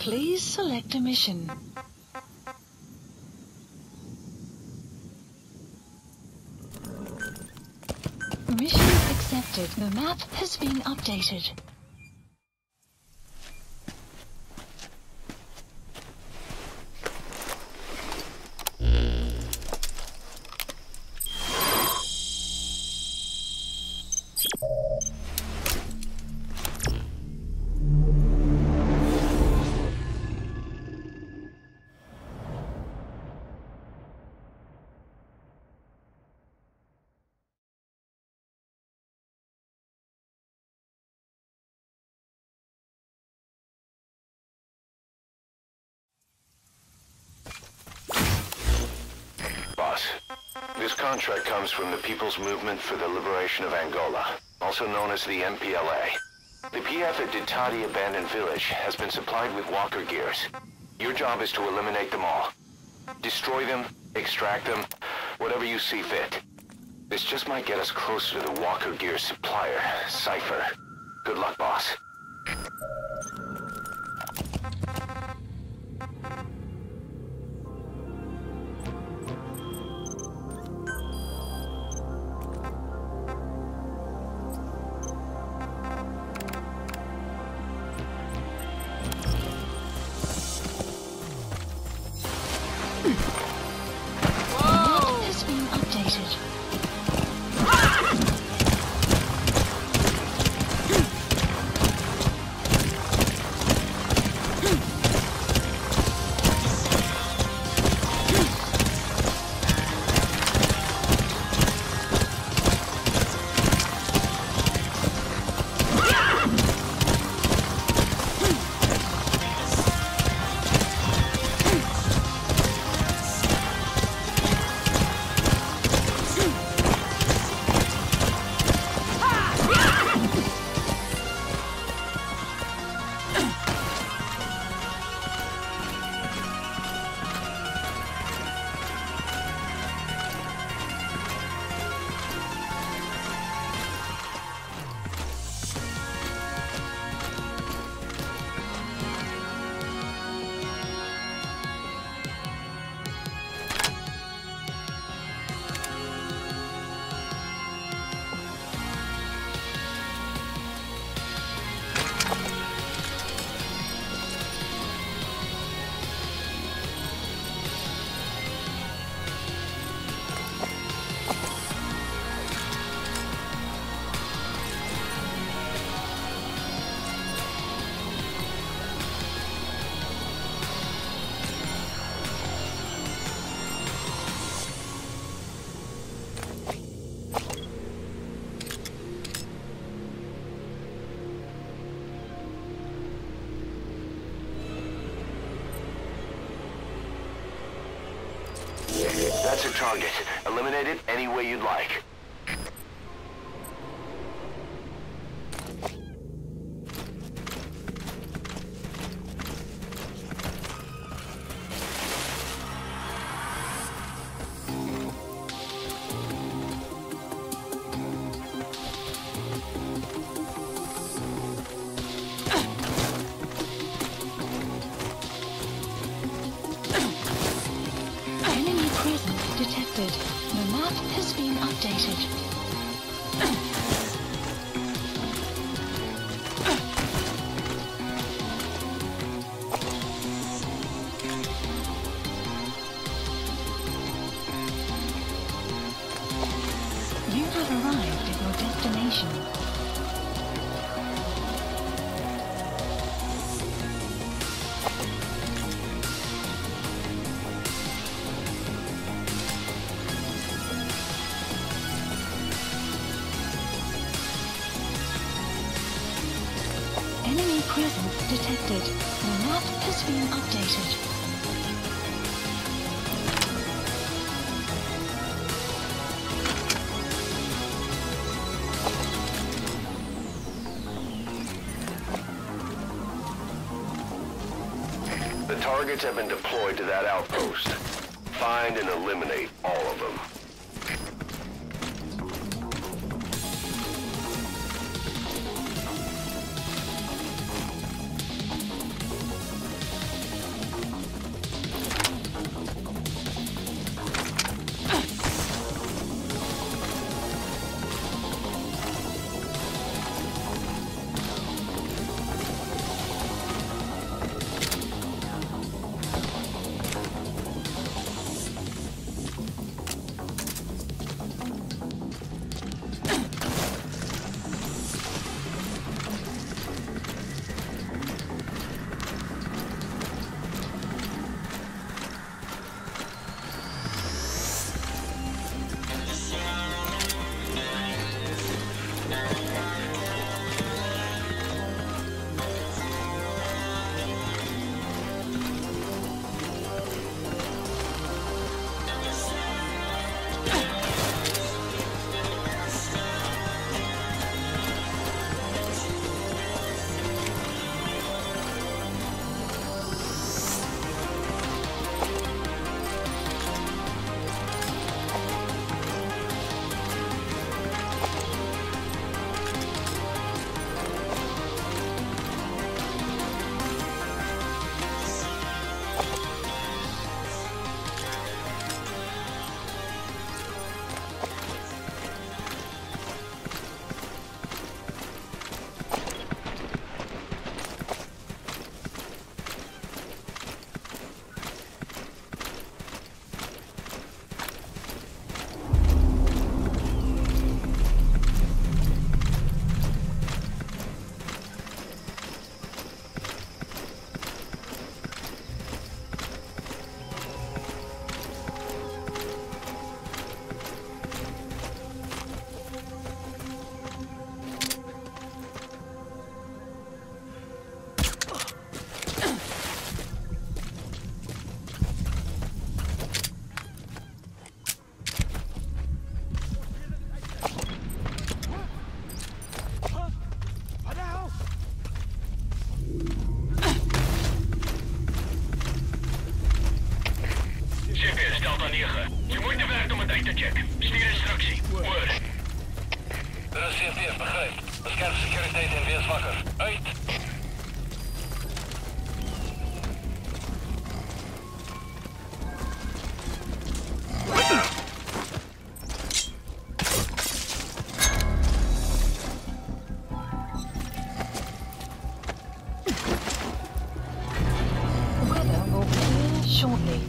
Please select a mission. Mission accepted. The map has been updated. This contract comes from the People's Movement for the Liberation of Angola, also known as the MPLA. The PF at Ditati Abandoned Village has been supplied with walker gears. Your job is to eliminate them all. Destroy them, extract them, whatever you see fit. This just might get us closer to the walker gear supplier, Cypher. Good luck, boss. That's a target. Eliminate it any way you'd like. Detected. The map has been updated. You have arrived at your destination. Enemy presence detected. The map has been updated. The targets have been deployed to that outpost. Find and eliminate all of them. Vectorcheck. Stuur instructie. Oor. Er is CFTF, begrijp. Bescherm securiteit en wees wakker. Uit! Weather will clear shortly.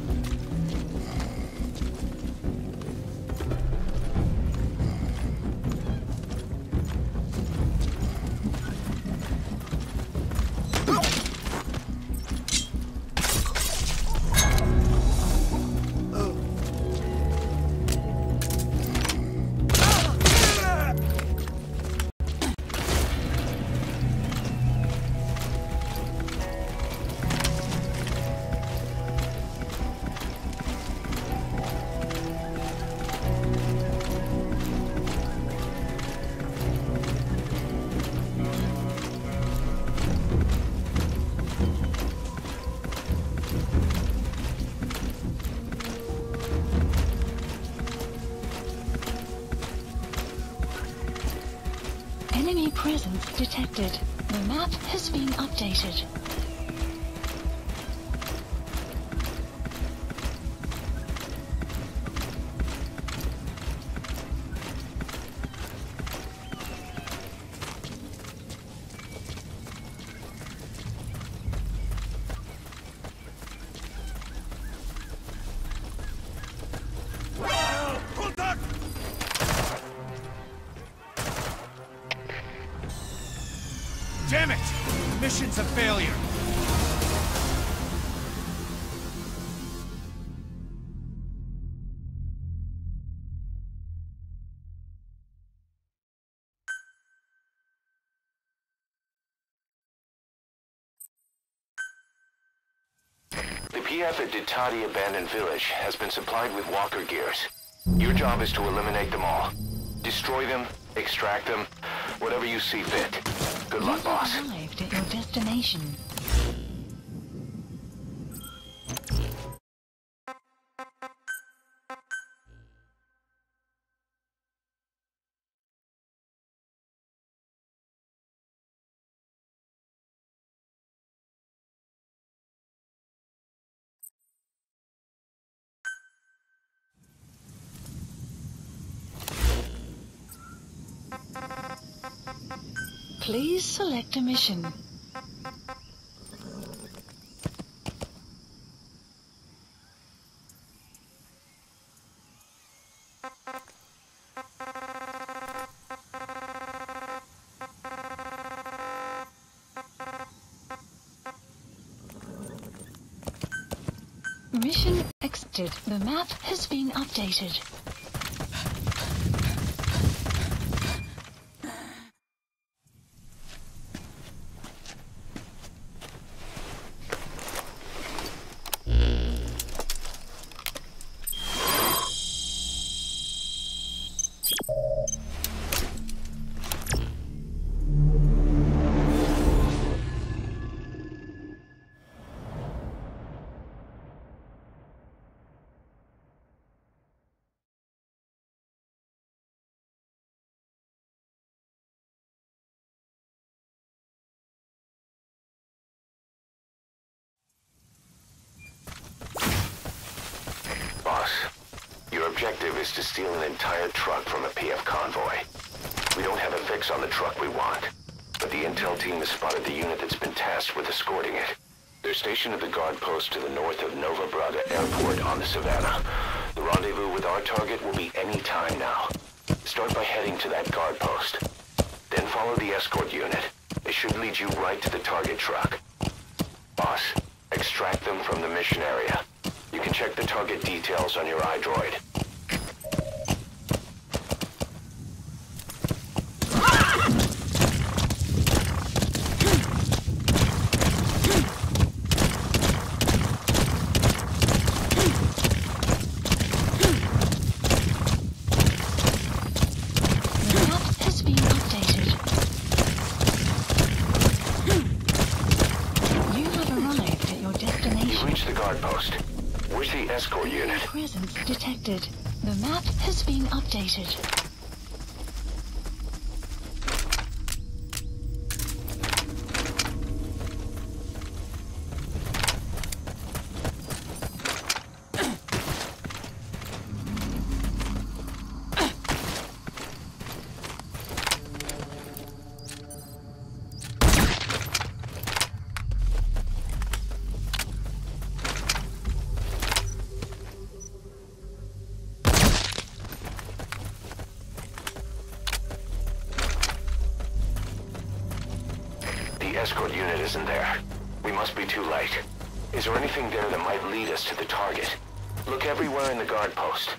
Enemy presence detected. The map has been updated. Damn it! Mission's a failure! The PF at Ditati Abandoned Village has been supplied with walker gears. Your job is to eliminate them all. Destroy them, extract them, whatever you see fit. Good luck, boss. You've arrived at your destination. Please select a mission. Mission accepted. The map has been updated. Boss, your objective is to steal an entire truck from a PF convoy. We don't have a fix on the truck we want, but the intel team has spotted the unit that's been tasked with escorting it. They're stationed at the guard post to the north of Nova Braga Airport on the Savannah. The rendezvous with our target will be any time now. Start by heading to that guard post. Then follow the escort unit. It should lead you right to the target truck. Boss, extract them from the mission area. You can check the target details on your iDroid. The map has been updated. You have arrived at your destination. You've reached the guard post. Where's the escort unit? Presence detected. The map has been updated. The escort unit isn't there. We must be too late. Is there anything there that might lead us to the target? Look everywhere in the guard post.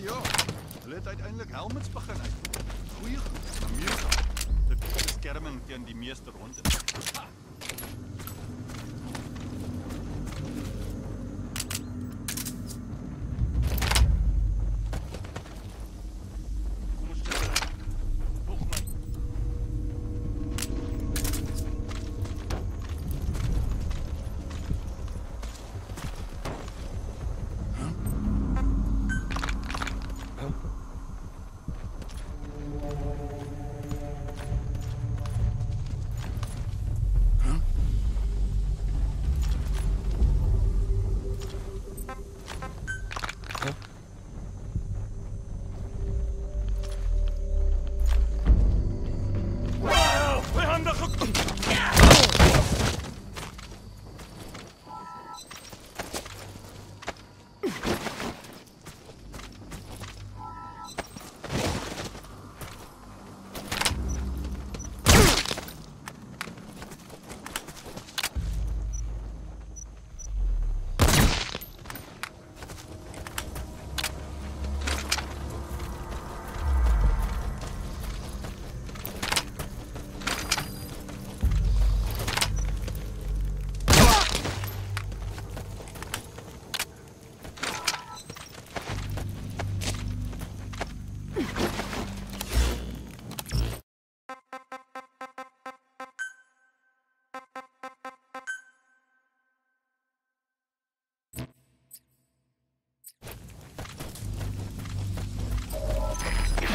Ja, hulle het uiteindelik helmets begin uit. Goeie goed, maar meer dit is beskerming teen die meeste ronde.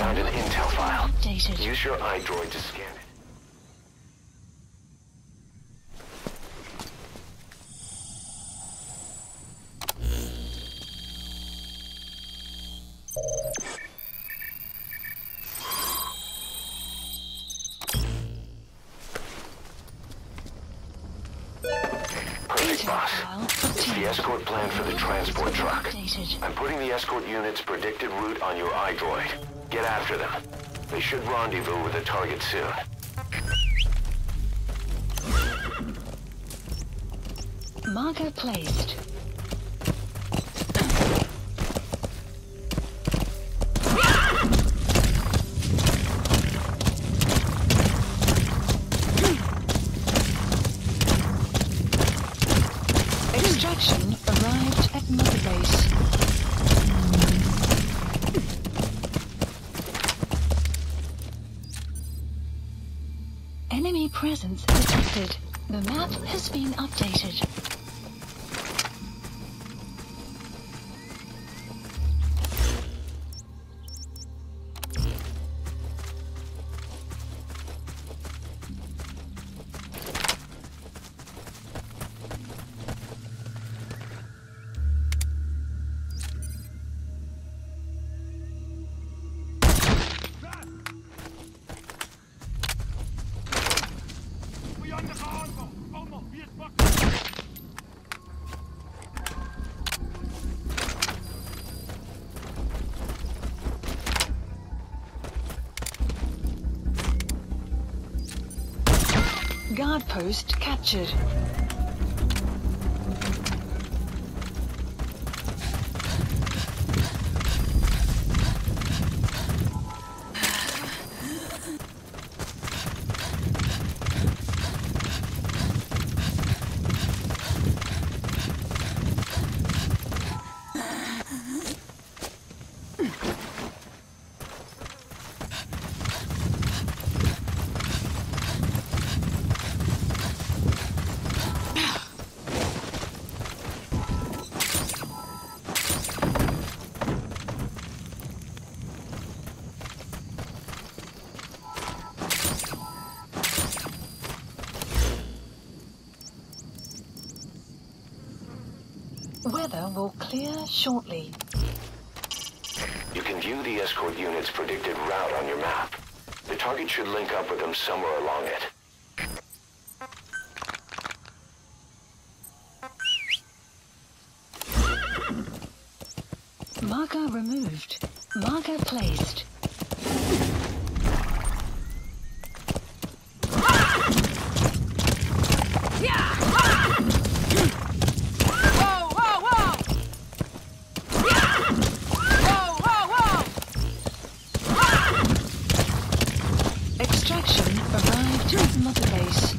Found an intel file. Updated. Use your iDroid to scan it. Perfect, boss. It's the escort plan for the transport truck. Updated. I'm putting the escort unit's predicted route on your iDroid. Get after them. They should rendezvous with the target soon. Marker placed. Extraction arrived at Mother Base. Enemy presence detected. The map has been updated. Guard post captured. Weather will clear shortly. You can view the escort unit's predicted route on your map. The target should link up with them somewhere along it. Marker removed. Marker placed. Extraction arrived at Mother Base.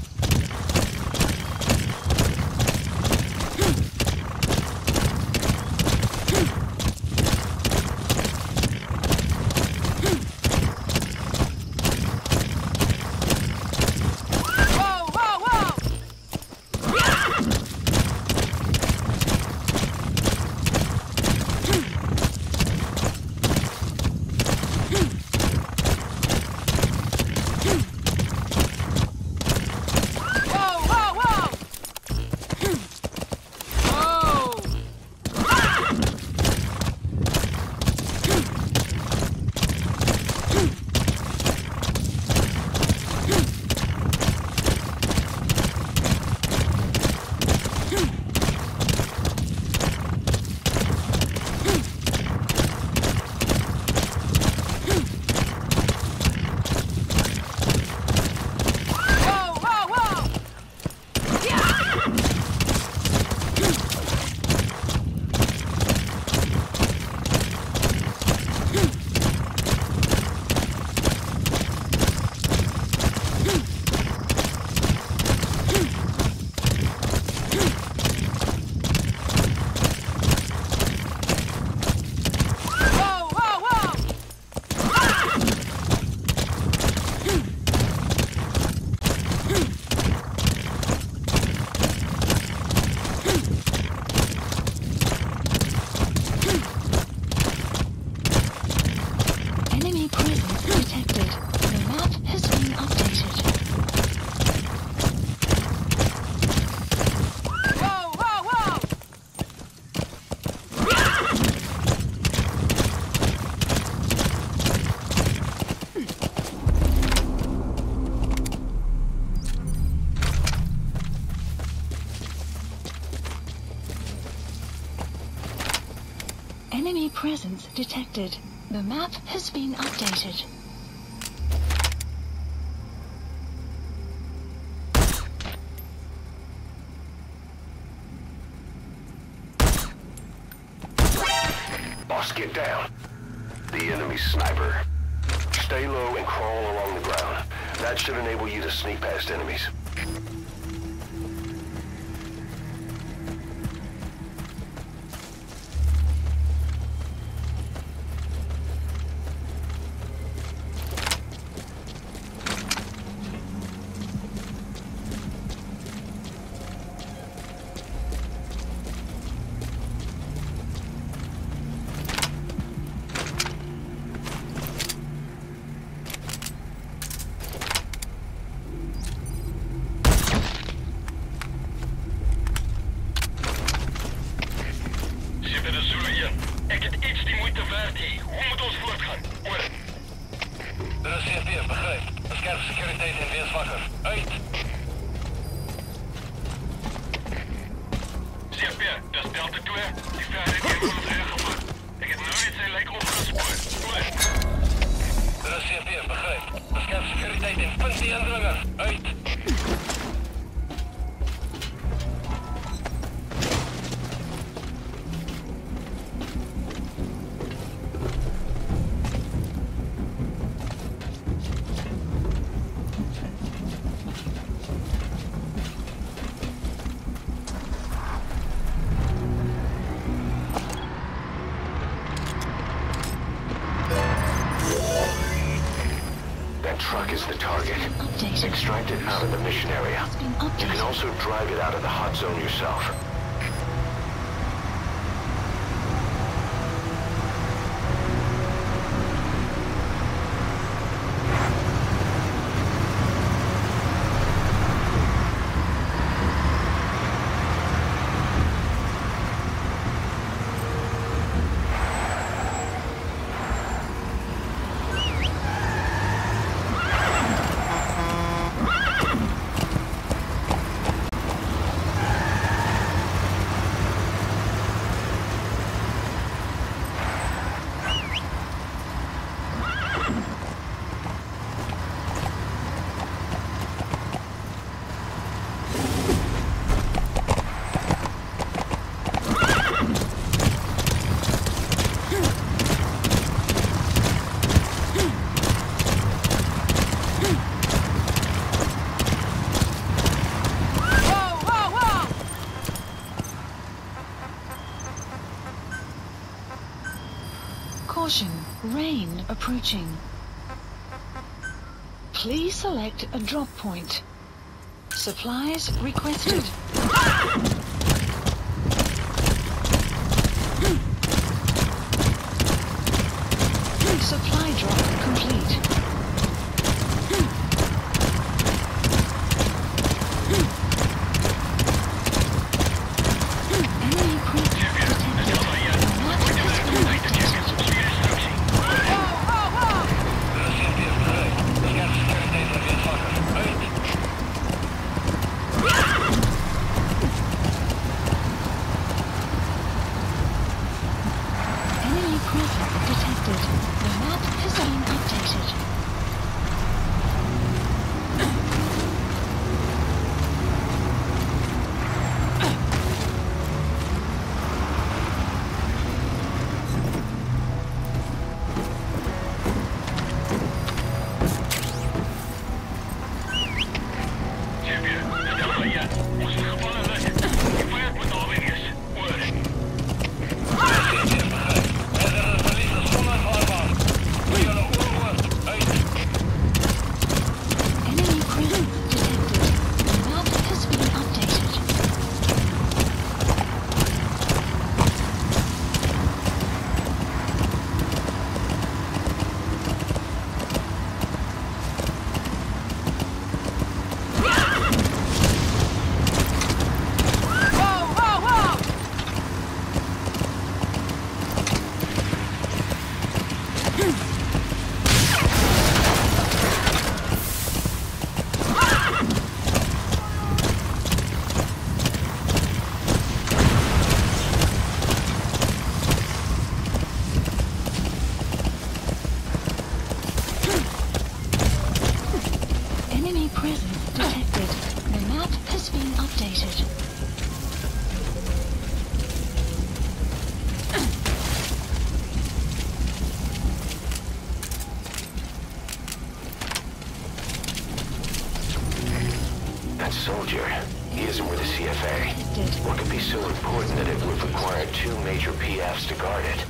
Enemy presence detected. The map has been updated. Boss, get down. The enemy sniper. Stay low and crawl along the ground. That should enable you to sneak past enemies. Truck is the target. Extract it out of the mission area. You can also drive it out of the hot zone yourself. Caution, rain approaching. Please select a drop point. Supplies requested. Supply drop complete. Enemy creep detected. Map has been updated. Enemy presence detected. The map has been updated. Champion, stel vijand. Ons is gevallen weg. Die vijand moet alweer is. Hoor. Enemy presence detected. The map has been updated. Enemy presence detected. The map has been updated. That soldier, he isn't with the CFA. Detected. What could be so important that it would require 2 major PFs to guard it?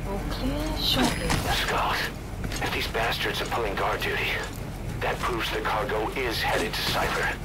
Will clear shortly. Skulls. If these bastards are pulling guard duty, that proves the cargo is headed to Cypher.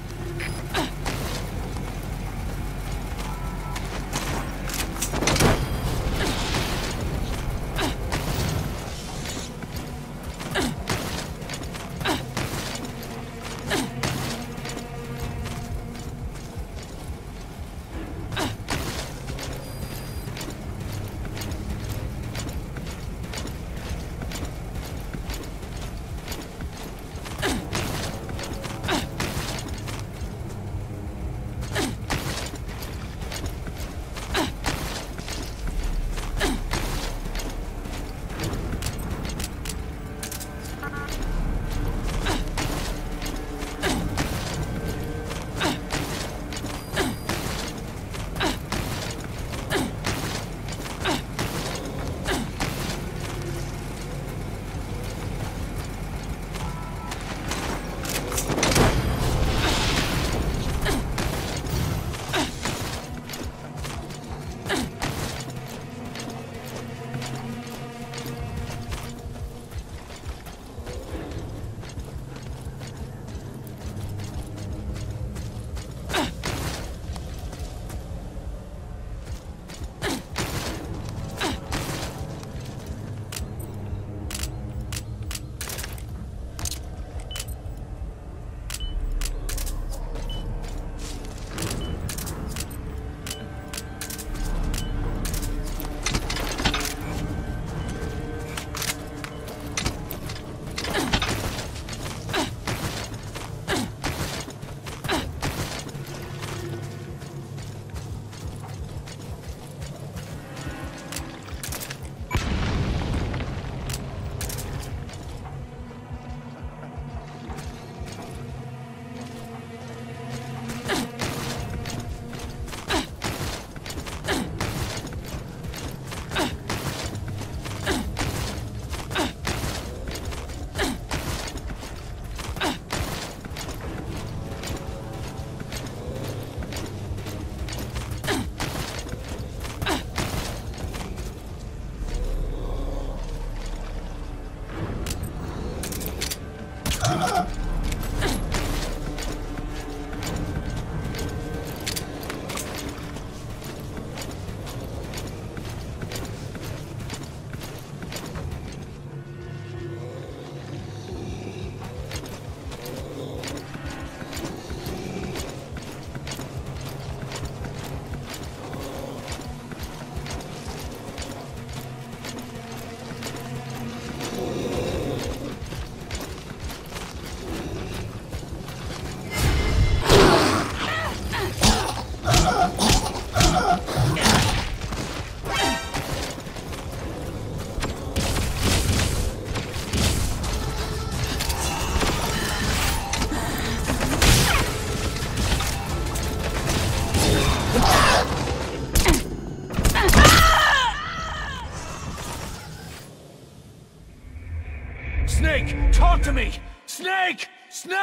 Snake, talk to me! Snake! Snake!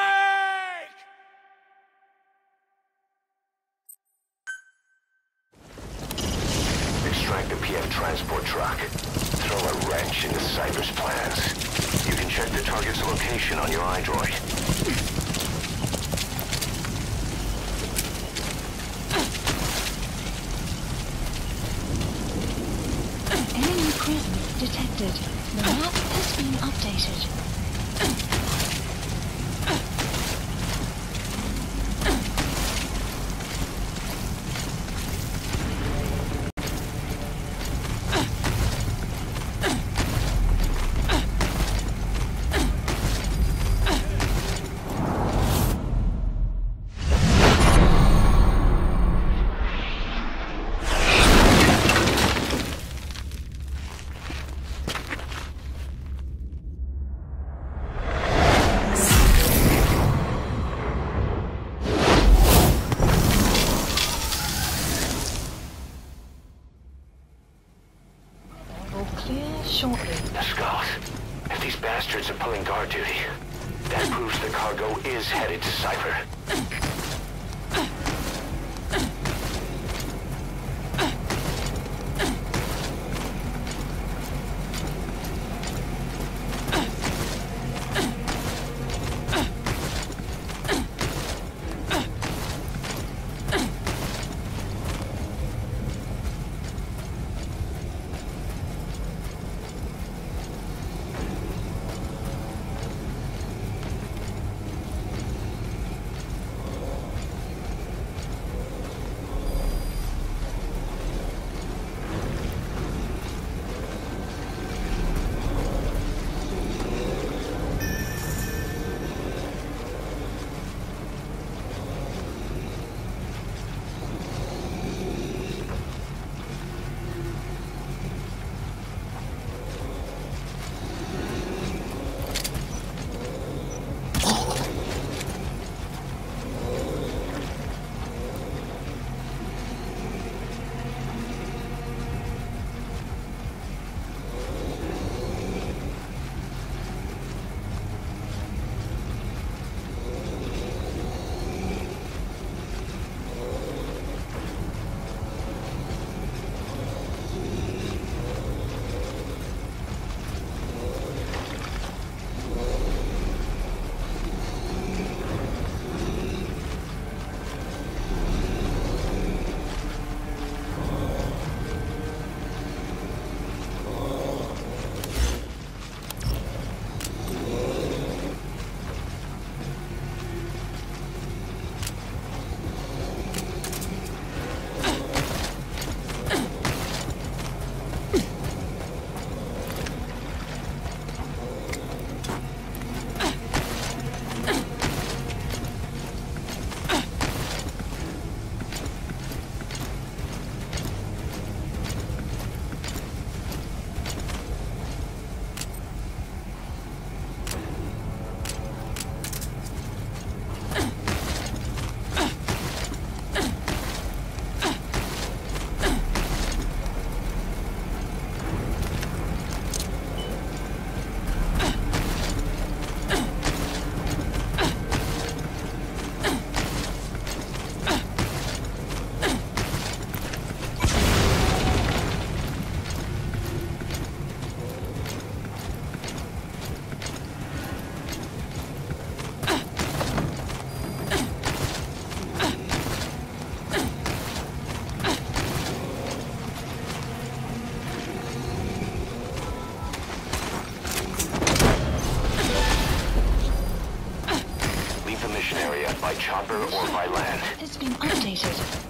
Extract the PF transport truck. Throw a wrench into Cypher's plans. You can check the target's location on your iDroid. Enemy presence detected. The map has been updated. Clear shortly. Scott, if these bastards are pulling guard duty, that proves the cargo is headed to Cypher. get by chopper or by land. Has been updated.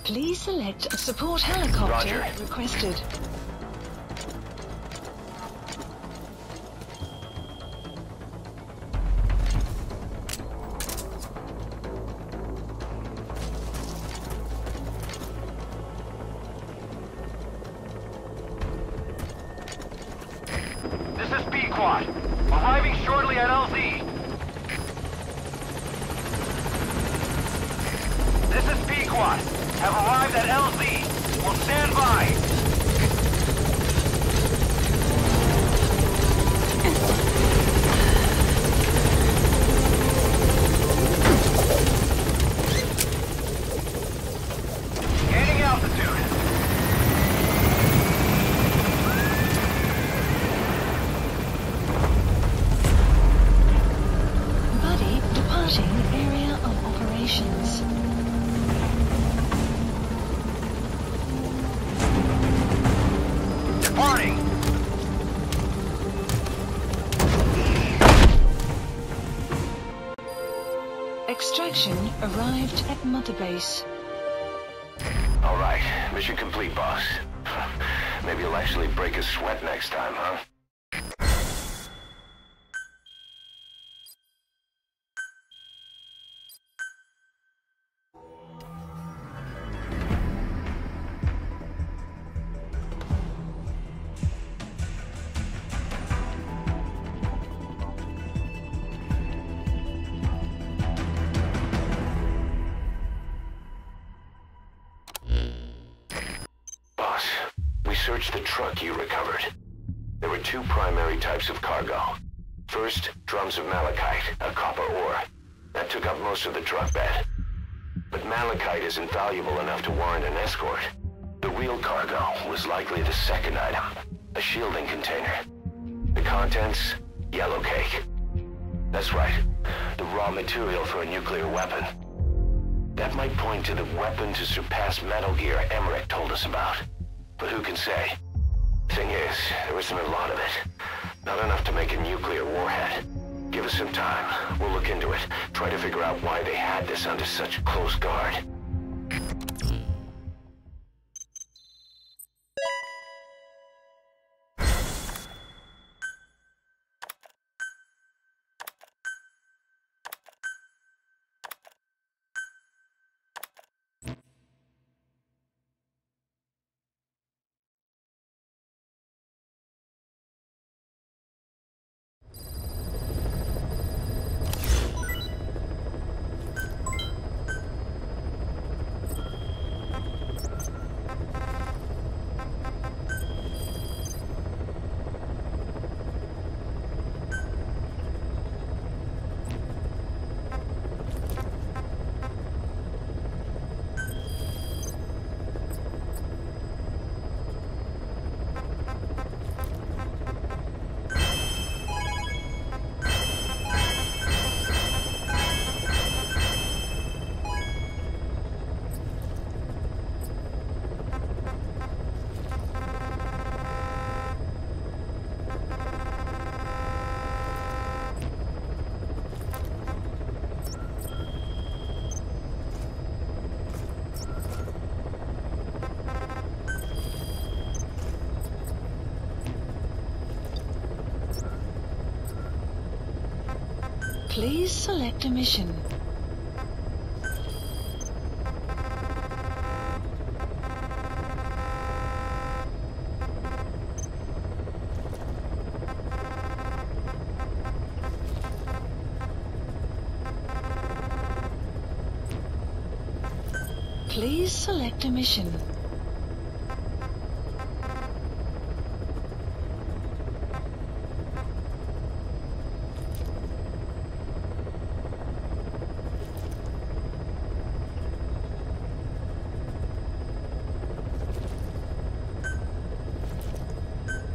Please select a support helicopter Roger. requested. This is B-Quad. Arriving shortly at LZ. This is B-Quad. Have arrived at LZ. Will stand by. Gaining altitude. Buddy departing area of operations. Departing. Extraction arrived at Mother Base. All right, mission complete, boss. Maybe you'll actually break a sweat next time, huh? Boss, we searched the truck you recovered. There were two primary types of cargo. First, drums of malachite, a copper ore. That took up most of the truck bed. But malachite isn't valuable enough to warrant an escort. The real cargo was likely the second item, a shielding container. The contents, yellow cake. That's right, the raw material for a nuclear weapon. That might point to the weapon to surpass Metal Gear Emmerich told us about. But who can say? Thing is, there isn't a lot of it. Not enough to make a nuclear warhead. Give us some time. We'll look into it. Try to figure out why they had this under such close guard. Please select a mission. Please select a mission.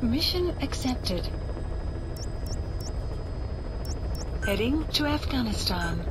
Mission accepted. Heading to Afghanistan.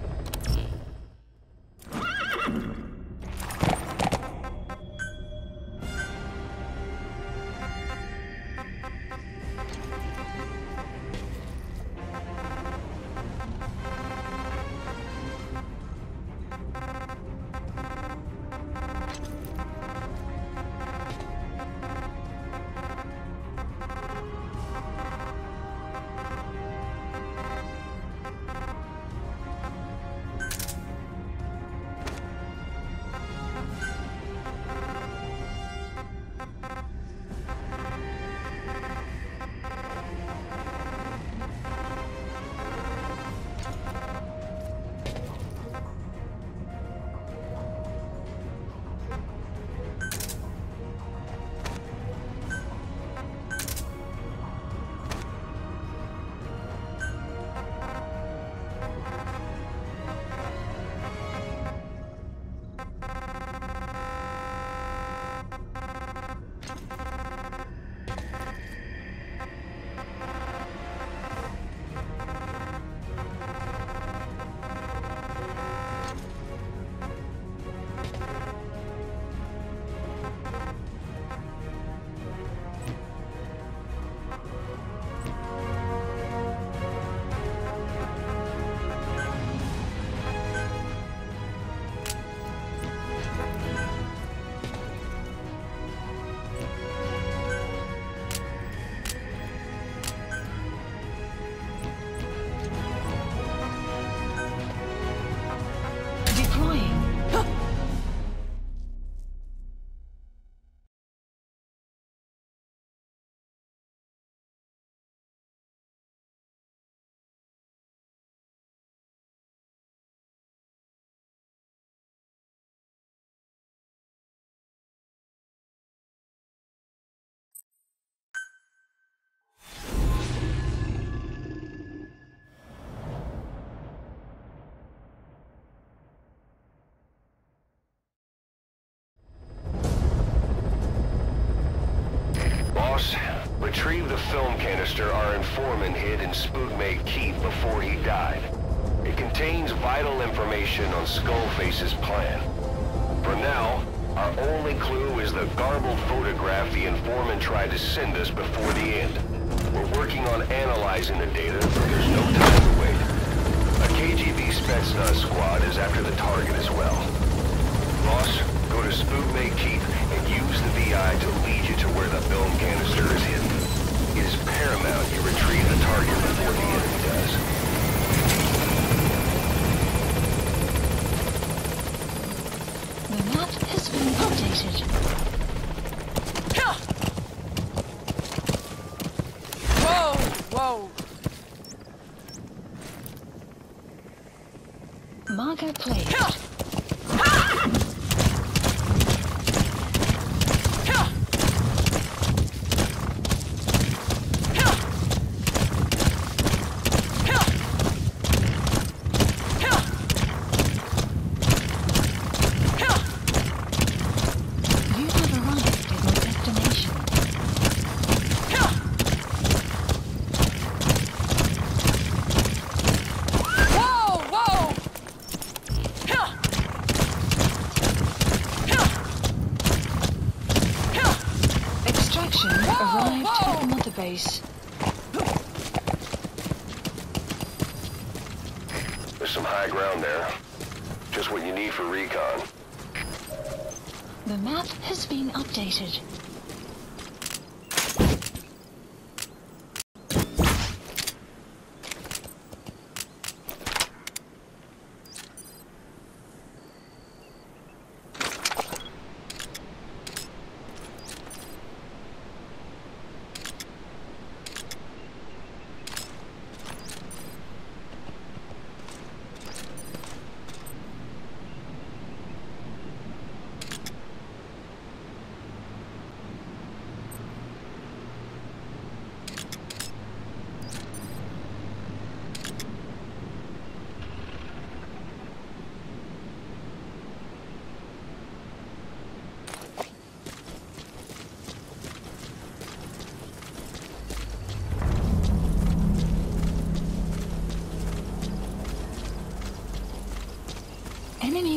Retrieve the film canister our informant hid in Spookmate Keep before he died. It contains vital information on Skullface's plan. For now, our only clue is the garbled photograph the informant tried to send us before the end. We're working on analyzing the data, but there's no time to wait. A KGB Spetsnaz squad is after the target as well. Boss, go to Spookmate Keep and use the VI to lead you to where the film canister is hidden. It is paramount you retrieve the target before the enemy does. The map has been updated. Whoa! Whoa! Marker placed. Arrived at the mother base. There's some high ground there. Just what you need for recon. The map has been updated.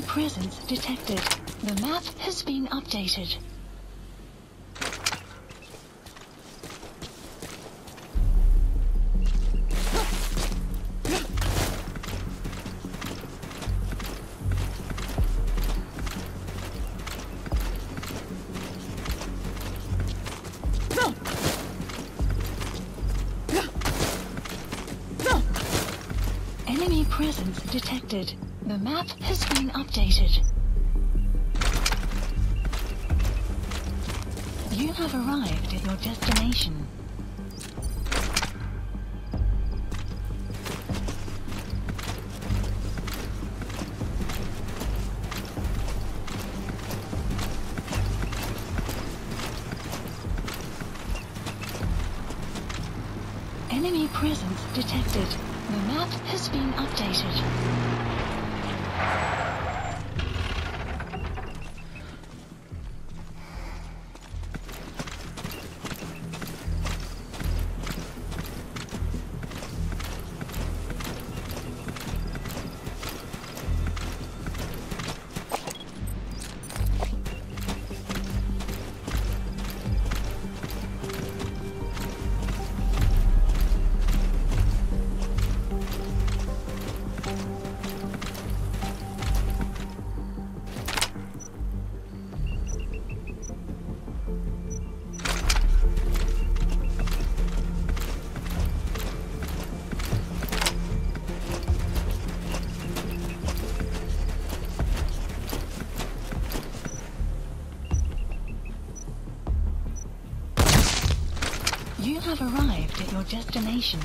presence detected. The map has been updated. Enemy presence detected. The map has been updated. You have arrived at your destination. Enemy presence detected. The map has been updated. You have arrived at your destination.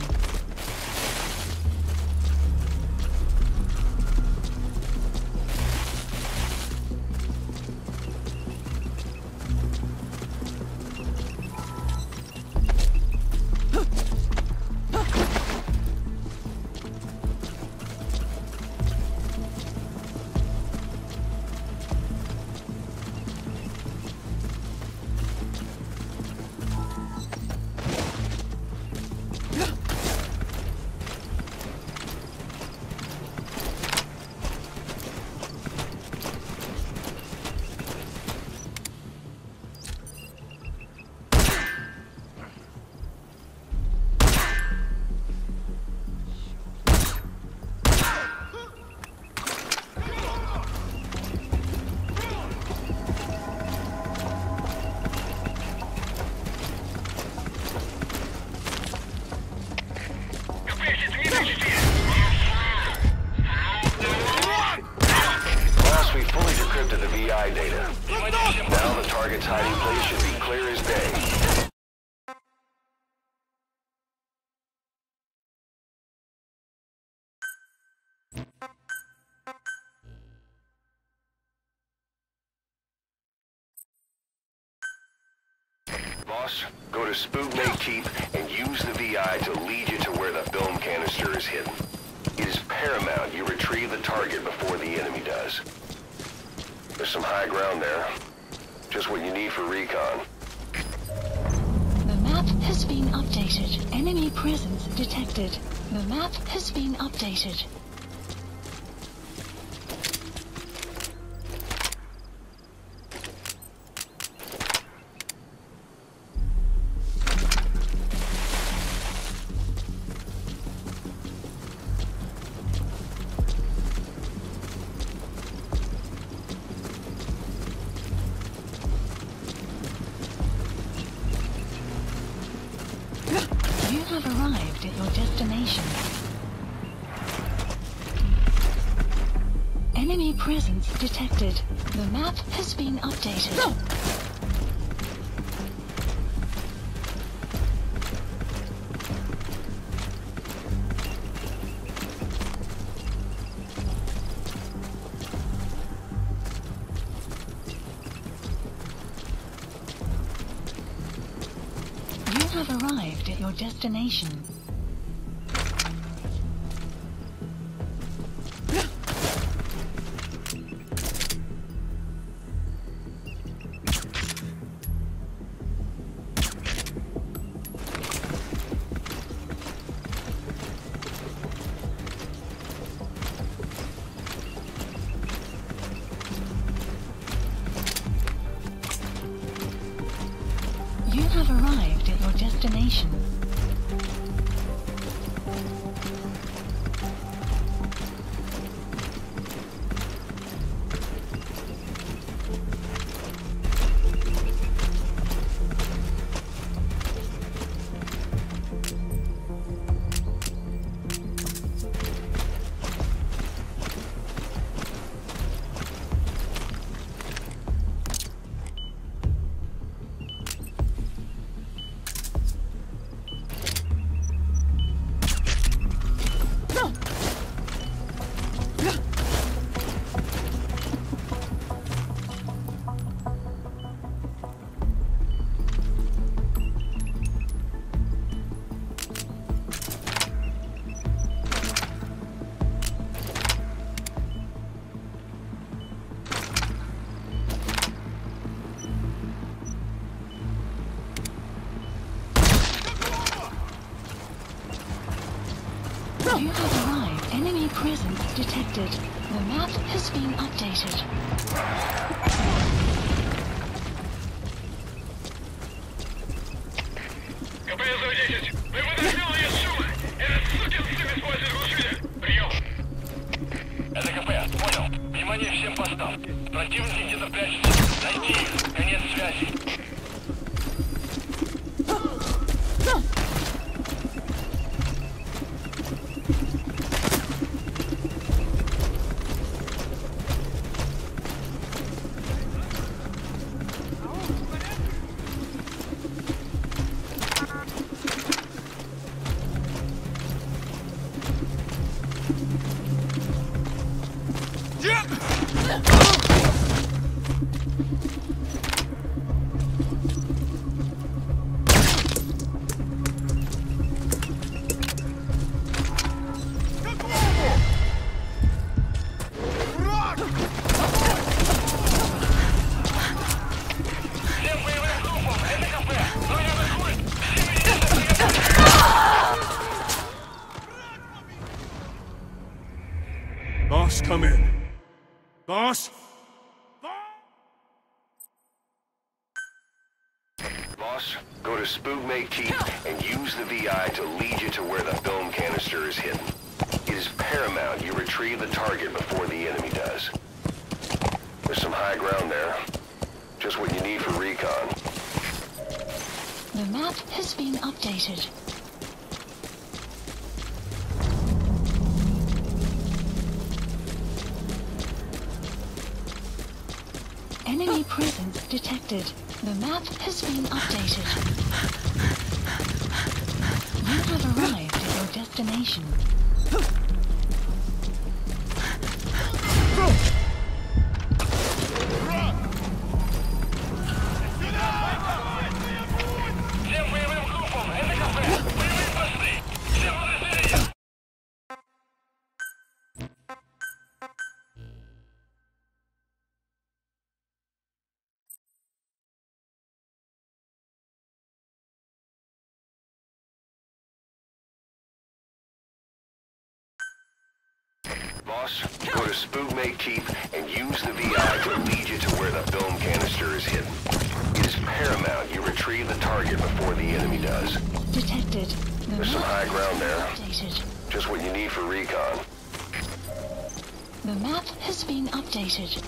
Boss, we fully decrypted the VI data. Now the target's hiding place should be clear as day. Boss, go to Spookmate Keep and use the VI to lead you to where the film canister is hidden. It is paramount you retrieve the target before the enemy does. There's some high ground there. Just what you need for recon. The map has been updated. Enemy presence detected. The map has been updated. You have arrived at your destination. Enemy presence detected. The map has been updated. You have arrived at your destination. You have arrived. Enemy presence detected. The map has been updated. КПС-10, вывод отдела из шума. Этот сукин сын использует глушитель. Прием. Это КП, понял. Внимание всем постам. Противники где-то прячутся. Найди их. Конец связи. Boss, come in. Boss? Boss, go to Spookmate Keep and use the VI to lead you to where the film canister is hidden. It is paramount you retrieve the target before the enemy does. There's some high ground there. Just what you need for recon. The map has been updated. Enemy presence detected. The map has been updated. You have arrived at your destination. Всем боевым группам. Это КП. Боевые посты. Всем подразделениям. Boss, go to Spookmate Keep and use the VI to lead you to where the film canister is hidden. It is paramount you retrieve the target before the enemy does. Detected. The There's some map high ground there. updated. Just what you need for recon. The map has been updated.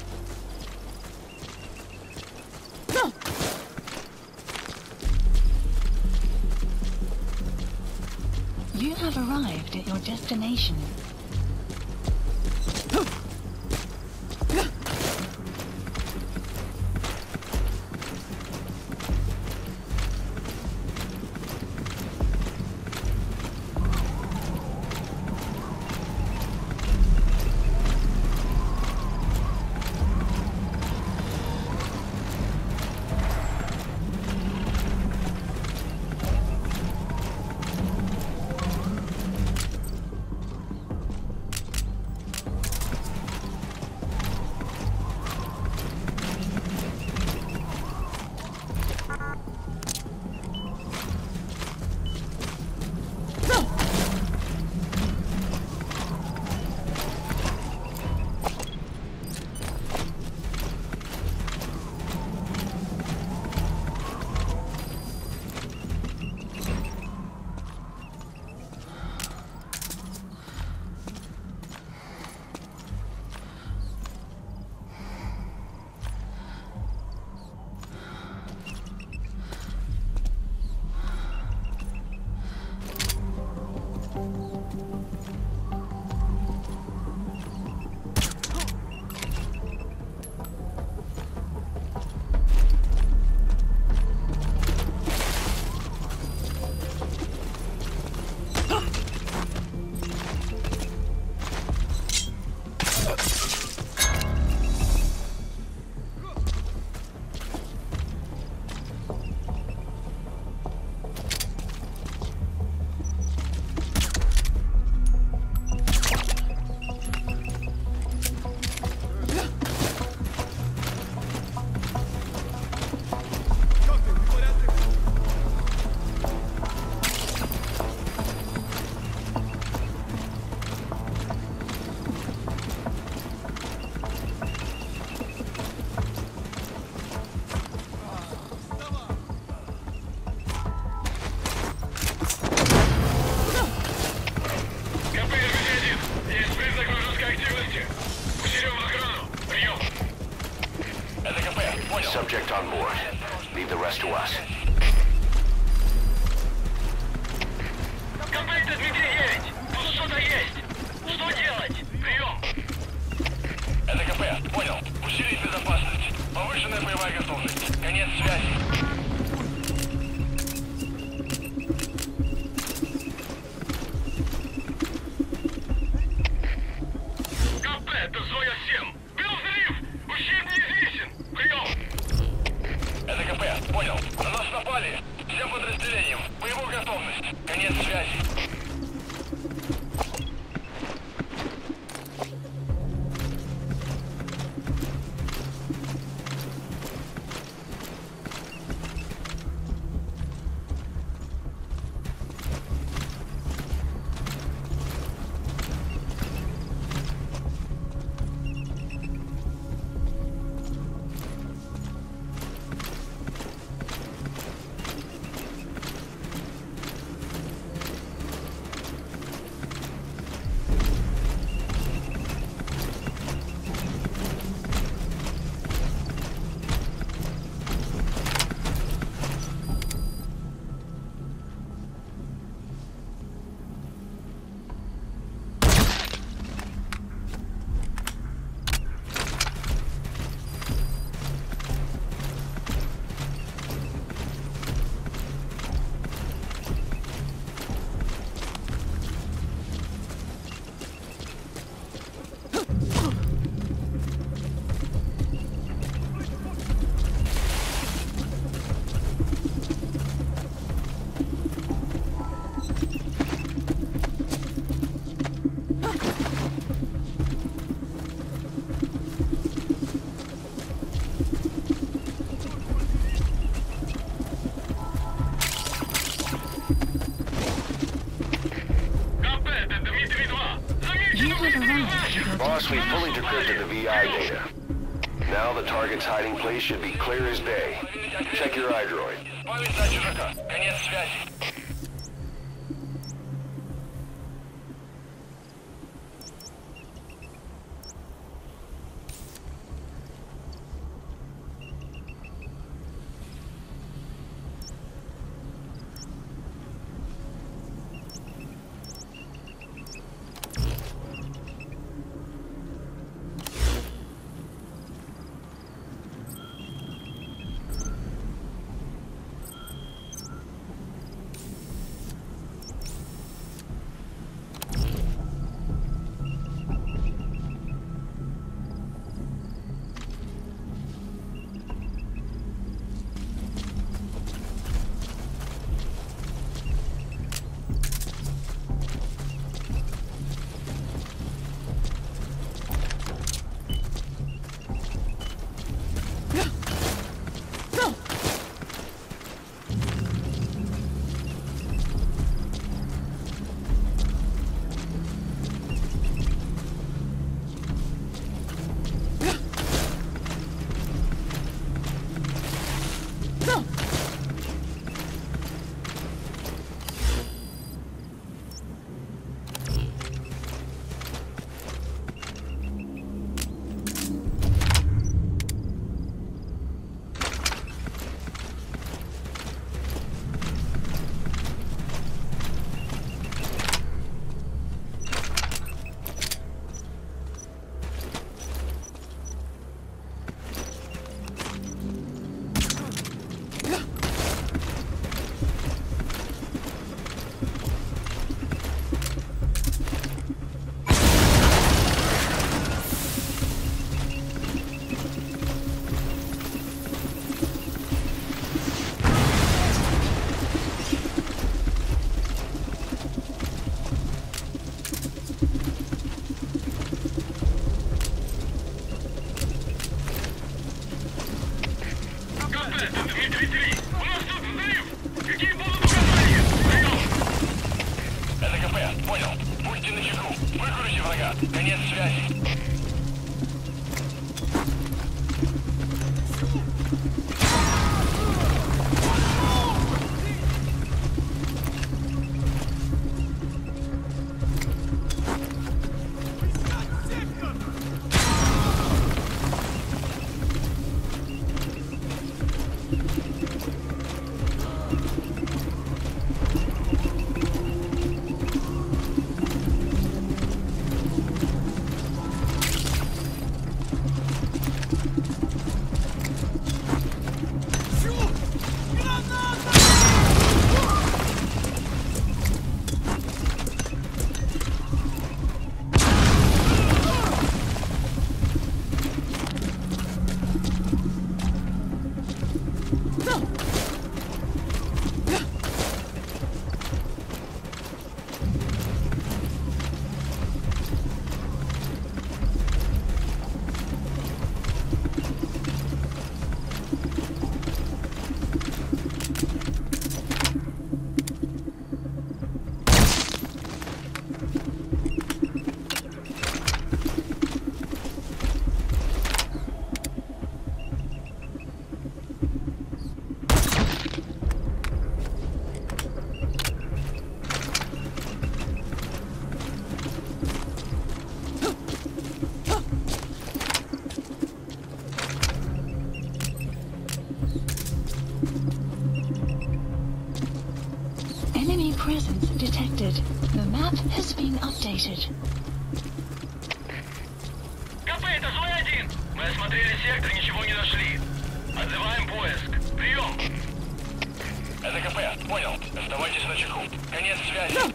You have arrived at your destination. You have arrived at your Boss, we fully destination. decrypted the VI data. Now the target's hiding place should be clear as day. Check your iDroid. Избавиться от чужака. Конец связи. Конец связи. Enemy presence detected. The map has been updated. КП, это злой один. Мы осмотрели сектор, ничего не нашли. Отзываем поиск. Прием. Это КП, понял. Оставайтесь на чеку. Конец связи.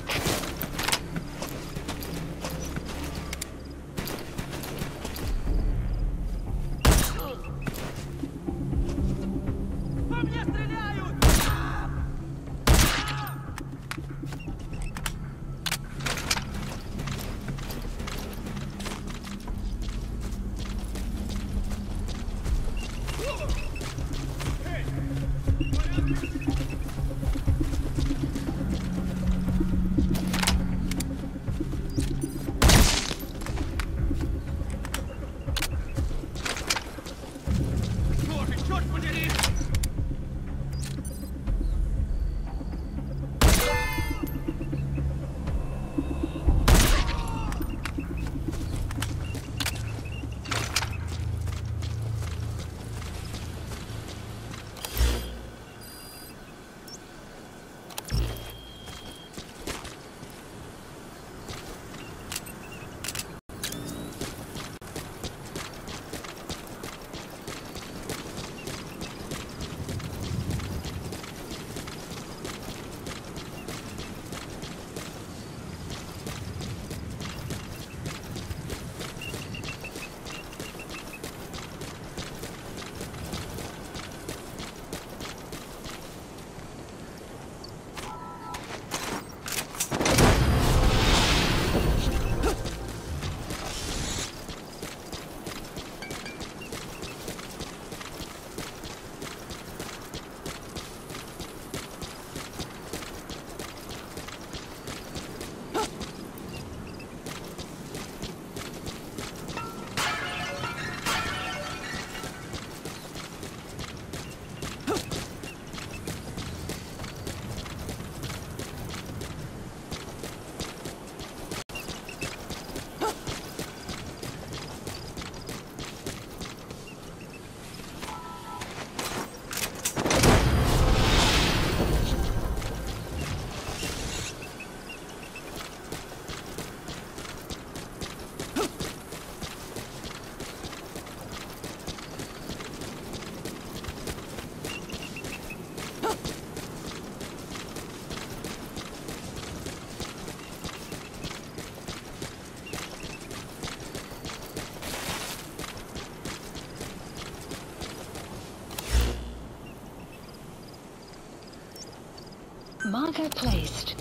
Marker placed.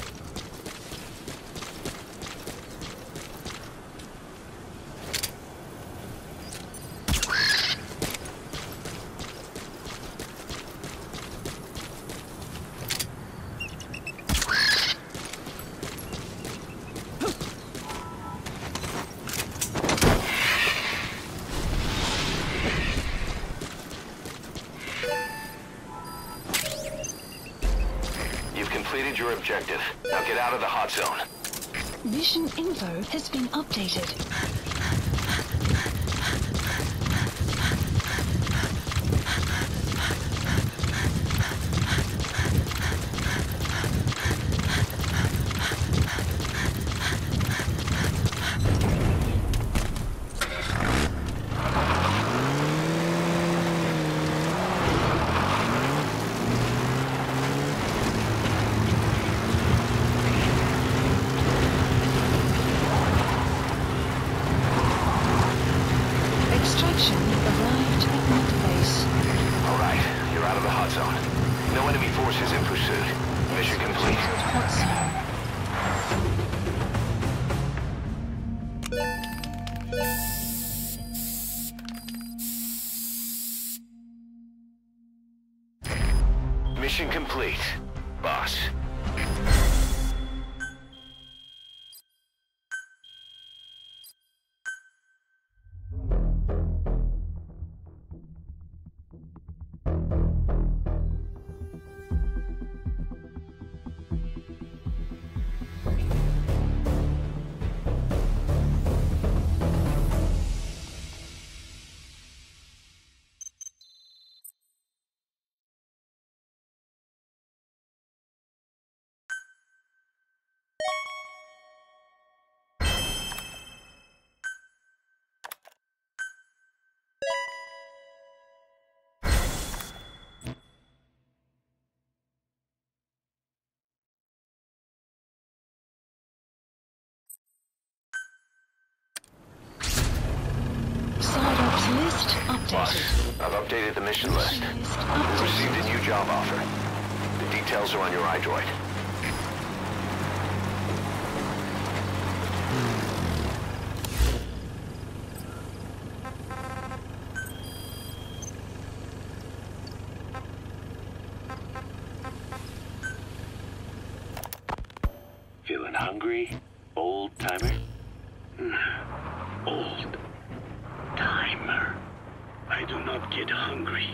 Completed your objective. Now get out of the hot zone. Mission info has been updated. Arrived at Marker base. All right, you're out of the hot zone. No enemy forces in pursuit. Mission complete. Hot zone. Mission complete, boss. List updated. Boss, I've updated the mission list. We received a new job offer. The details are on your iDroid. Feeling hungry, old timer? Old timer. I do not get hungry,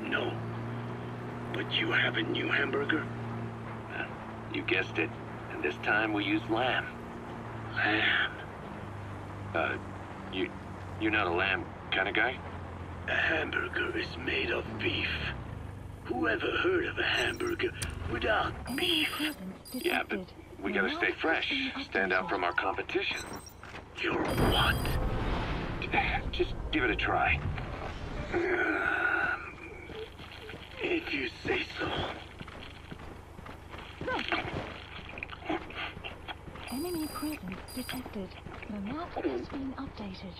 no. But you have a new hamburger? You guessed it. And this time we use lamb. Lamb? You're not a lamb kind of guy? A hamburger is made of beef. Who ever heard of a hamburger without beef? Yeah, but we gotta stay fresh. Stand out from our competition. You're what? Just give it a try. If you say so. Enemy presence detected. The map has been updated.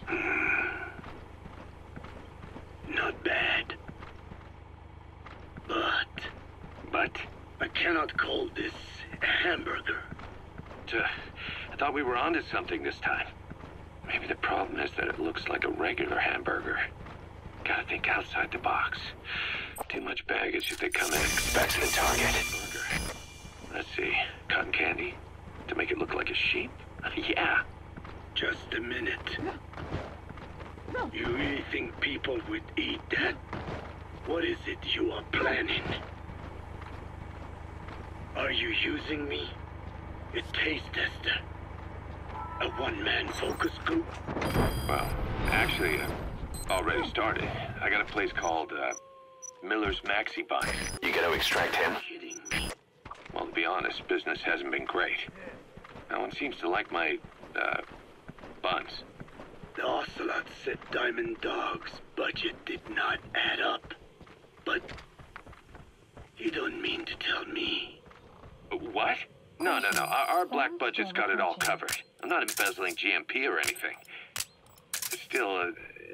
Not bad. But I cannot call this a hamburger. I thought we were onto something this time. Maybe the problem is that it looks like a regular hamburger. Gotta think outside the box. Too much baggage if they come in. Back to the target. Let's see. Cotton candy? To make it look like a sheep? Yeah. Just a minute. You really think people would eat that? What is it you are planning? Are you using me? A taste tester? A one-man focus group? Well, actually, already started. I got a place called, Miller's Maxi Buns. You gotta extract him? Kidding me? Well, to be honest, business hasn't been great. No one seems to like my, buns. The Ocelot said Diamond Dog's budget did not add up. But you don't mean to tell me. What? No. Our black budget's got it all covered. I'm not embezzling GMP or anything. Still,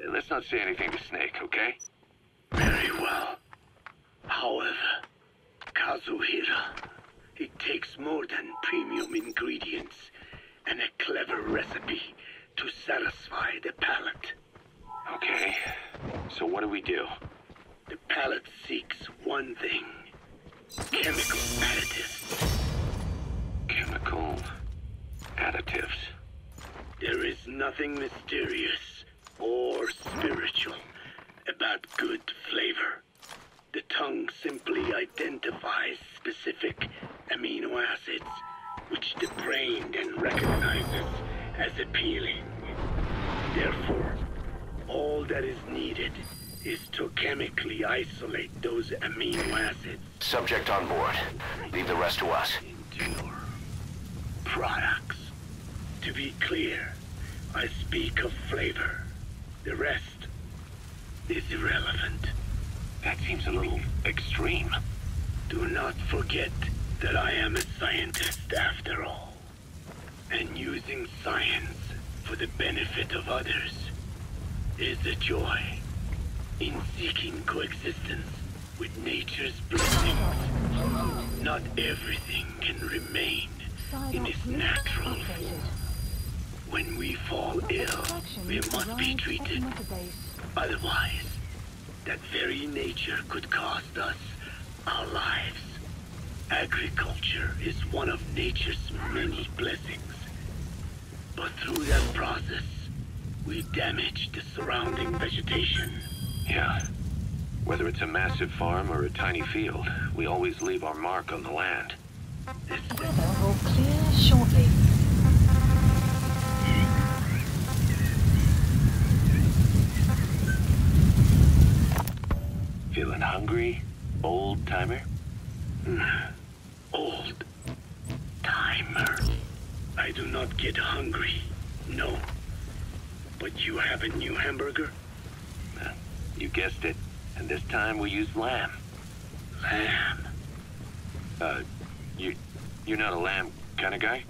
let's not say anything to Snake, okay? Very well. However, Kazuhira, It takes more than premium ingredients and a clever recipe to satisfy the palate. Okay, so what do we do? The palate seeks one thing: chemical additives. Chemical additives. There is nothing mysterious or spiritual about good flavor. The tongue simply identifies specific amino acids, which the brain then recognizes as appealing. Therefore, all that is needed is to chemically isolate those amino acids Subject on board. Leave the rest to us. into your products. To be clear, I speak of flavor. The rest is irrelevant. That seems a little extreme. Do not forget that I am a scientist after all. And using science for the benefit of others is a joy in seeking coexistence with nature's blessings. Not everything can remain in its natural form. When we fall ill, we must be treated. Otherwise, that very nature could cost us our lives. Agriculture is one of nature's many blessings. But through that process, we damage the surrounding vegetation. Yeah. Whether it's a massive farm or a tiny field, we always leave our mark on the land. This Weather will clear shortly. Feeling hungry, old timer? old timer. I do not get hungry, no. But you have a new hamburger? You guessed it. And this time we used lamb. Lamb. You're not a lamb kind of guy?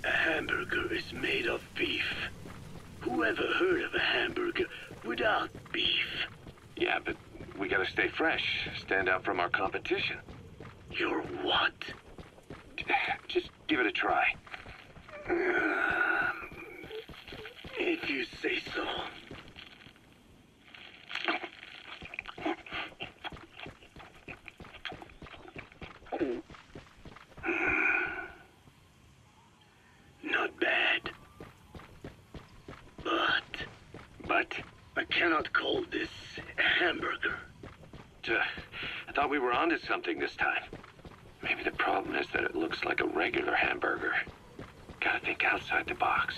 A hamburger is made of beef. Who ever heard of a hamburger without beef? Yeah, but we gotta stay fresh, stand out from our competition. You're what? Just give it a try. If you say so. Not bad. But I cannot call this a hamburger. I thought we were onto something this time. Maybe the problem is that it looks like a regular hamburger. Gotta think outside the box.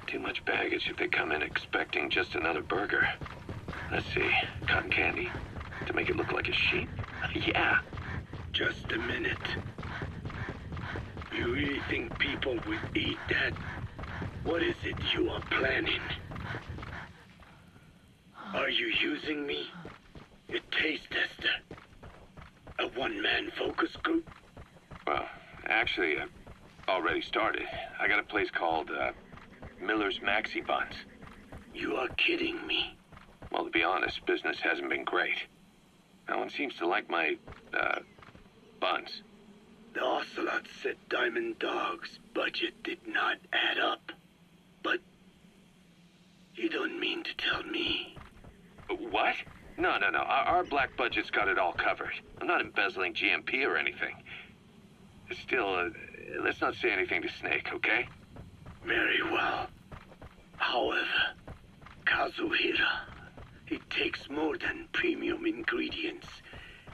Too much baggage if they come in expecting just another burger. Let's see, cotton candy to make it look like a sheep? Yeah. Just a minute. You really think people would eat that? What is it you are planning? Are you using me? A taste tester? A one-man focus group? Well, actually, I've already started. I got a place called, Miller's Maxi Buns. You are kidding me. Well, to be honest, business hasn't been great. No one seems to like my, buns. The Ocelot said Diamond Dog's budget did not add up. But you don't mean to tell me. What? No. Our black budget's got it all covered. I'm not embezzling GMP or anything. Still, let's not say anything to Snake, okay? Very well. However, Kazuhira, it takes more than premium ingredients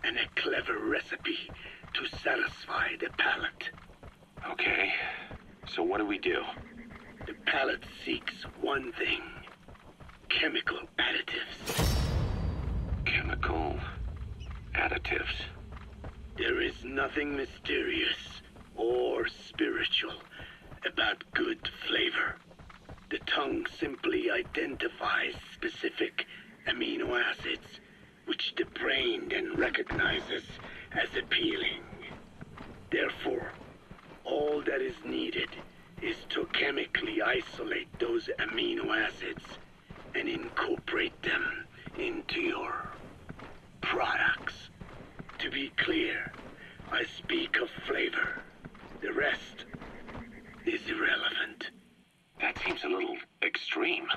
and a clever recipe to satisfy the palate. Okay, so what do we do? The palate seeks one thing: chemical additives. Chemical additives. There is nothing mysterious or spiritual about good flavor. The tongue simply identifies specific amino acids, which the brain then recognizes as appealing. Therefore, all that is needed is to chemically isolate those amino acids and incorporate them into your products. To be clear, I speak of flavor. seems a little extreme.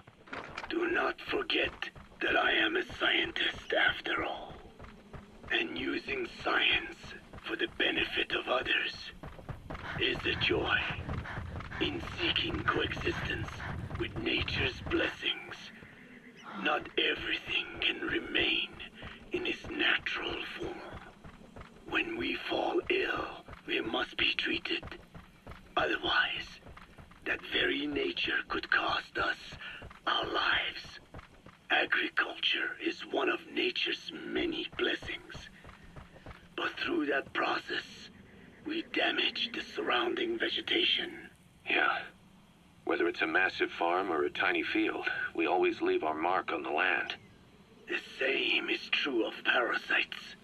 Do not forget that I am a scientist after all. And using science for the benefit of others is a joy. In seeking coexistence with nature's blessings, not everything can remain in its natural form. When we fall ill, we must be treated. Otherwise, that very nature could cost us our lives. Agriculture is one of nature's many blessings. But through that process, we damage the surrounding vegetation. Yeah. Whether it's a massive farm or a tiny field, we always leave our mark on the land. The same is true of parasites.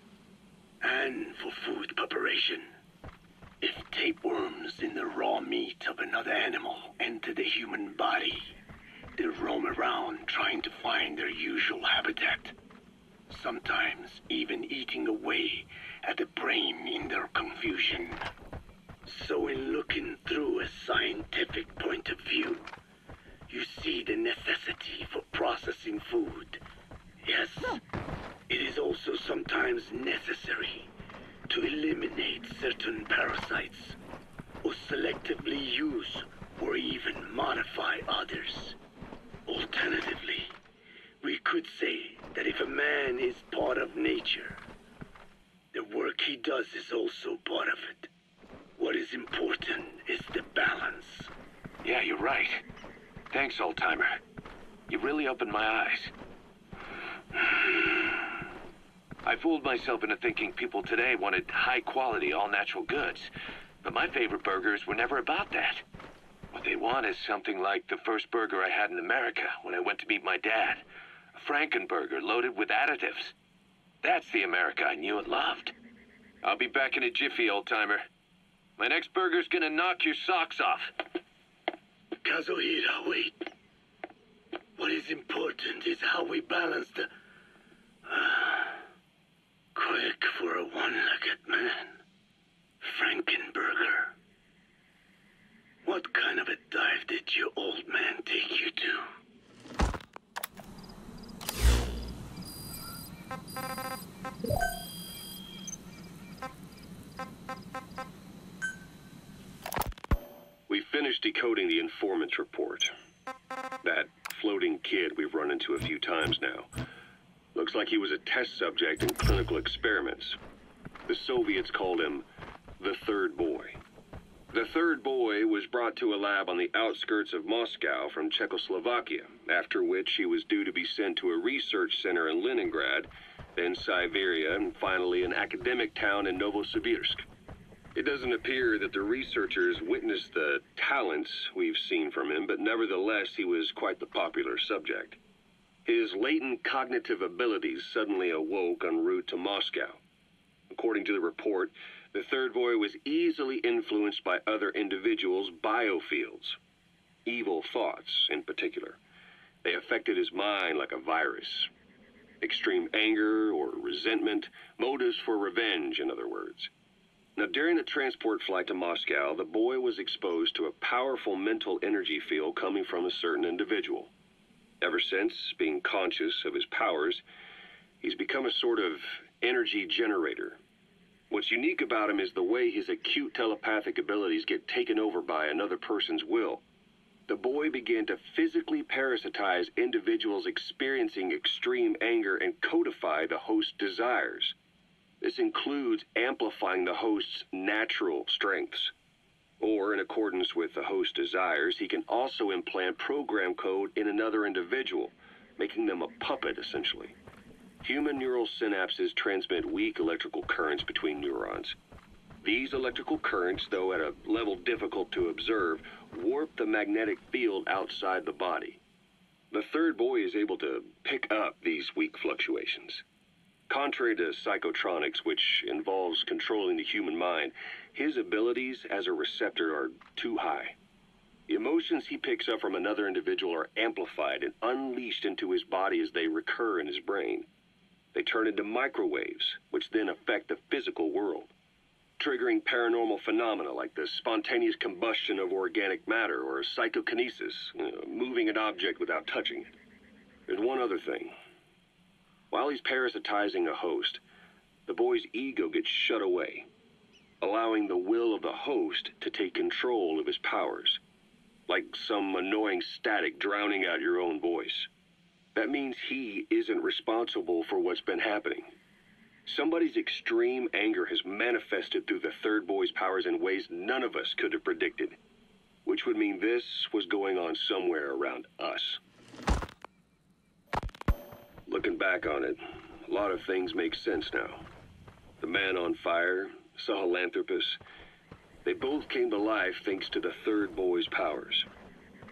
And for food preparation. If tapeworms in the raw meat of another animal enter the human body, they roam around trying to find their usual habitat. Sometimes even eating away at the brain in their confusion. So in looking through a scientific point of view, you see the necessity for processing food. Yes, it is also sometimes necessary to eliminate certain parasites, or selectively use or even modify others. Alternatively, we could say that if a man is part of nature, the work he does is also part of it. What is important is the balance. Yeah, you're right. Thanks, old-timer. You really opened my eyes. I fooled myself into thinking people today wanted high-quality, all-natural goods. But my favorite burgers were never about that. What they want is something like the first burger I had in America when I went to meet my dad. A Frankenburger loaded with additives. That's the America I knew and loved. I'll be back in a jiffy, old-timer. My next burger's gonna knock your socks off. Kazuhira, wait. What is important is how we balance the... quick for a one-legged man. Frankenburger. What kind of a dive did your old man take you to? We finished decoding the informant's report. That floating kid we've run into a few times now. Looks like he was a test subject in clinical experiments. The Soviets called him the Third Boy. The Third Boy was brought to a lab on the outskirts of Moscow from Czechoslovakia, after which he was due to be sent to a research center in Leningrad, then Siberia, and finally an academic town in Novosibirsk. It doesn't appear that the researchers witnessed the talents we've seen from him, but nevertheless he was quite the popular subject. His latent cognitive abilities suddenly awoke en route to Moscow. According to the report, the Third Boy was easily influenced by other individuals' biofields. Evil thoughts, in particular. They affected his mind like a virus. Extreme anger or resentment, motives for revenge, in other words. Now, during the transport flight to Moscow, the boy was exposed to a powerful mental energy field coming from a certain individual. Ever since, being conscious of his powers, he's become a sort of energy generator. What's unique about him is the way his acute telepathic abilities get taken over by another person's will. The boy began to physically parasitize individuals experiencing extreme anger and codify the host's desires. This includes amplifying the host's natural strengths. Or, in accordance with the host's desires, he can also implant program code in another individual, making them a puppet, essentially. Human neural synapses transmit weak electrical currents between neurons. These electrical currents, though at a level difficult to observe, warp the magnetic field outside the body. The Third Boy is able to pick up these weak fluctuations. Contrary to psychotronics, which involves controlling the human mind, his abilities as a receptor are too high. The emotions he picks up from another individual are amplified and unleashed into his body as they recur in his brain. They turn into microwaves, which then affect the physical world. triggering paranormal phenomena like the spontaneous combustion of organic matter or psychokinesis, moving an object without touching it. There's one other thing. While he's parasitizing a host, the boy's ego gets shut away, allowing the will of the host to take control of his powers, like some annoying static drowning out your own voice. That means he isn't responsible for what's been happening. Somebody's extreme anger has manifested through the third boy's powers in ways none of us could have predicted, which would mean this was going on somewhere around us. Looking back on it, a lot of things make sense now. The man on fire, Sahelanthropus, they both came to life thanks to the third boy's powers.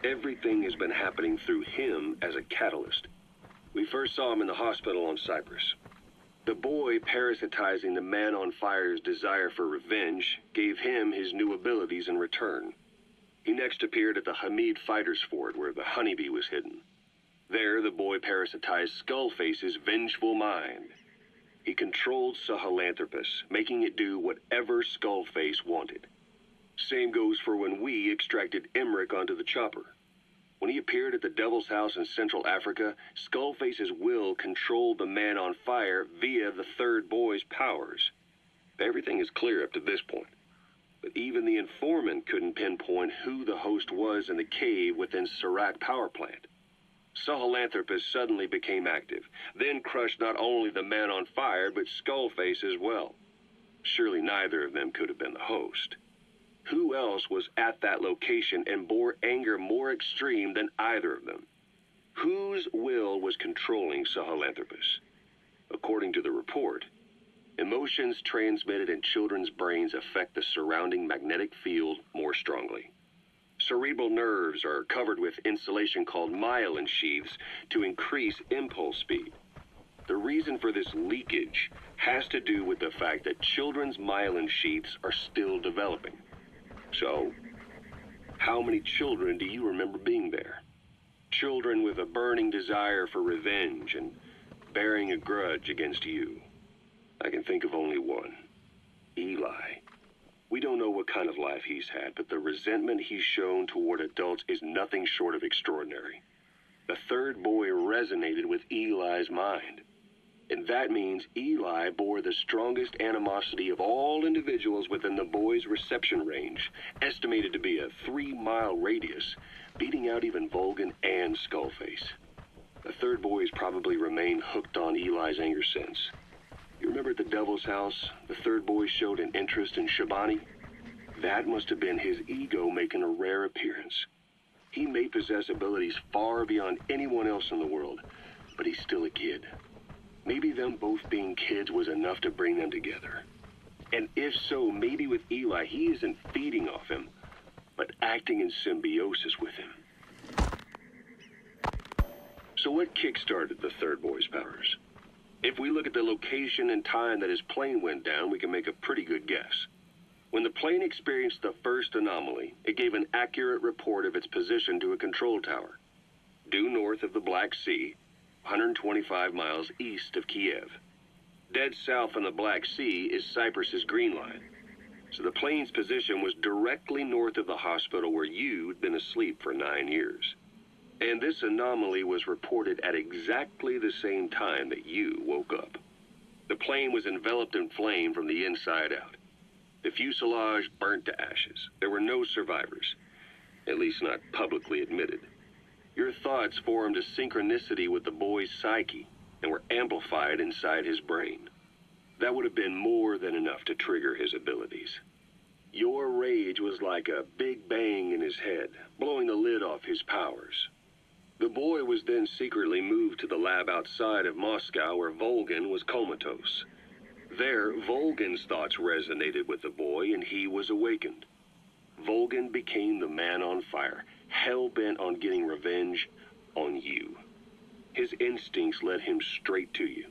Everything has been happening through him as a catalyst. We first saw him in the hospital on Cyprus. The boy parasitizing the man on fire's desire for revenge gave him his new abilities in return. He next appeared at the Hamid Fighters Fort where the honeybee was hidden. There, the boy parasitized Skullface's vengeful mind. He controlled Sahelanthropus, making it do whatever Skullface wanted. Same goes for when we extracted Emmerich onto the chopper. When he appeared at the Devil's House in Central Africa, Skullface's will controlled the man on fire via the third boy's powers. Everything is clear up to this point. But even the informant couldn't pinpoint who the host was in the cave within Serac power plant. Sahelanthropus suddenly became active, then crushed not only the man on fire, but Skullface as well. Surely neither of them could have been the host. Who else was at that location and bore anger more extreme than either of them? Whose will was controlling Sahelanthropus? According to the report, emotions transmitted in children's brains affect the surrounding magnetic field more strongly. Cerebral nerves are covered with insulation called myelin sheaths to increase impulse speed. The reason for this leakage has to do with the fact that children's myelin sheaths are still developing. So, how many children do you remember being there? Children with a burning desire for revenge and bearing a grudge against you. I can think of only one. Eli. We don't know what kind of life he's had, but the resentment he's shown toward adults is nothing short of extraordinary. The third boy resonated with Eli's mind. And that means Eli bore the strongest animosity of all individuals within the boy's reception range, estimated to be a 3-mile radius, beating out even Volgin and Skullface. The third boy has probably remained hooked on Eli's anger since. You remember at the Devil's House, the third boy showed an interest in Shabani? That must have been his ego making a rare appearance. He may possess abilities far beyond anyone else in the world, but he's still a kid. Maybe them both being kids was enough to bring them together. And if so, maybe with Eli, he isn't feeding off him, but acting in symbiosis with him. So what kick-started the third boy's powers? If we look at the location and time that his plane went down, we can make a pretty good guess. When the plane experienced the first anomaly, it gave an accurate report of its position to a control tower, due north of the Black Sea, 125 miles east of Kiev. Dead south on the Black Sea is Cyprus's Green Line, so the plane's position was directly north of the hospital where you'd been asleep for 9 years. And this anomaly was reported at exactly the same time that you woke up. The plane was enveloped in flame from the inside out. The fuselage burnt to ashes. There were no survivors, at least not publicly admitted. Your thoughts formed a synchronicity with the boy's psyche and were amplified inside his brain. That would have been more than enough to trigger his abilities. Your rage was like a big bang in his head, blowing the lid off his powers. The boy was then secretly moved to the lab outside of Moscow where Volgin was comatose. There, Volgin's thoughts resonated with the boy and he was awakened. Volgin became the man on fire, hell-bent on getting revenge on you. His instincts led him straight to you.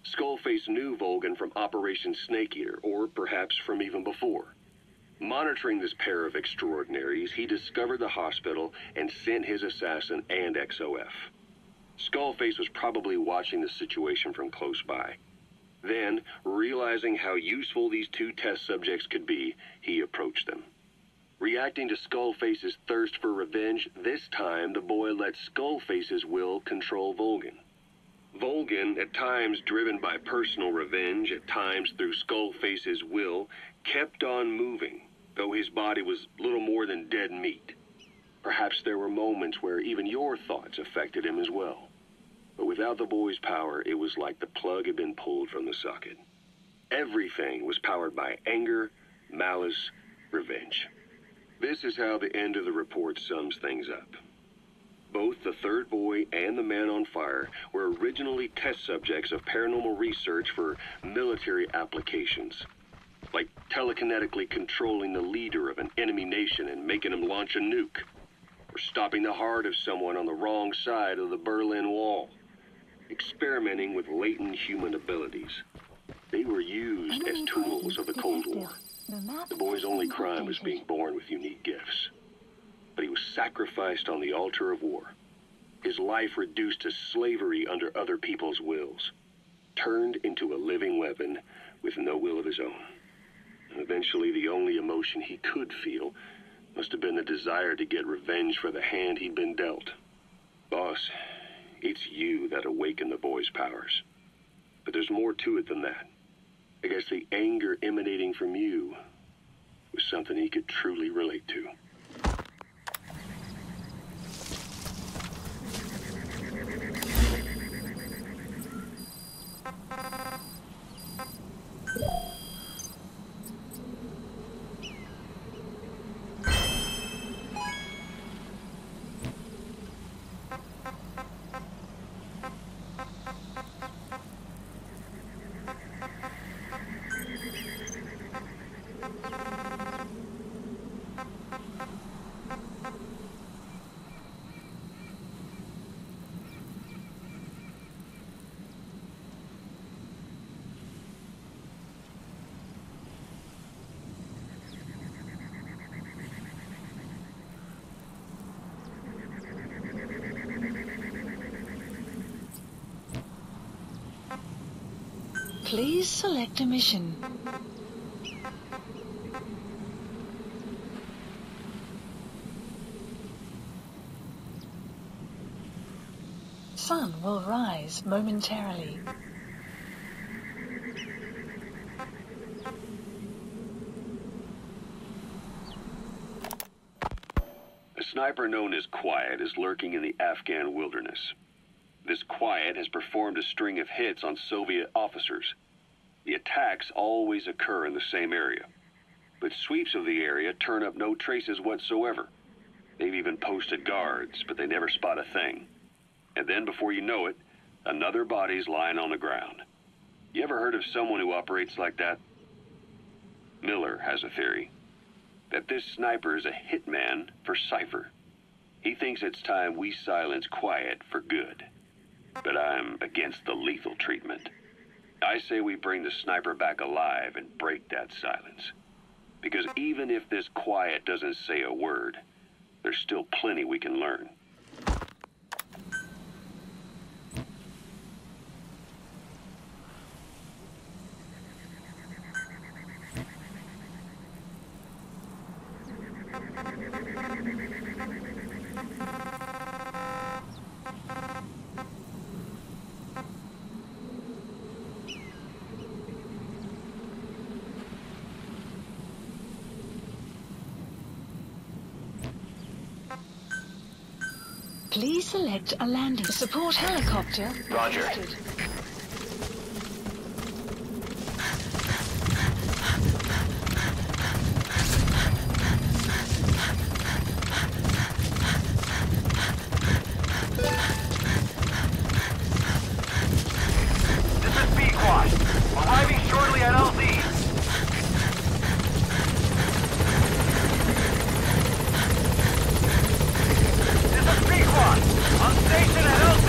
Skullface knew Volgin from Operation Snake Eater, or perhaps from even before. Monitoring this pair of extraordinaries, he discovered the hospital and sent his assassin and XOF. Skullface was probably watching the situation from close by. Then, realizing how useful these two test subjects could be, he approached them. Reacting to Skullface's thirst for revenge, this time the boy let Skullface's will control Volgin. Volgin, at times driven by personal revenge, at times through Skullface's will, kept on moving, though his body was little more than dead meat. Perhaps there were moments where even your thoughts affected him as well. But without the boy's power, it was like the plug had been pulled from the socket. Everything was powered by anger, malice, revenge. This is how the end of the report sums things up. Both the third boy and the man on fire were originally test subjects of paranormal research for military applications, like telekinetically controlling the leader of an enemy nation and making him launch a nuke, or stopping the heart of someone on the wrong side of the Berlin Wall, experimenting with latent human abilities. They were used as tools of the Cold War. The boy's only crime was being born with unique gifts. But he was sacrificed on the altar of war. His life reduced to slavery under other people's wills. Turned into a living weapon with no will of his own. And eventually the only emotion he could feel must have been the desire to get revenge for the hand he'd been dealt. Boss, it's you that awakened the boy's powers. But there's more to it than that. I guess the anger emanating from you was something he could truly relate to. Please select a mission. Sun will rise momentarily. A sniper known as Quiet is lurking in the Afghan wilderness. This Quiet has performed a string of hits on Soviet officers. The attacks always occur in the same area, but sweeps of the area turn up no traces whatsoever. They've even posted guards, but they never spot a thing. And then before you know it, another body's lying on the ground. You ever heard of someone who operates like that? Miller has a theory that this sniper is a hitman for Cypher. He thinks it's time we silence Quiet for good. But I'm against the lethal treatment. I say we bring the sniper back alive and break that silence. Because even if this Quiet doesn't say a word, there's still plenty we can learn. Please select a landing. Support helicopter. Roger. Requested. This is B-Quad. Arriving shortly at LZ. This is B-Quad. On station at LZ.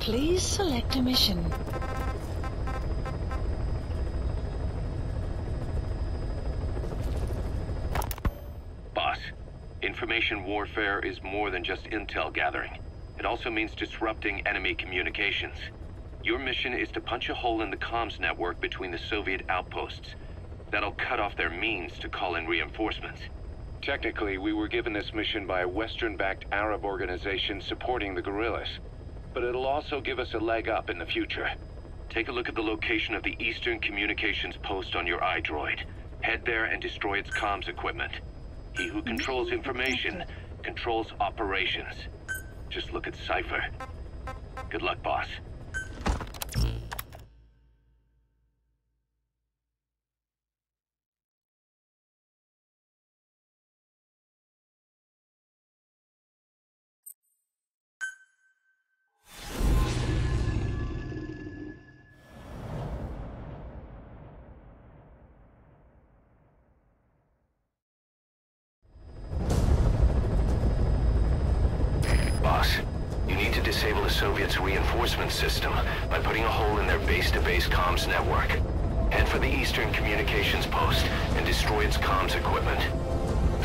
Please select a mission. Boss, information warfare is more than just intel gathering. It also means disrupting enemy communications. Your mission is to punch a hole in the comms network between the Soviet outposts. That'll cut off their means to call in reinforcements. Technically, we were given this mission by a Western-backed Arab organization supporting the guerrillas. But it'll also give us a leg up in the future. Take a look at the location of the Eastern Communications Post on your iDroid. Head there and destroy its comms equipment. He who controls information controls operations. Just look at Cypher. Good luck, boss. Disable the Soviets' reinforcement system by putting a hole in their base-to-base comms network. Head for the Eastern Communications Post and destroy its comms equipment.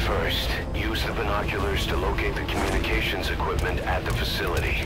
First, use the binoculars to locate the communications equipment at the facility.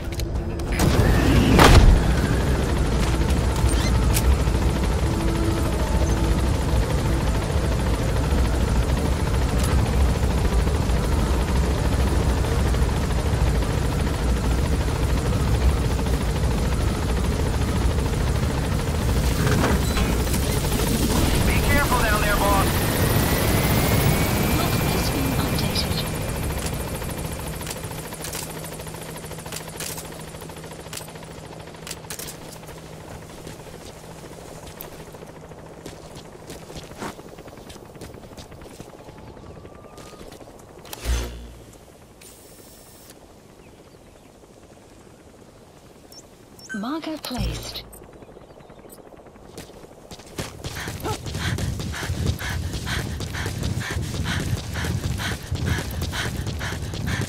Marker placed.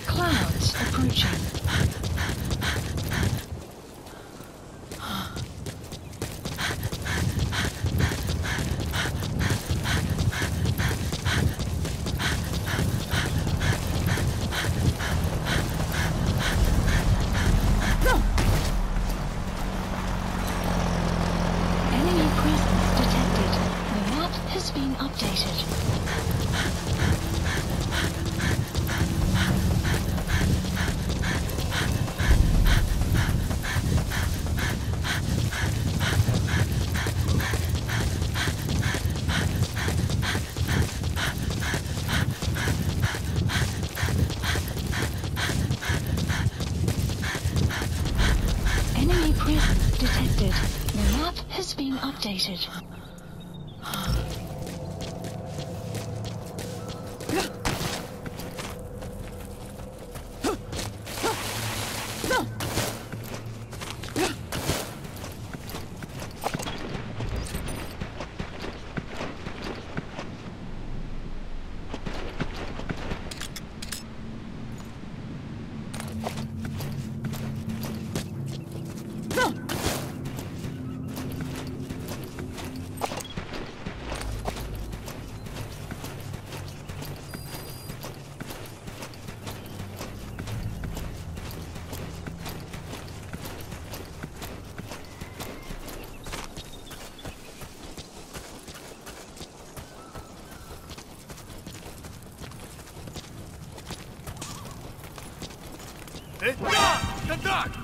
Clouds approaching. Detected. The map has been updated. Contact!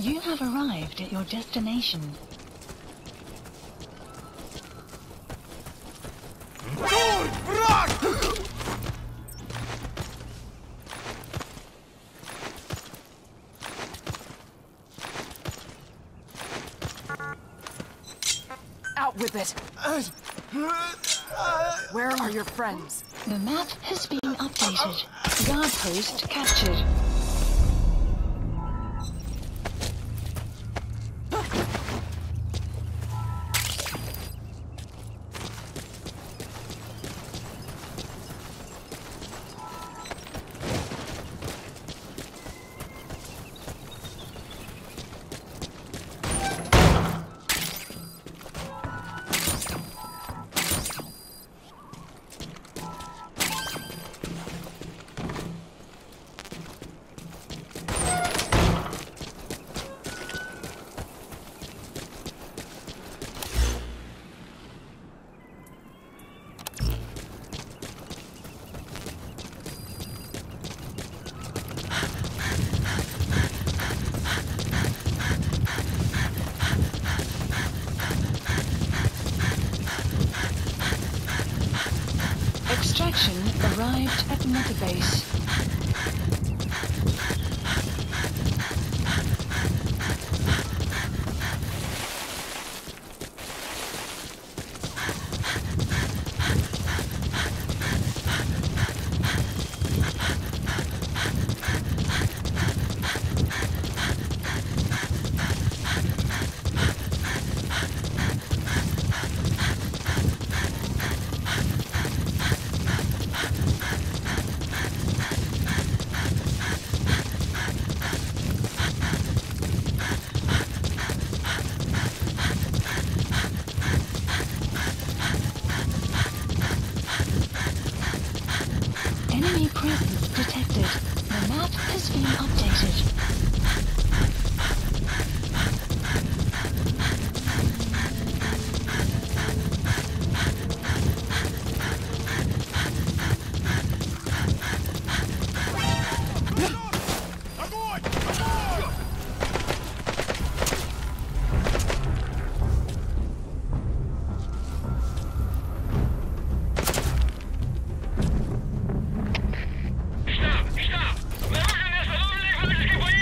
You have arrived at your destination. it. Where are your friends? The map has been updated. Guard post captured. Extraction arrived at Mother Base. Enemy presence detected. The map has been updated. Штаб! Штаб! Обнаружены остановленные вражеские боевые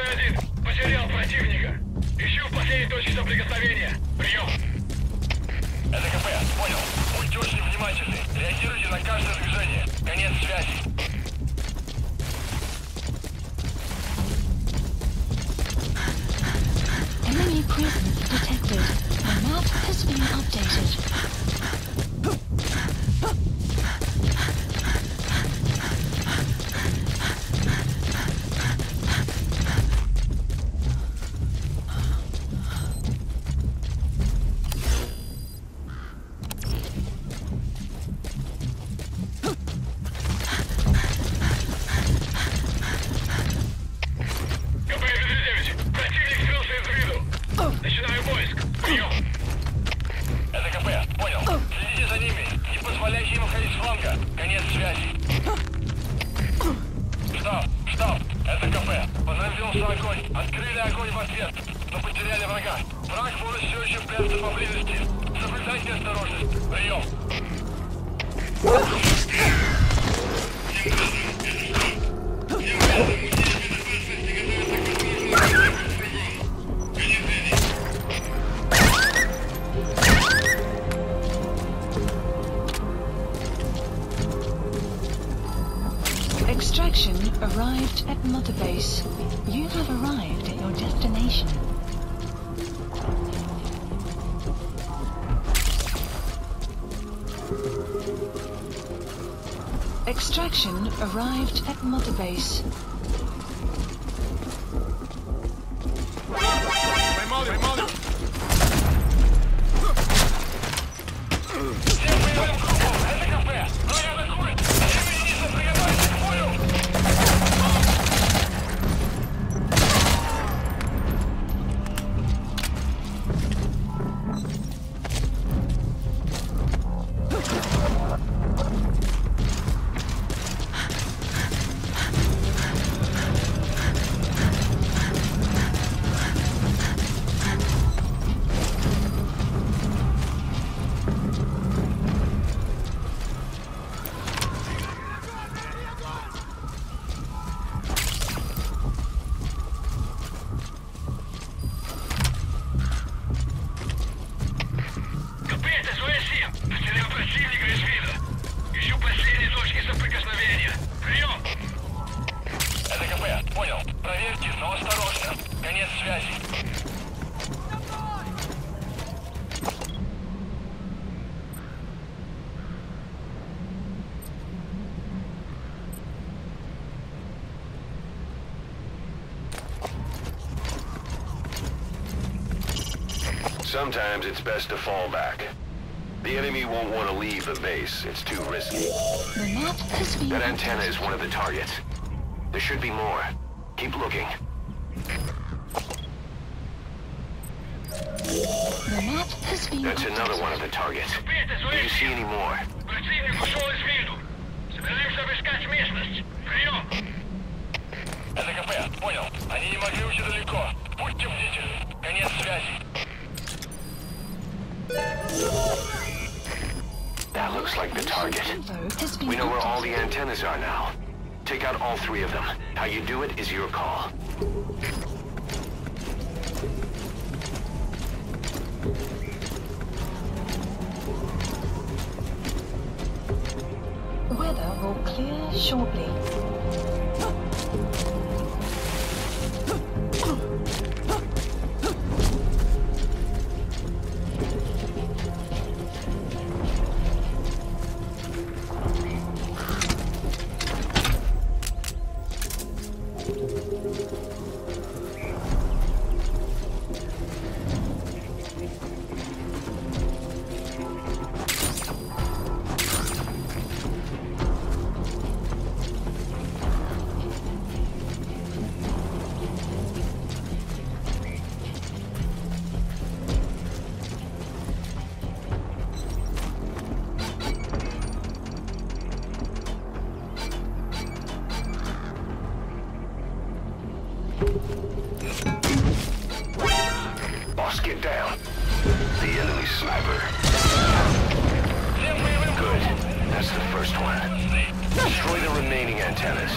1, потерял противника. Ищу последней точки соприкосновения. Прием. Это КП, понял. Будьте очень внимательны. Реагируйте на каждое движение. Конец связи. Enemy presence detected. The map has been updated. КП-59, противник скрылся из виду. Начинаю поиск. Прием. Это КП, понял. Следите за ними. Не позволяйте им уходить с фланга. Конец связи. Штаб. Это КП. Возразился огонь. Открыли огонь в ответ. Но потеряли врага. Враг может все еще прятаться поблизости. Соблюдайте осторожность. Прием. Extraction arrived at Mother Base. You have arrived at your destination. Extraction arrived at Mother Base. My mother! Всем боевым группам. Это КП. Враг атакует. Шевелитесь, приготовьтесь к бою. Sometimes it's best to fall back. The enemy won't want to leave the base. It's too risky. The map has been That antenna is one of the targets. There should be more. Keep looking. The map has been That's another one of the targets. Do you see any more? Противник ушел из виду. Собираемся обыскать местность. Прием. Это КП, понял. Они не могли уйти далеко. Будьте бдительны. Конец связи. That looks like the target. info has been We know where all updated. the antennas are now. Take out all three of them. How you do it is your call. Weather will clear shortly. Boss, get down. The enemy sniper. Всем боевым Good. группам. That's the first one. Destroy the remaining antennas.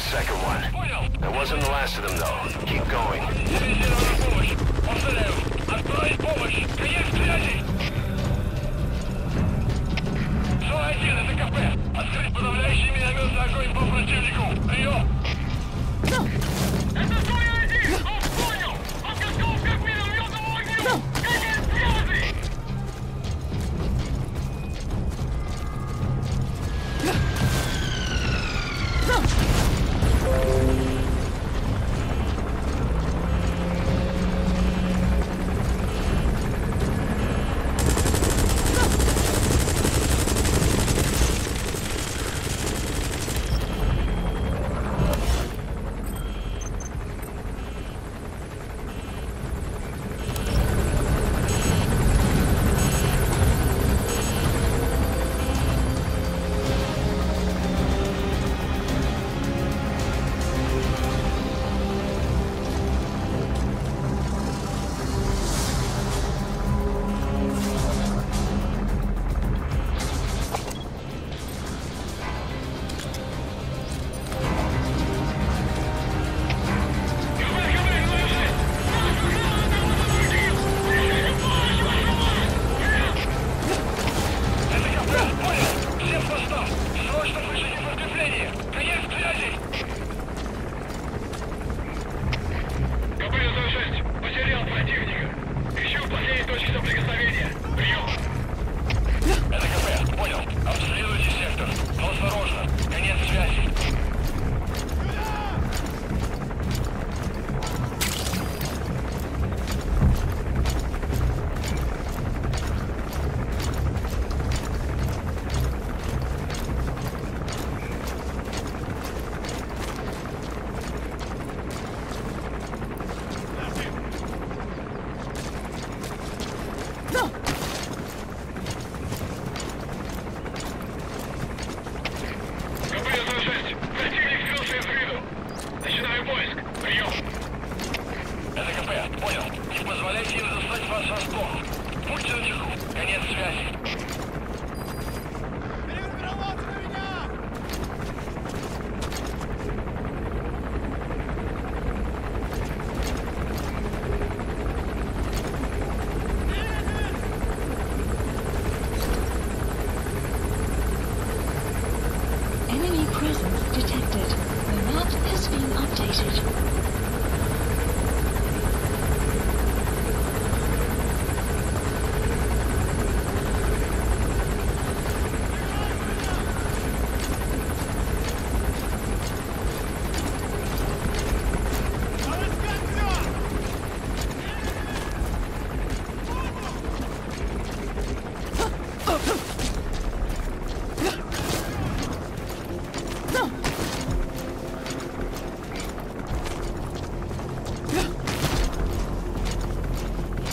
the second one. That wasn't the last of them, though. Keep going. Повторяю, отправить помощь! Конец связи! СО-1, это КП! Открыть подавляющий минометный огонь по противнику! Прием! Это СО-1! Он понял! Подготовка к минометному огню! Конец связи! Enemy presence detected. The map has been updated.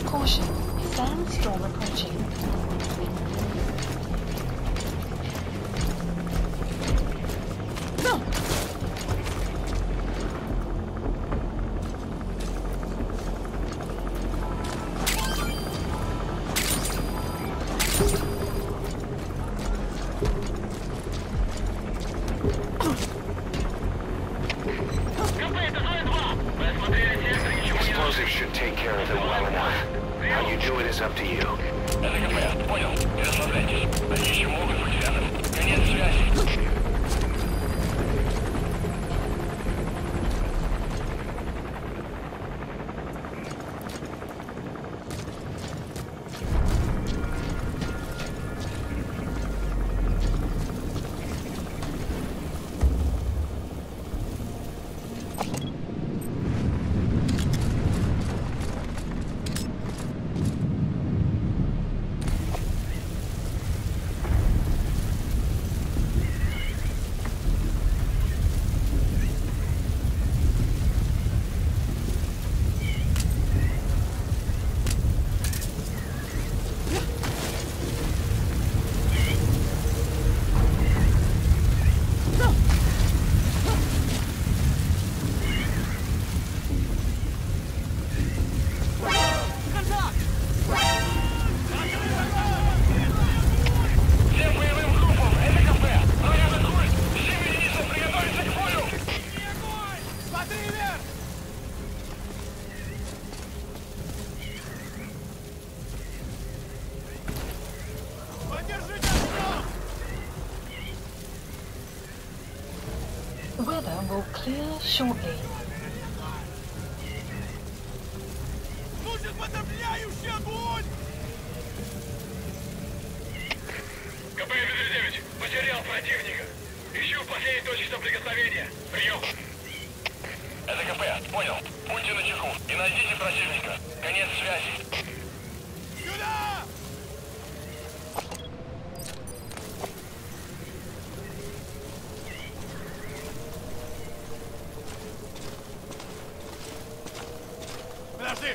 Caution, sandstorm approaching. Explosives should take care of them well enough. How you do it is up to you. Это КП, понял. Не расслабляйтесь. Они еще могут быть рядом. Конец связи. weather will clear shortly. КП-9, потерял противника. Ищу последней точки соприкосновения. Прием. Это КП, понял. Будьте начеку и найдите противника. Конец связи. Сюда! Подожди!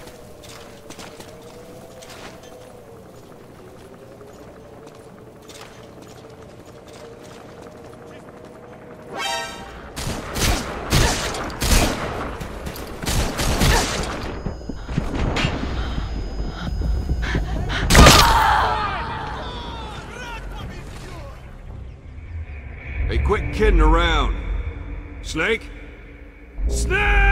Hey, quit kidding around. Snake? Snake!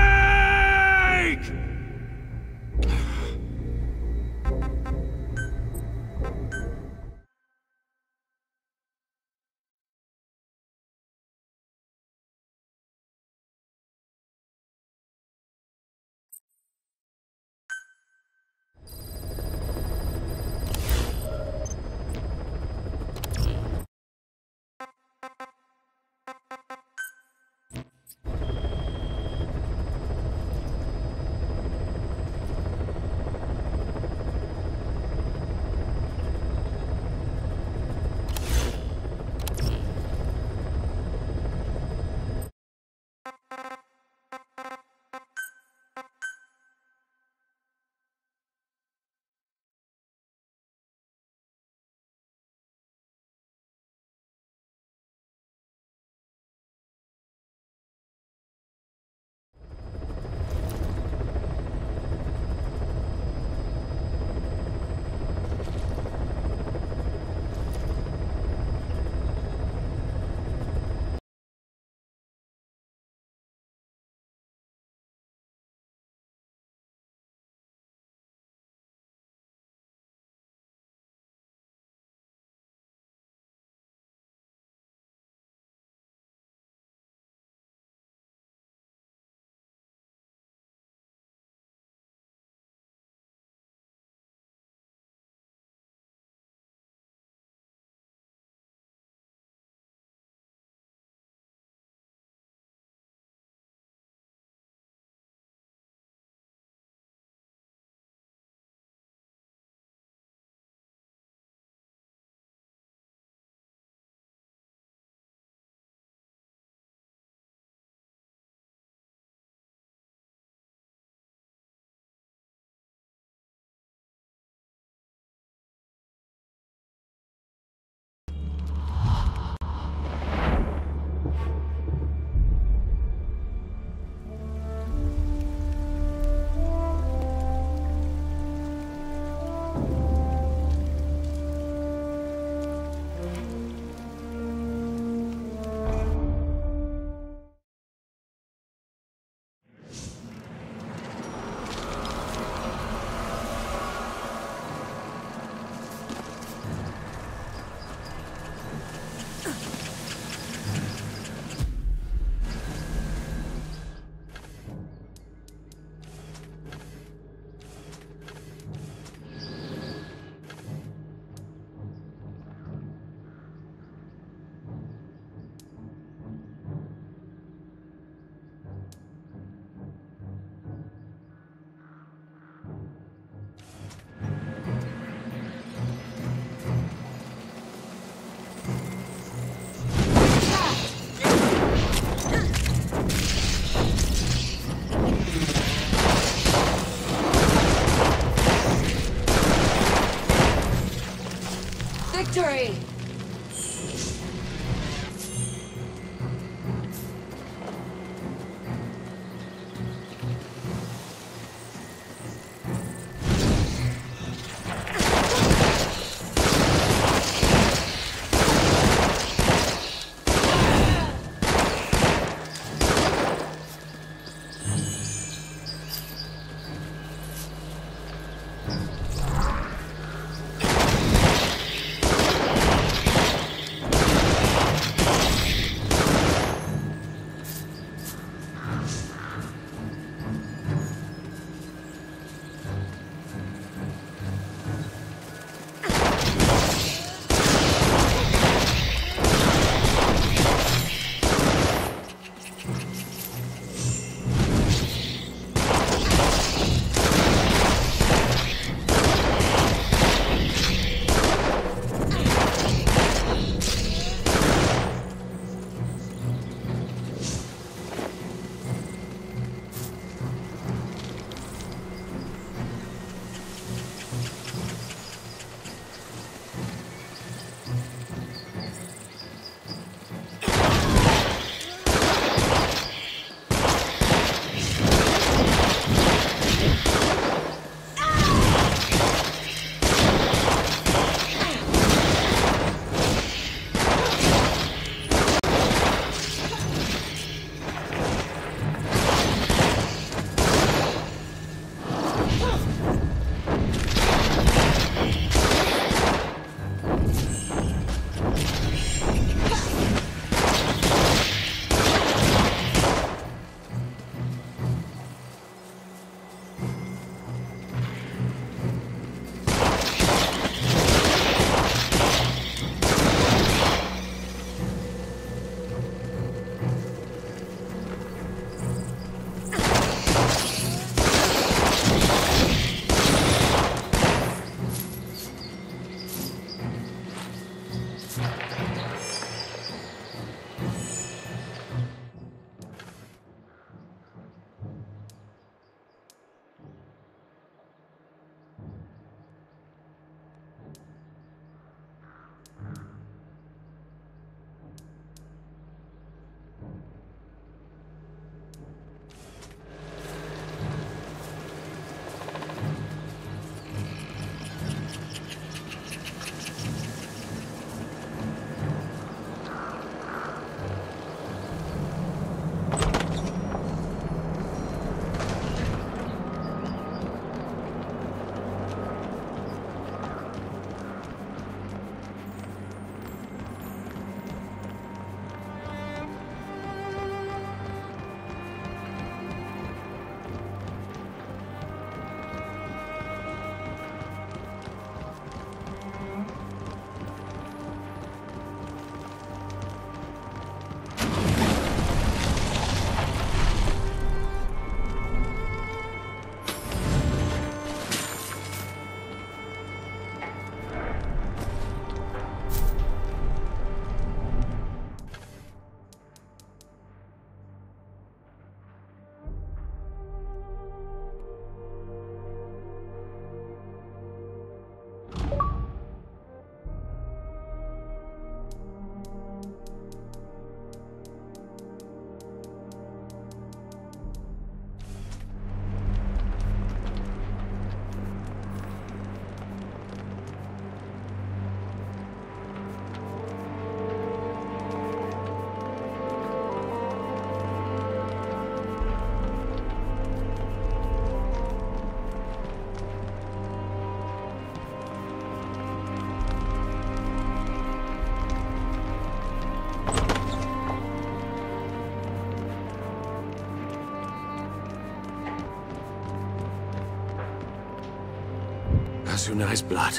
Asunai's blood.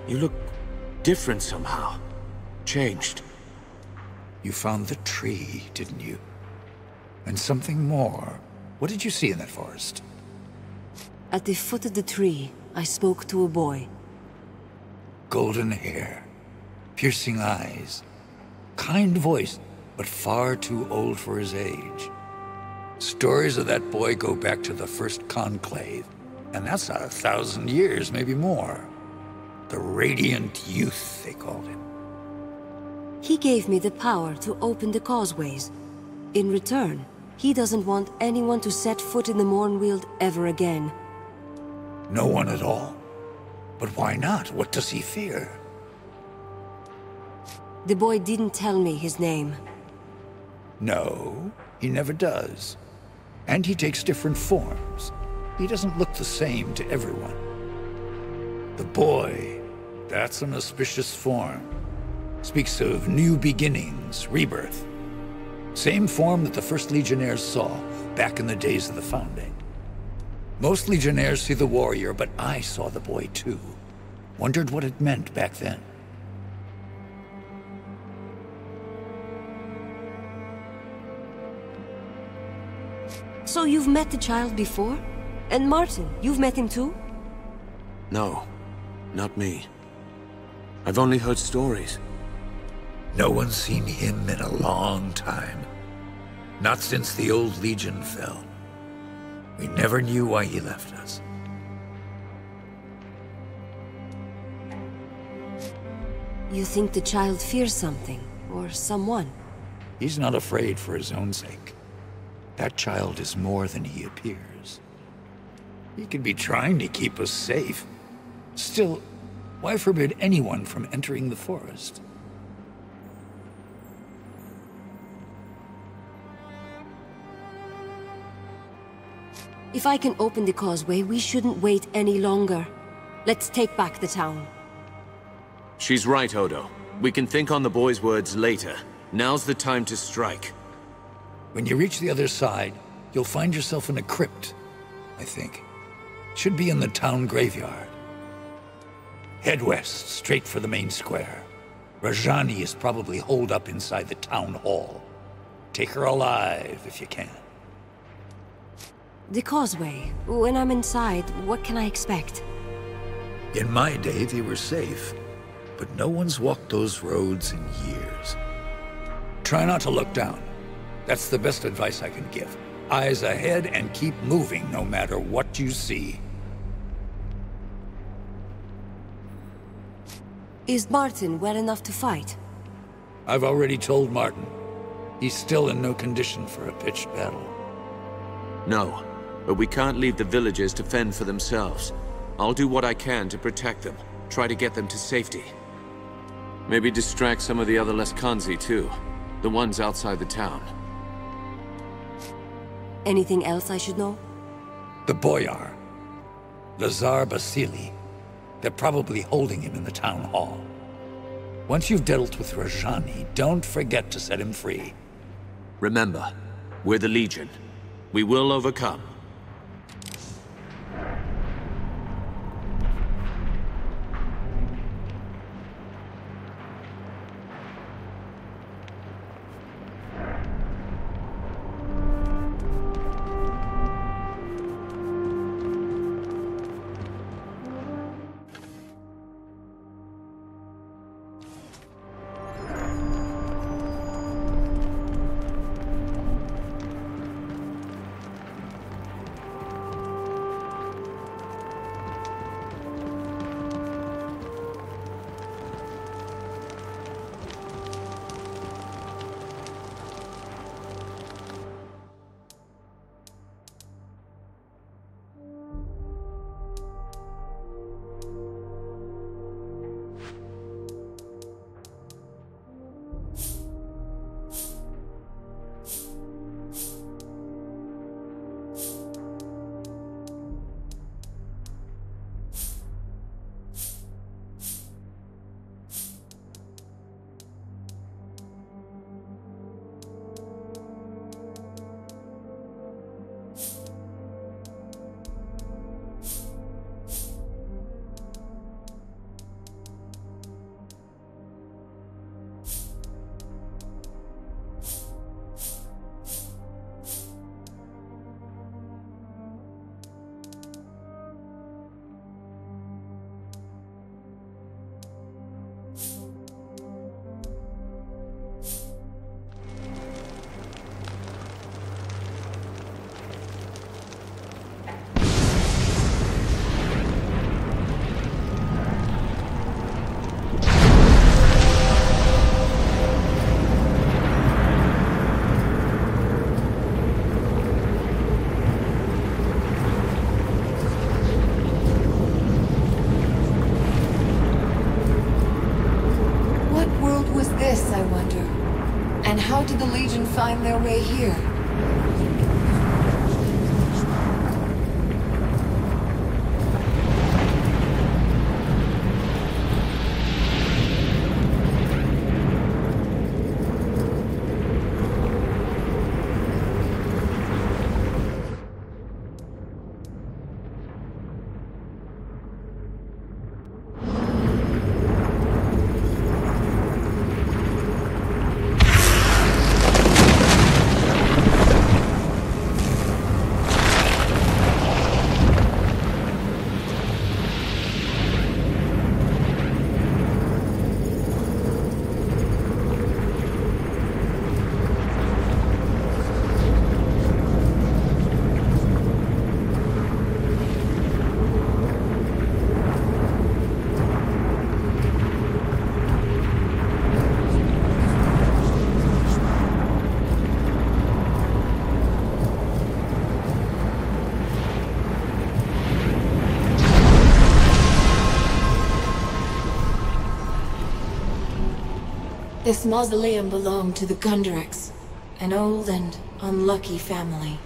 You look different somehow. Changed. You found the tree, didn't you? And something more. What did you see in that forest? At the foot of the tree, I spoke to a boy. Golden hair, piercing eyes, kind voice, but far too old for his age. Stories of that boy go back to the first conclave, and that's 1,000 years, maybe more. The Radiant Youth, they called him. He gave me the power to open the causeways. In return, he doesn't want anyone to set foot in the Mornweald ever again. No one at all. But why not? What does he fear? The boy didn't tell me his name. No, he never does. And he takes different forms. He doesn't look the same to everyone. The boy, that's an auspicious form. Speaks of new beginnings, rebirth. Same form that the first Legionnaires saw back in the days of the Founding. Most Legionnaires see the warrior, but I saw the boy too. Wondered what it meant back then. So you've met the child before? And Martin, you've met him too? No, not me. I've only heard stories. No one's seen him in a long time. Not since the old Legion fell. We never knew why he left us. You think the child fears something, or someone? He's not afraid for his own sake. That child is more than he appears. He could be trying to keep us safe. Still, why forbid anyone from entering the forest? If I can open the causeway, we shouldn't wait any longer. Let's take back the town. She's right, Odo. We can think on the boy's words later. Now's the time to strike. When you reach the other side, you'll find yourself in a crypt, I think. Should be in the town graveyard. Head west, straight for the main square. Rajani is probably holed up inside the town hall. Take her alive if you can. The causeway. When I'm inside, what can I expect? In my day, they were safe. But no one's walked those roads in years. Try not to look down. That's the best advice I can give. Eyes ahead and keep moving no matter what you see. Is Martin well enough to fight? I've already told Martin. He's still in no condition for a pitched battle. No, but we can't leave the villagers to fend for themselves. I'll do what I can to protect them, try to get them to safety. Maybe distract some of the other Leskanzi too, the ones outside the town. Anything else I should know? The Boyar. Lazar Basili. They're probably holding him in the town hall. Once you've dealt with Rajani, don't forget to set him free. Remember, we're the Legion. We will overcome. did the Legion find their way here? This mausoleum belonged to the Gundrex, an old and unlucky family.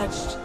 attached.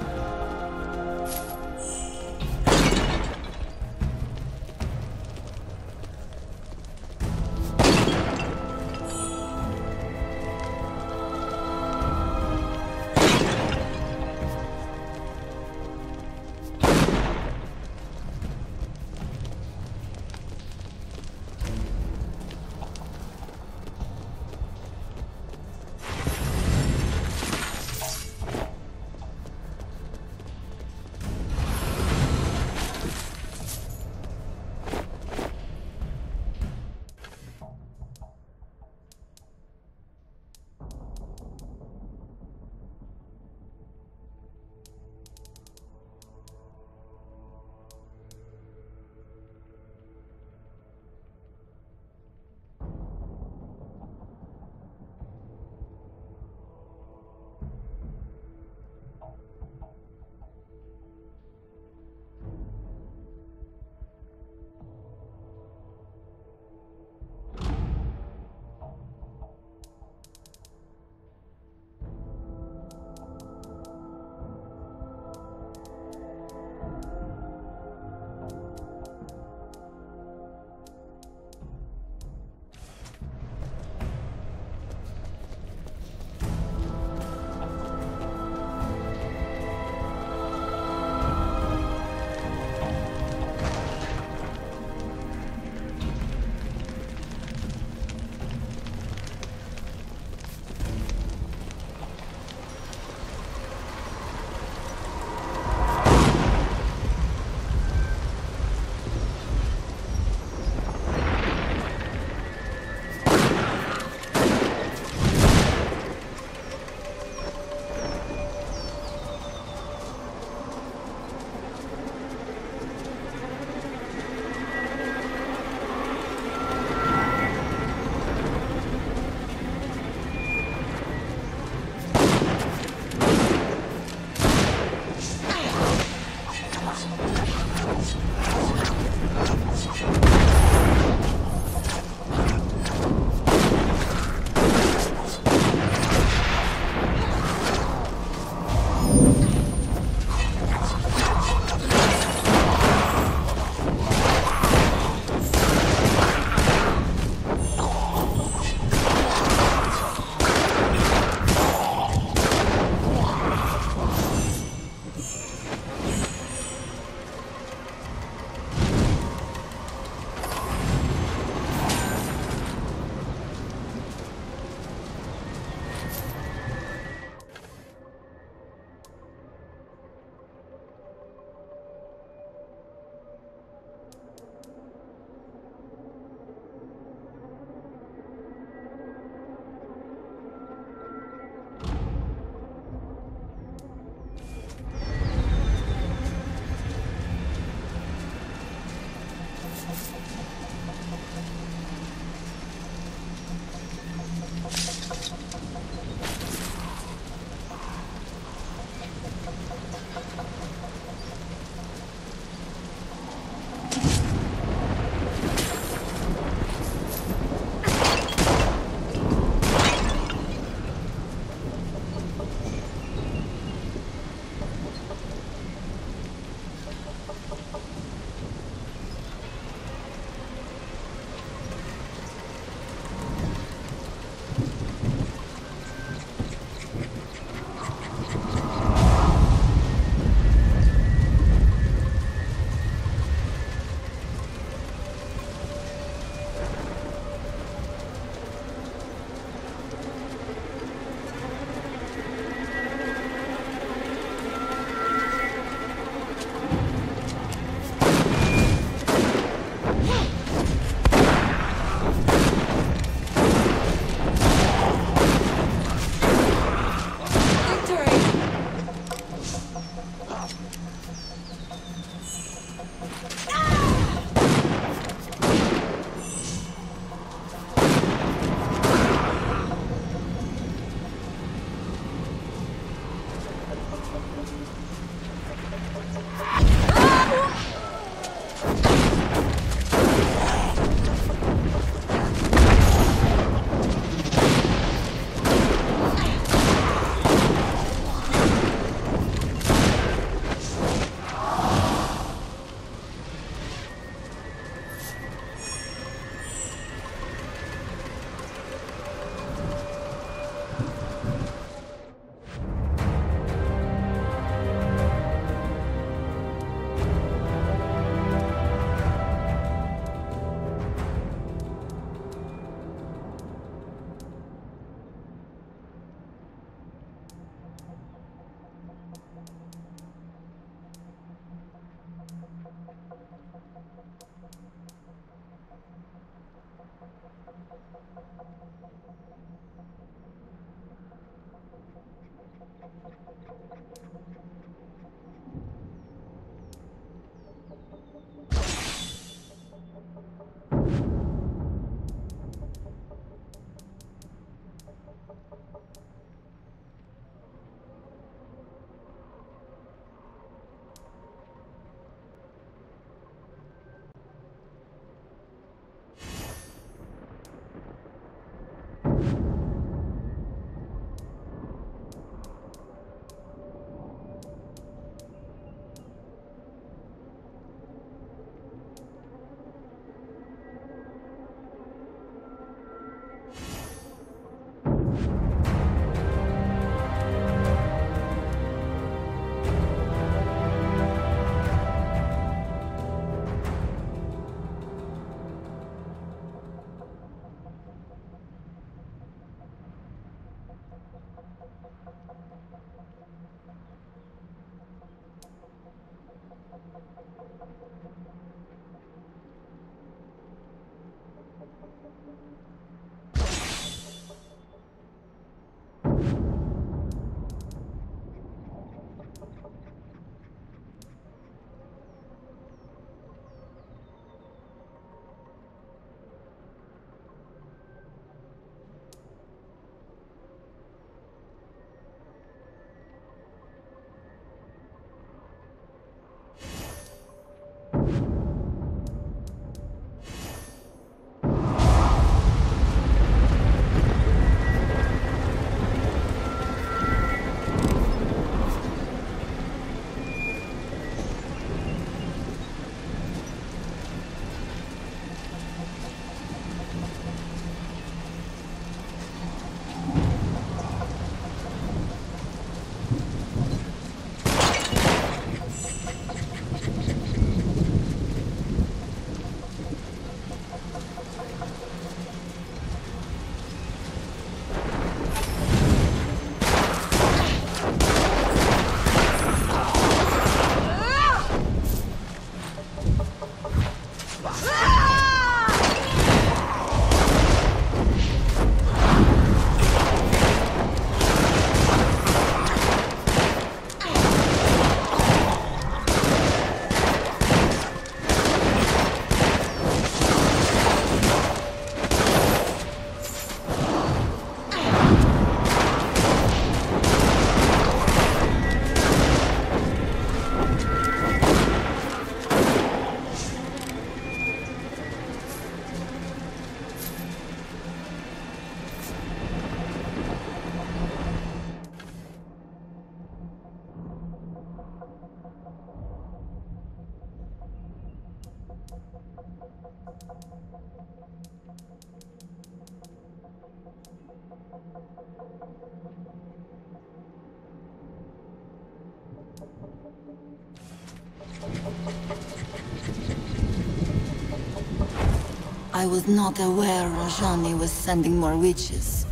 I was not aware Rajani was sending more witches.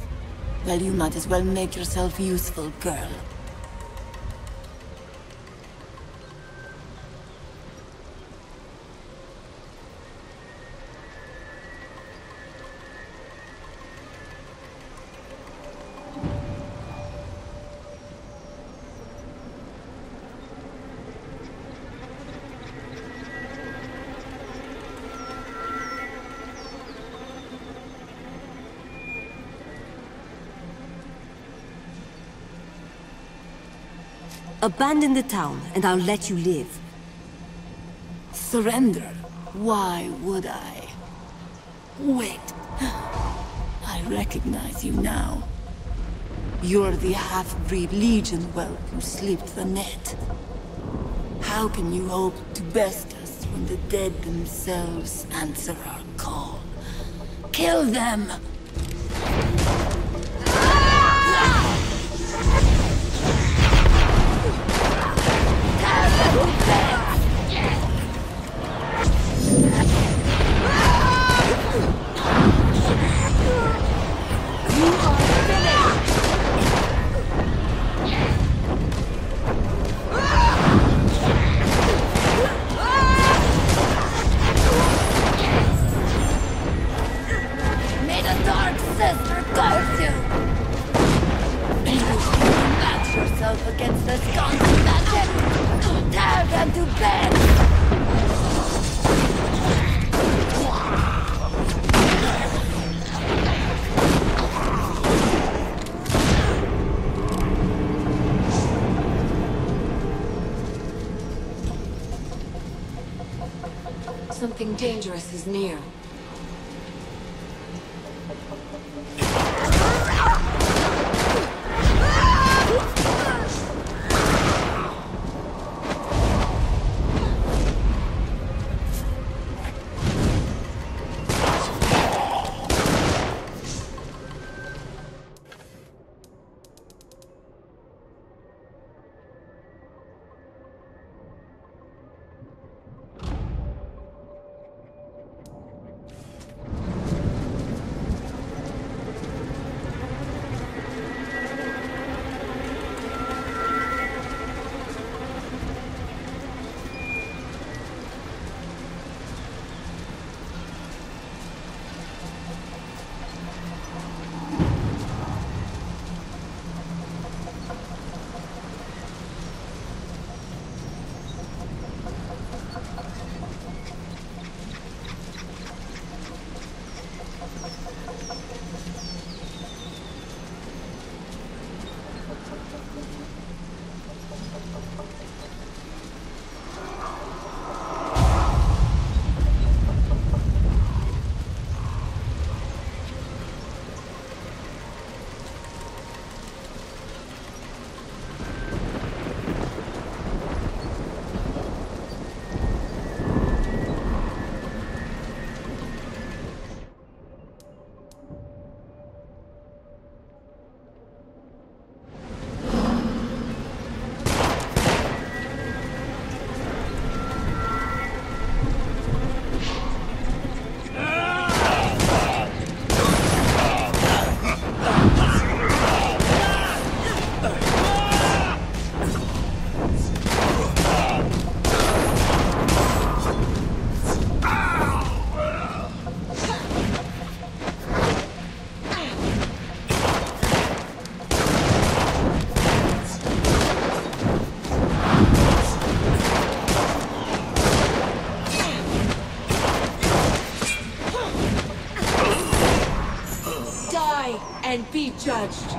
Well, you might as well make yourself useful, girl. Abandon the town, and I'll let you live. Surrender? Why would I? Wait. I recognize you now. You're the half-breed Legion whelp who slipped the net. How can you hope to best us when the dead themselves answer our call? Kill them! Something dangerous is near. and be judged.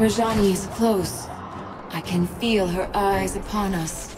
Rajani is close. I can feel her eyes upon us.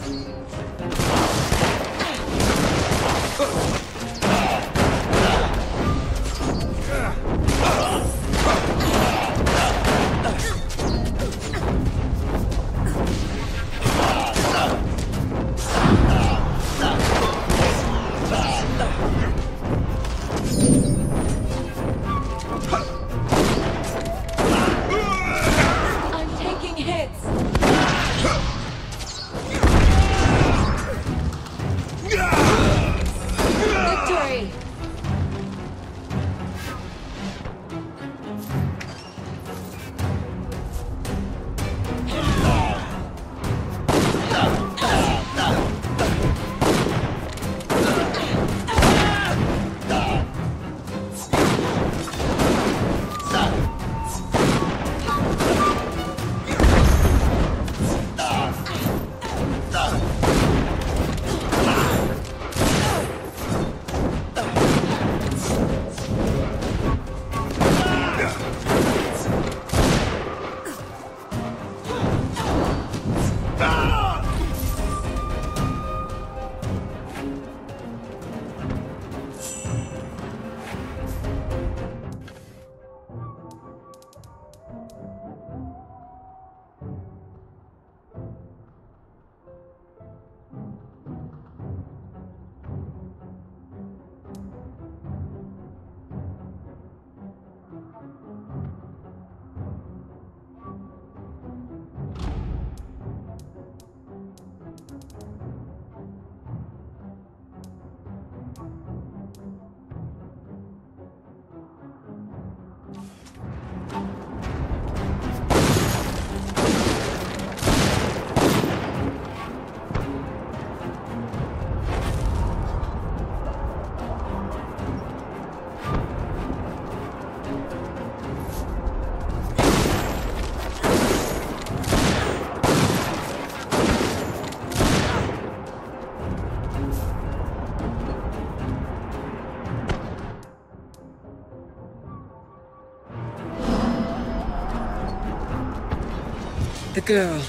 The girl.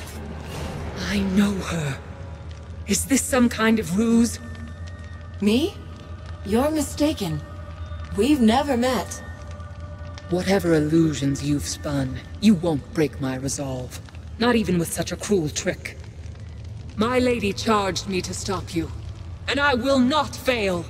I know her. Is this some kind of ruse? Me? You're mistaken. We've never met. Whatever illusions you've spun, you won't break my resolve. Not even with such a cruel trick. My lady charged me to stop you, and I will not fail!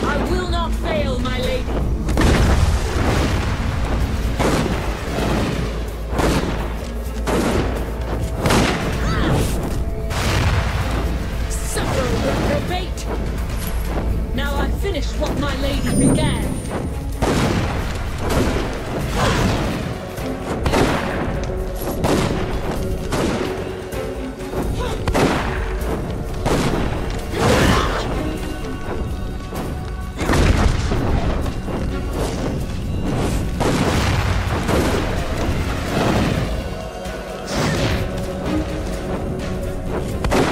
I will not fail, my lady! Now I finish what my lady began.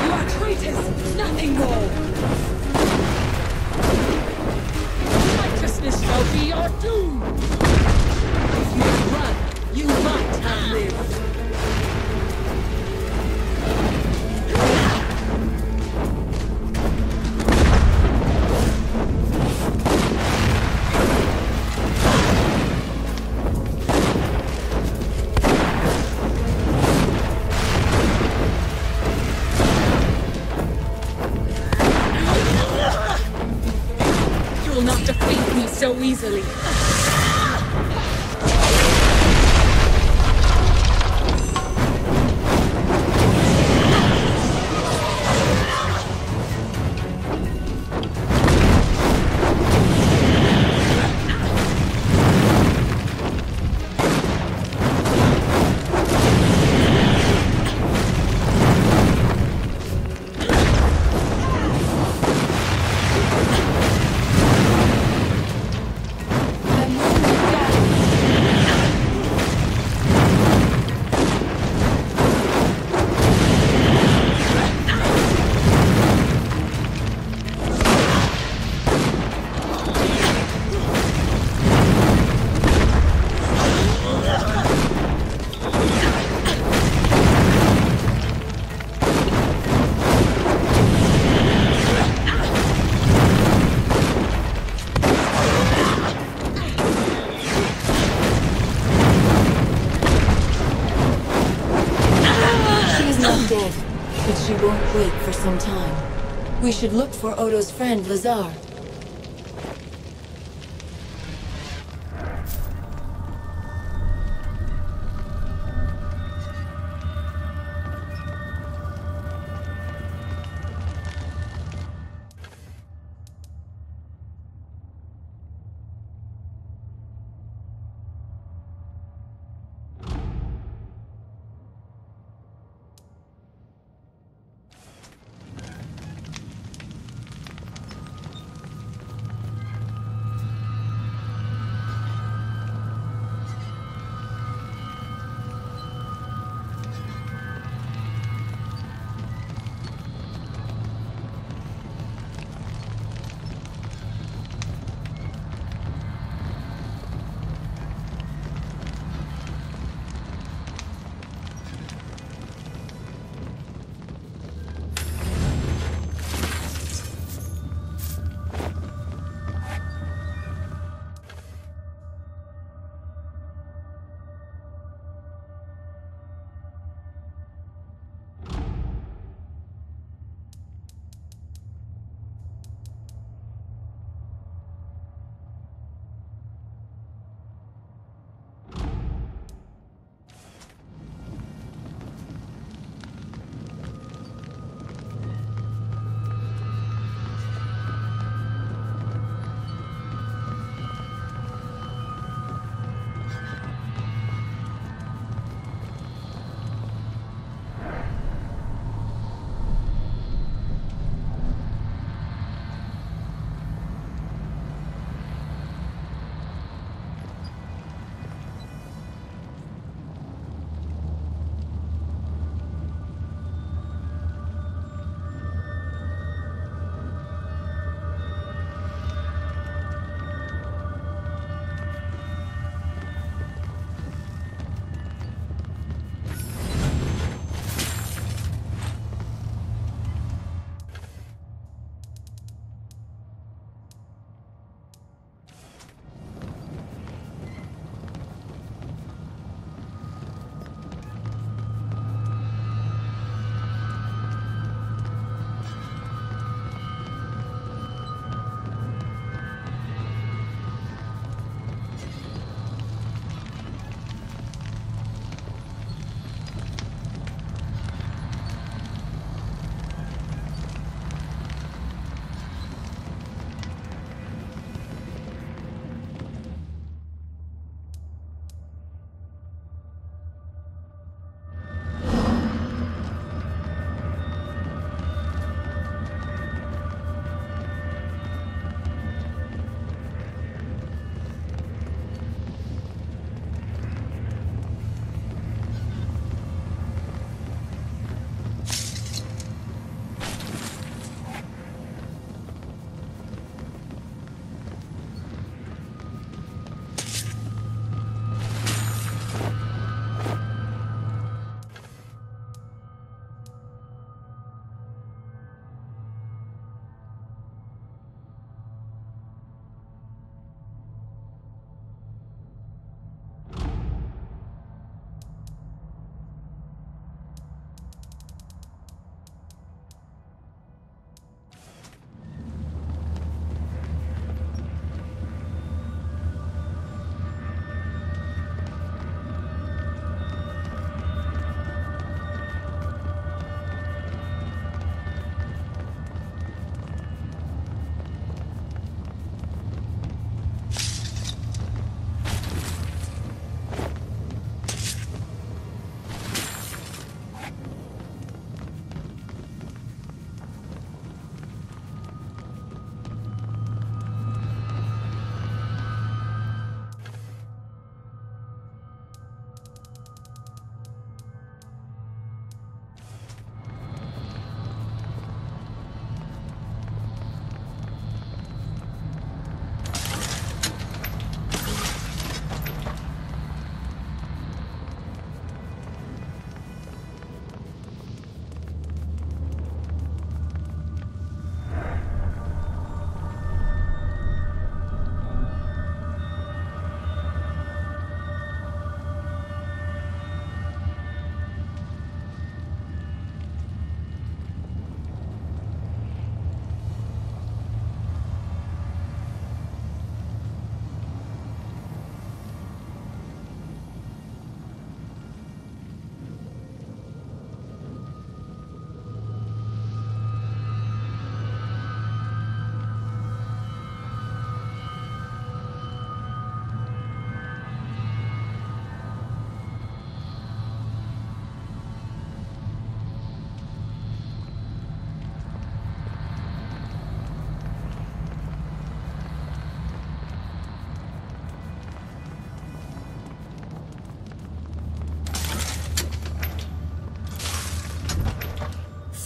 You are traitors, nothing more. Righteousness shall be your doom! If you had run, you might have lived. You will not defeat me so easily. Dead, but she won't wake for some time. We should look for Odo's friend, Lazar.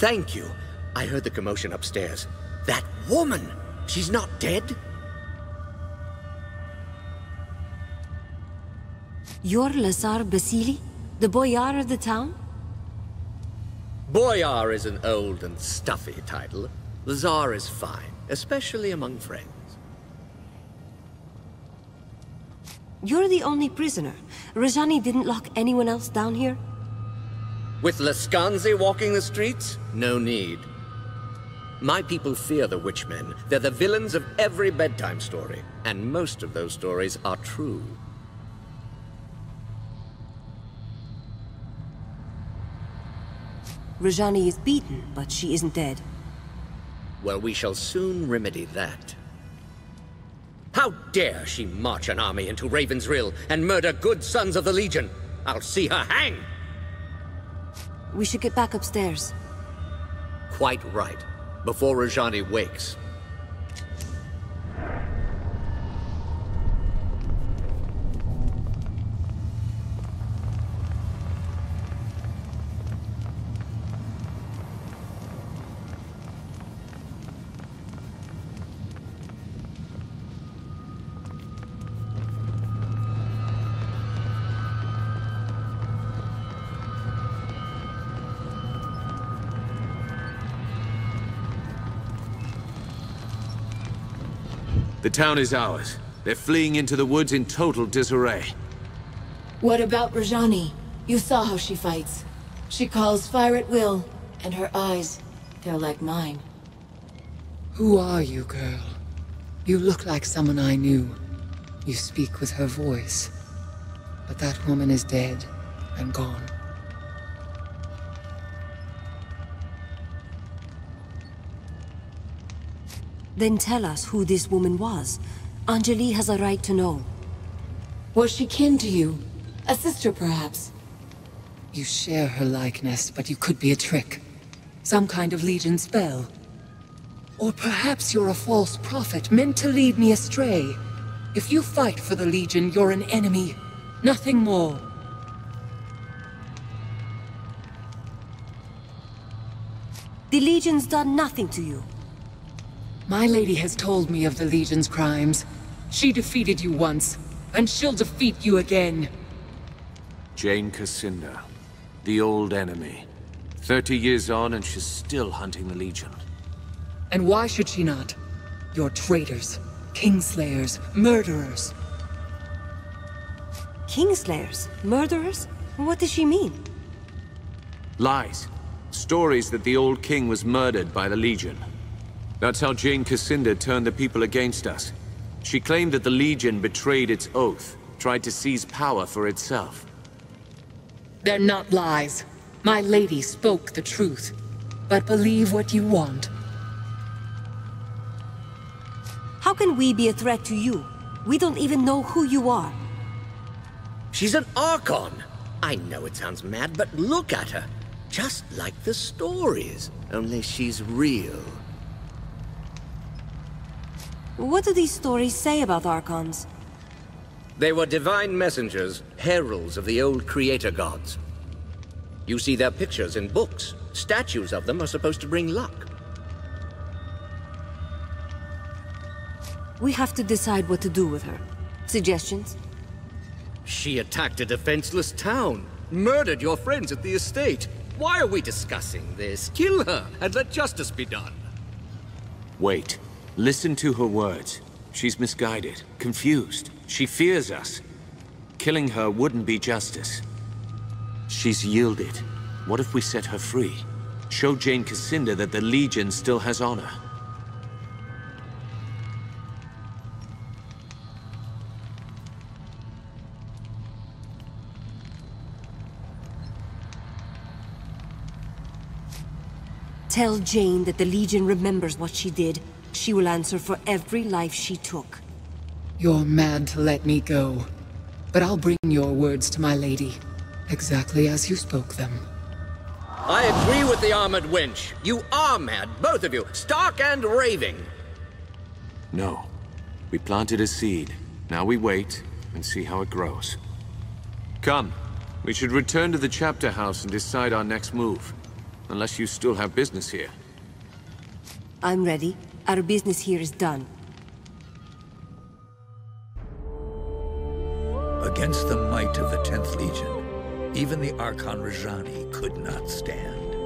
thank you. I heard the commotion upstairs. That woman! She's not dead? You're Lazar Basili? The boyar of the town? Boyar is an old and stuffy title. Lazar is fine, especially among friends. You're the only prisoner. Rajani didn't lock anyone else down here? With Laskanzi walking the streets? No need. My people fear the Witchmen. They're the villains of every bedtime story. And most of those stories are true. Rajani is beaten, but she isn't dead. Well, we shall soon remedy that. How dare she march an army into Ravensrill and murder good sons of the Legion? I'll see her hang! We should get back upstairs. Quite right. Before Rajani wakes. The town is ours. They're fleeing into the woods in total disarray. What about Rajani? You saw how she fights. She calls fire at will, and her eyes, they're like mine. Who are you, girl? You look like someone I knew. You speak with her voice. But that woman is dead and gone. Then tell us who this woman was. Anjali has a right to know. Was she kin to you? A sister, perhaps? You share her likeness, but you could be a trick. Some kind of Legion spell. Or perhaps you're a false prophet meant to lead me astray. If you fight for the Legion, you're an enemy. Nothing more. The Legion's done nothing to you. My lady has told me of the Legion's crimes. She defeated you once, and she'll defeat you again. Jane Cassinda, the old enemy. 30 years on and she's still hunting the Legion. And why should she not? You're traitors, Kingslayers, murderers. Kingslayers? Murderers? What does she mean? Lies. Stories that the old king was murdered by the Legion. That's how Jane Cassinda turned the people against us. She claimed that the Legion betrayed its oath, tried to seize power for itself. They're not lies. My lady spoke the truth. But believe what you want. How can we be a threat to you? We don't even know who you are. She's an Archon! I know it sounds mad, but look at her. Just like the stories, only she's real. What do these stories say about Archons? They were divine messengers, heralds of the old creator gods. You see their pictures in books. Statues of them are supposed to bring luck. We have to decide what to do with her. Suggestions? She attacked a defenseless town, murdered your friends at the estate. Why are we discussing this? Kill her and let justice be done. Wait. Listen to her words. She's misguided, confused. She fears us. Killing her wouldn't be justice. She's yielded. What if we set her free? Show Jane Cassinda that the Legion still has honor. Tell Jane that the Legion remembers what she did. She will answer for every life she took. You're mad to let me go. But I'll bring your words to my lady. Exactly as you spoke them. I agree with the armored wench. You are mad, both of you, stark and raving. No. We planted a seed. Now we wait and see how it grows. Come. We should return to the chapter house and decide our next move. Unless you still have business here. I'm ready. Our business here is done. Against the might of the 10th Legion, even the Archon Rajani could not stand.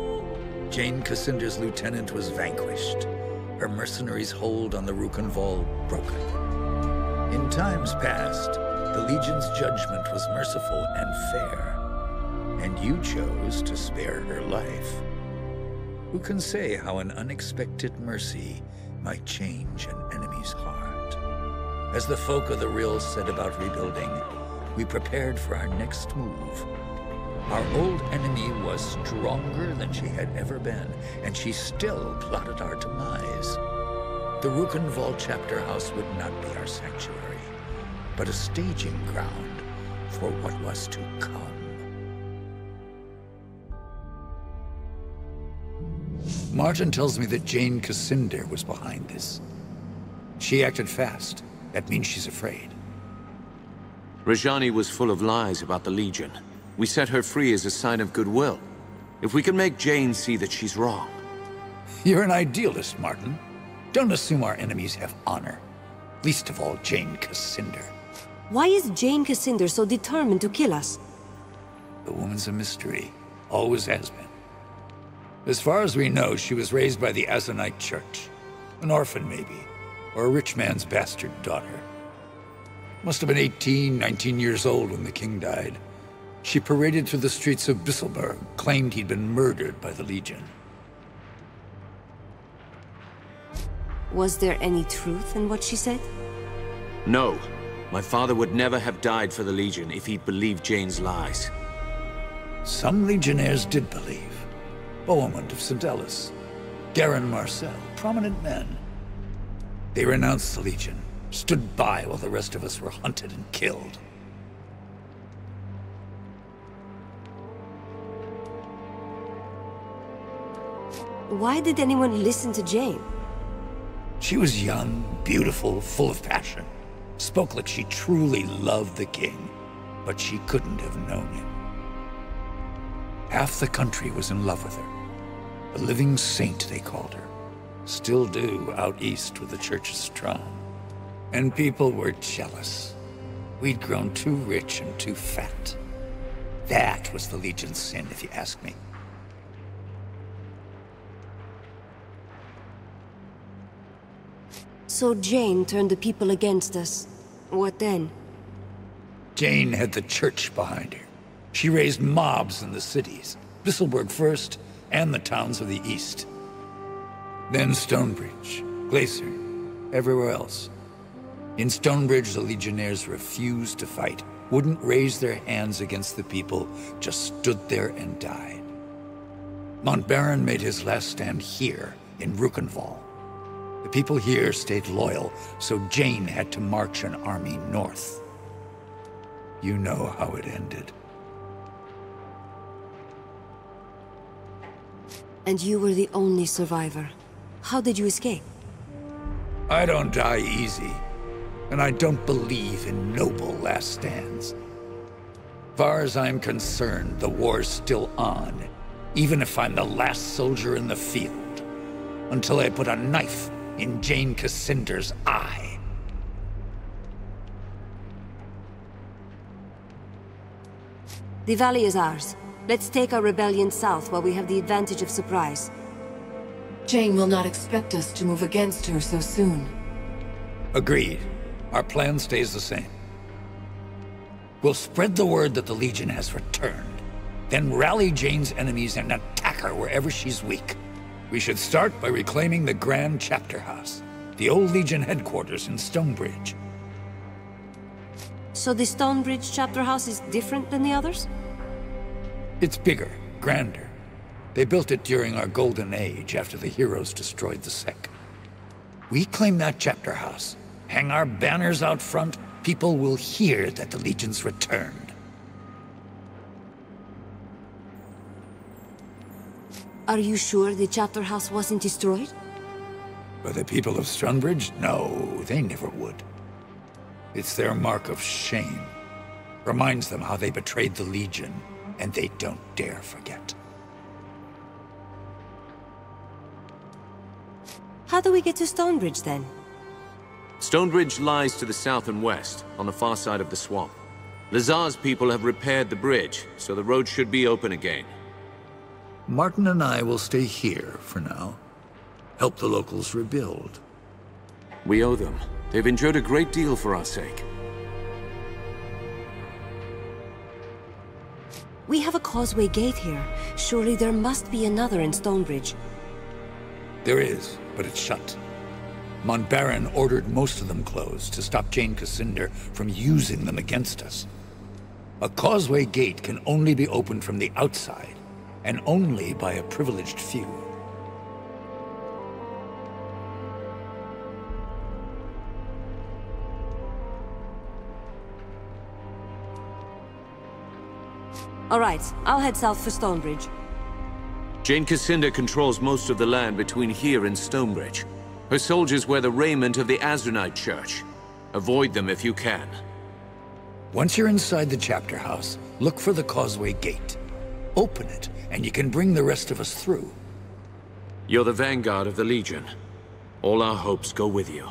Jane Cassinder's lieutenant was vanquished, her mercenaries' hold on the Rukenval broken. In times past, the Legion's judgment was merciful and fair, and you chose to spare her life. Who can say how an unexpected mercy might change an enemy's heart? As the folk of the Rill said about rebuilding, we prepared for our next move. Our old enemy was stronger than she had ever been, and she still plotted our demise. The Rukenval chapter house would not be our sanctuary, but a staging ground for what was to come. Martin tells me that Jane Cassinder was behind this. She acted fast. That means she's afraid. Rajani was full of lies about the Legion. We set her free as a sign of goodwill. If we can make Jane see that she's wrong. You're an idealist, Martin. Don't assume our enemies have honor. Least of all, Jane Cassinder. Why is Jane Cassinder so determined to kill us? The woman's a mystery. Always has been. As far as we know, she was raised by the Azanite Church. An orphan, maybe. Or a rich man's bastard daughter. Must have been 18, 19 years old when the king died. She paraded through the streets of Bisselberg, claimed he'd been murdered by the Legion. Was there any truth in what she said? No. My father would never have died for the Legion if he'd believed Jane's lies. Some Legionnaires did believe. Bohemund of St. Ellis, Garin Marcel, prominent men. They renounced the Legion, stood by while the rest of us were hunted and killed. Why did anyone listen to Jane? She was young, beautiful, full of passion. Spoke like she truly loved the king, but she couldn't have known him. Half the country was in love with her. A living saint, they called her. Still do out east where the church is strong. And people were jealous. We'd grown too rich and too fat. That was the Legion's sin, if you ask me. So Jane turned the people against us. What then? Jane had the church behind her. She raised mobs in the cities. Bisselberg first, and the towns of the east. Then Stonebridge, Glacier, everywhere else. In Stonebridge, the Legionnaires refused to fight, wouldn't raise their hands against the people, just stood there and died. Montbaron made his last stand here, in Rukenval. The people here stayed loyal, so Jane had to march an army north. You know how it ended. And you were the only survivor. How did you escape? I don't die easy, and I don't believe in noble last stands. Far as I'm concerned, the war's still on, even if I'm the last soldier in the field, until I put a knife in Jane Cassinder's eye. The valley is ours. Let's take our rebellion south while we have the advantage of surprise. Jane will not expect us to move against her so soon. Agreed. Our plan stays the same. We'll spread the word that the Legion has returned, then rally Jane's enemies and attack her wherever she's weak. We should start by reclaiming the Grand Chapter House, the old Legion headquarters in Stonebridge. So the Stonebridge chapter house is different than the others? It's bigger, grander. They built it during our Golden Age after the heroes destroyed the Sec. We claim that chapter house, hang our banners out front, people will hear that the Legion's returned. Are you sure the chapter house wasn't destroyed? By the people of Stonebridge? No, they never would. It's their mark of shame. Reminds them how they betrayed the Legion, and they don't dare forget. How do we get to Stonebridge, then? Stonebridge lies to the south and west, on the far side of the swamp. Lazar's people have repaired the bridge, so the road should be open again. Martin and I will stay here for now. Help the locals rebuild. We owe them. They've endured a great deal for our sake. We have a causeway gate here. Surely there must be another in Stonebridge. There is, but it's shut. Montbarron ordered most of them closed to stop Jane Cassander from using them against us. A causeway gate can only be opened from the outside, and only by a privileged few. All right, I'll head south for Stonebridge. Jane Cassander controls most of the land between here and Stonebridge. Her soldiers wear the raiment of the Azranite Church. Avoid them if you can. Once you're inside the chapter house, look for the causeway gate. Open it, and you can bring the rest of us through. You're the vanguard of the Legion. All our hopes go with you.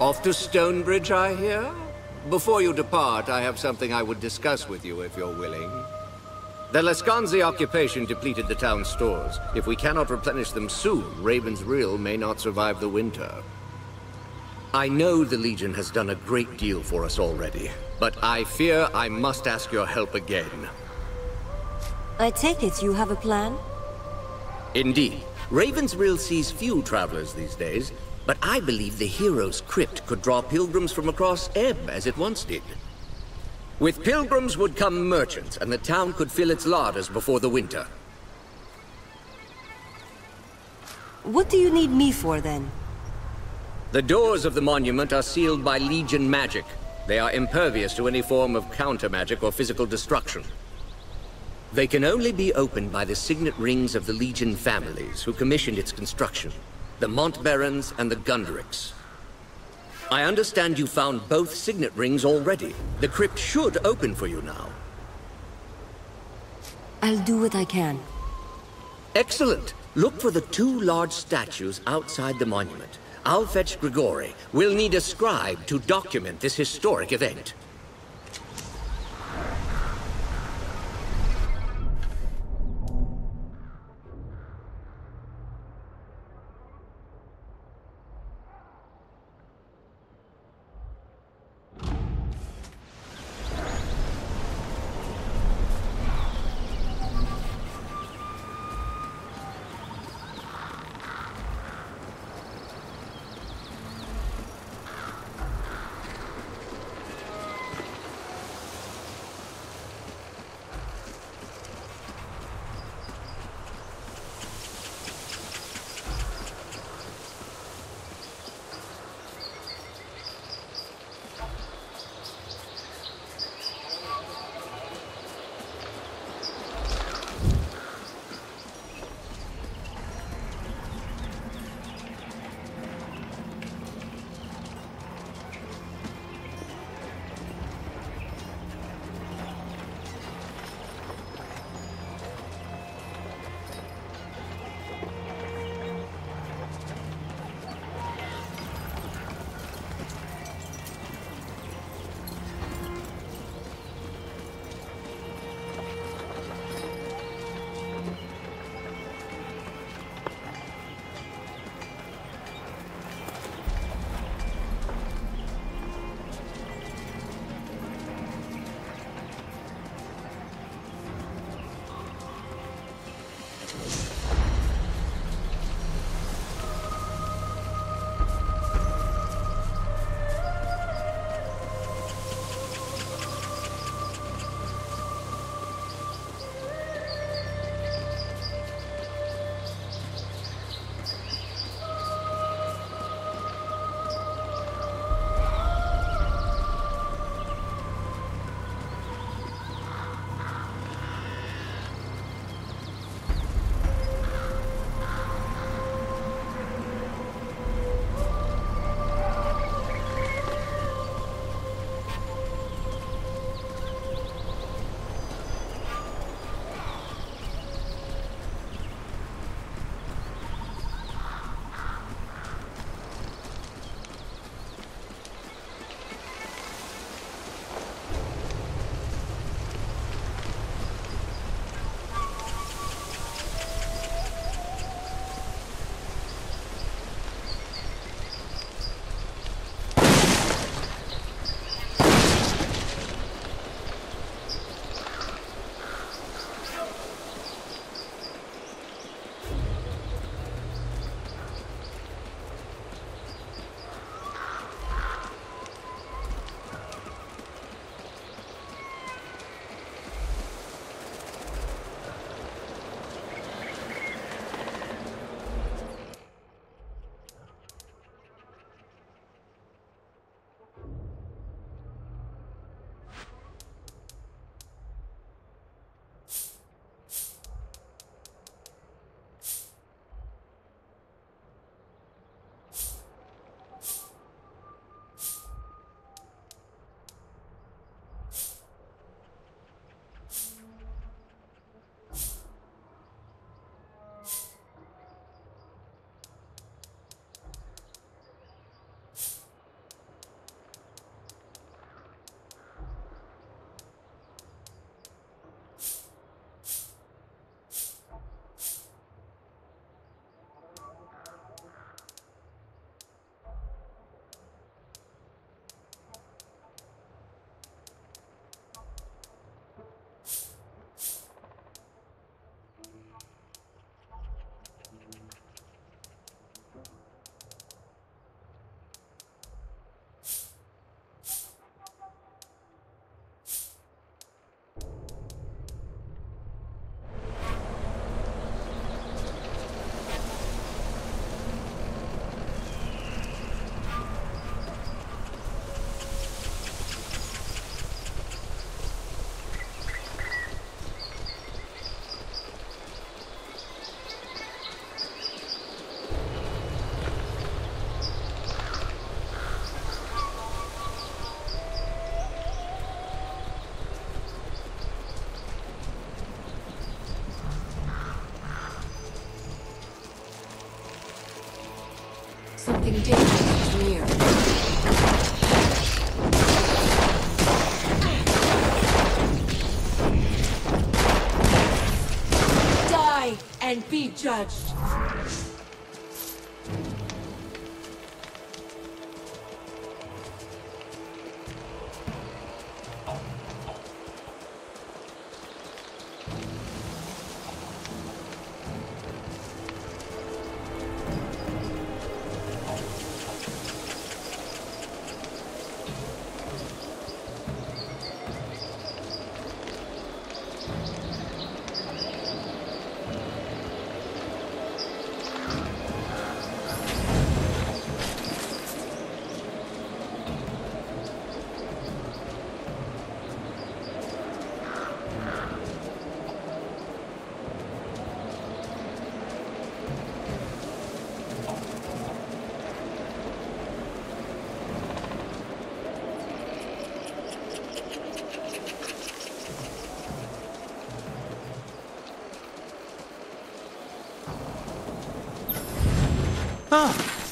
Off to Stonebridge, I hear? Before you depart, I have something I would discuss with you, if you're willing. The Laskanzi occupation depleted the town's stores. If we cannot replenish them soon, Raven's Rill may not survive the winter. I know the Legion has done a great deal for us already, but I fear I must ask your help again. I take it you have a plan? Indeed. Raven's Rill sees few travelers these days, but I believe the Hero's Crypt could draw pilgrims from across Ebb, as it once did. With pilgrims would come merchants, and the town could fill its larders before the winter. What do you need me for, then? The doors of the monument are sealed by Legion magic. They are impervious to any form of counter-magic or physical destruction. They can only be opened by the signet rings of the Legion families who commissioned its construction. The Montbarrons and the Gundricks. I understand you found both signet rings already. The crypt should open for you now. I'll do what I can. Excellent. Look for the two large statues outside the monument. I'll fetch Grigori. We'll need a scribe to document this historic event. Something dangerous is near. Die and be judged.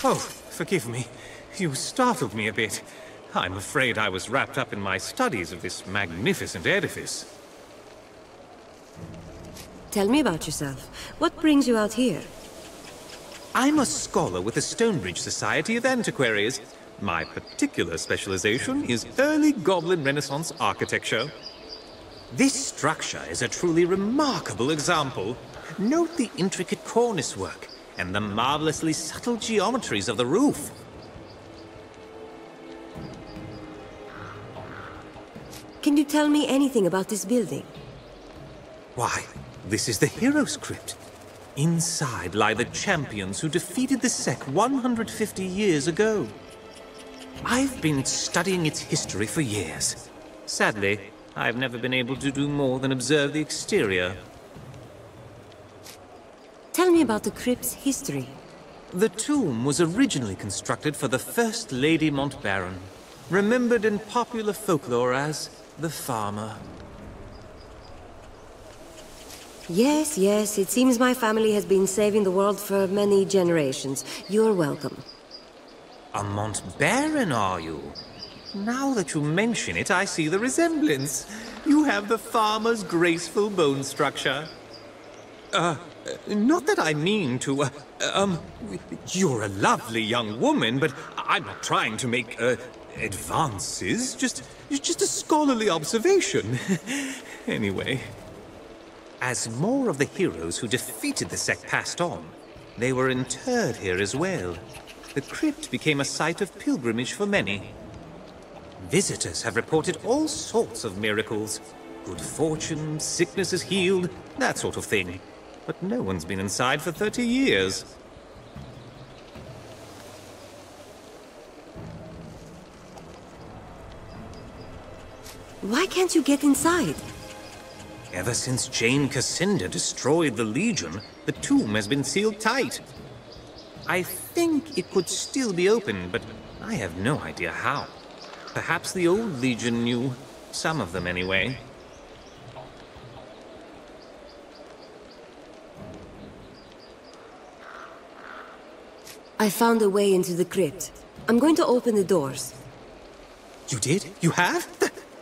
Oh, forgive me. You startled me a bit. I'm afraid I was wrapped up in my studies of this magnificent edifice. Tell me about yourself. What brings you out here? I'm a scholar with the Stonebridge Society of Antiquaries. My particular specialization is early Goblin Renaissance architecture. This structure is a truly remarkable example. Note the intricate cornice work and the marvelously subtle geometries of the roof. Can you tell me anything about this building? Why, this is the Heroes' Crypt. Inside lie the champions who defeated the Sec 150 years ago. I've been studying its history for years. Sadly, I've never been able to do more than observe the exterior. Tell me about the crypt's history. The tomb was originally constructed for the First Lady Montbarron, remembered in popular folklore as the Farmer. Yes, yes, it seems my family has been saving the world for many generations. You're welcome. A Montbarron, are you? Now that you mention it, I see the resemblance. You have the Farmer's graceful bone structure. Not that I mean to, you're a lovely young woman, but I'm not trying to make, advances. Just a scholarly observation. Anyway, as more of the heroes who defeated the Sec passed on, they were interred here as well. The crypt became a site of pilgrimage for many. Visitors have reported all sorts of miracles. Good fortune, sicknesses healed, that sort of thing. But no one's been inside for 30 years. Why can't you get inside? Ever since Jane Cassinda destroyed the Legion, the tomb has been sealed tight. I think it could still be open, but I have no idea how. Perhaps the old Legion knew. Some of them, anyway. I found a way into the crypt. I'm going to open the doors. You did? You have?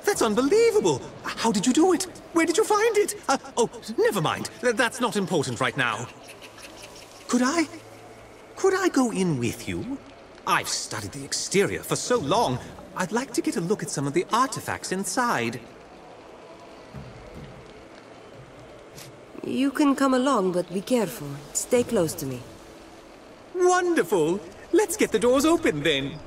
That's unbelievable! How did you do it? Where did you find it? Oh, never mind. That's not important right now. Could I go in with you? I've studied the exterior for so long. I'd like to get a look at some of the artifacts inside. You can come along, but be careful. Stay close to me. Wonderful! Let's get the doors open, then.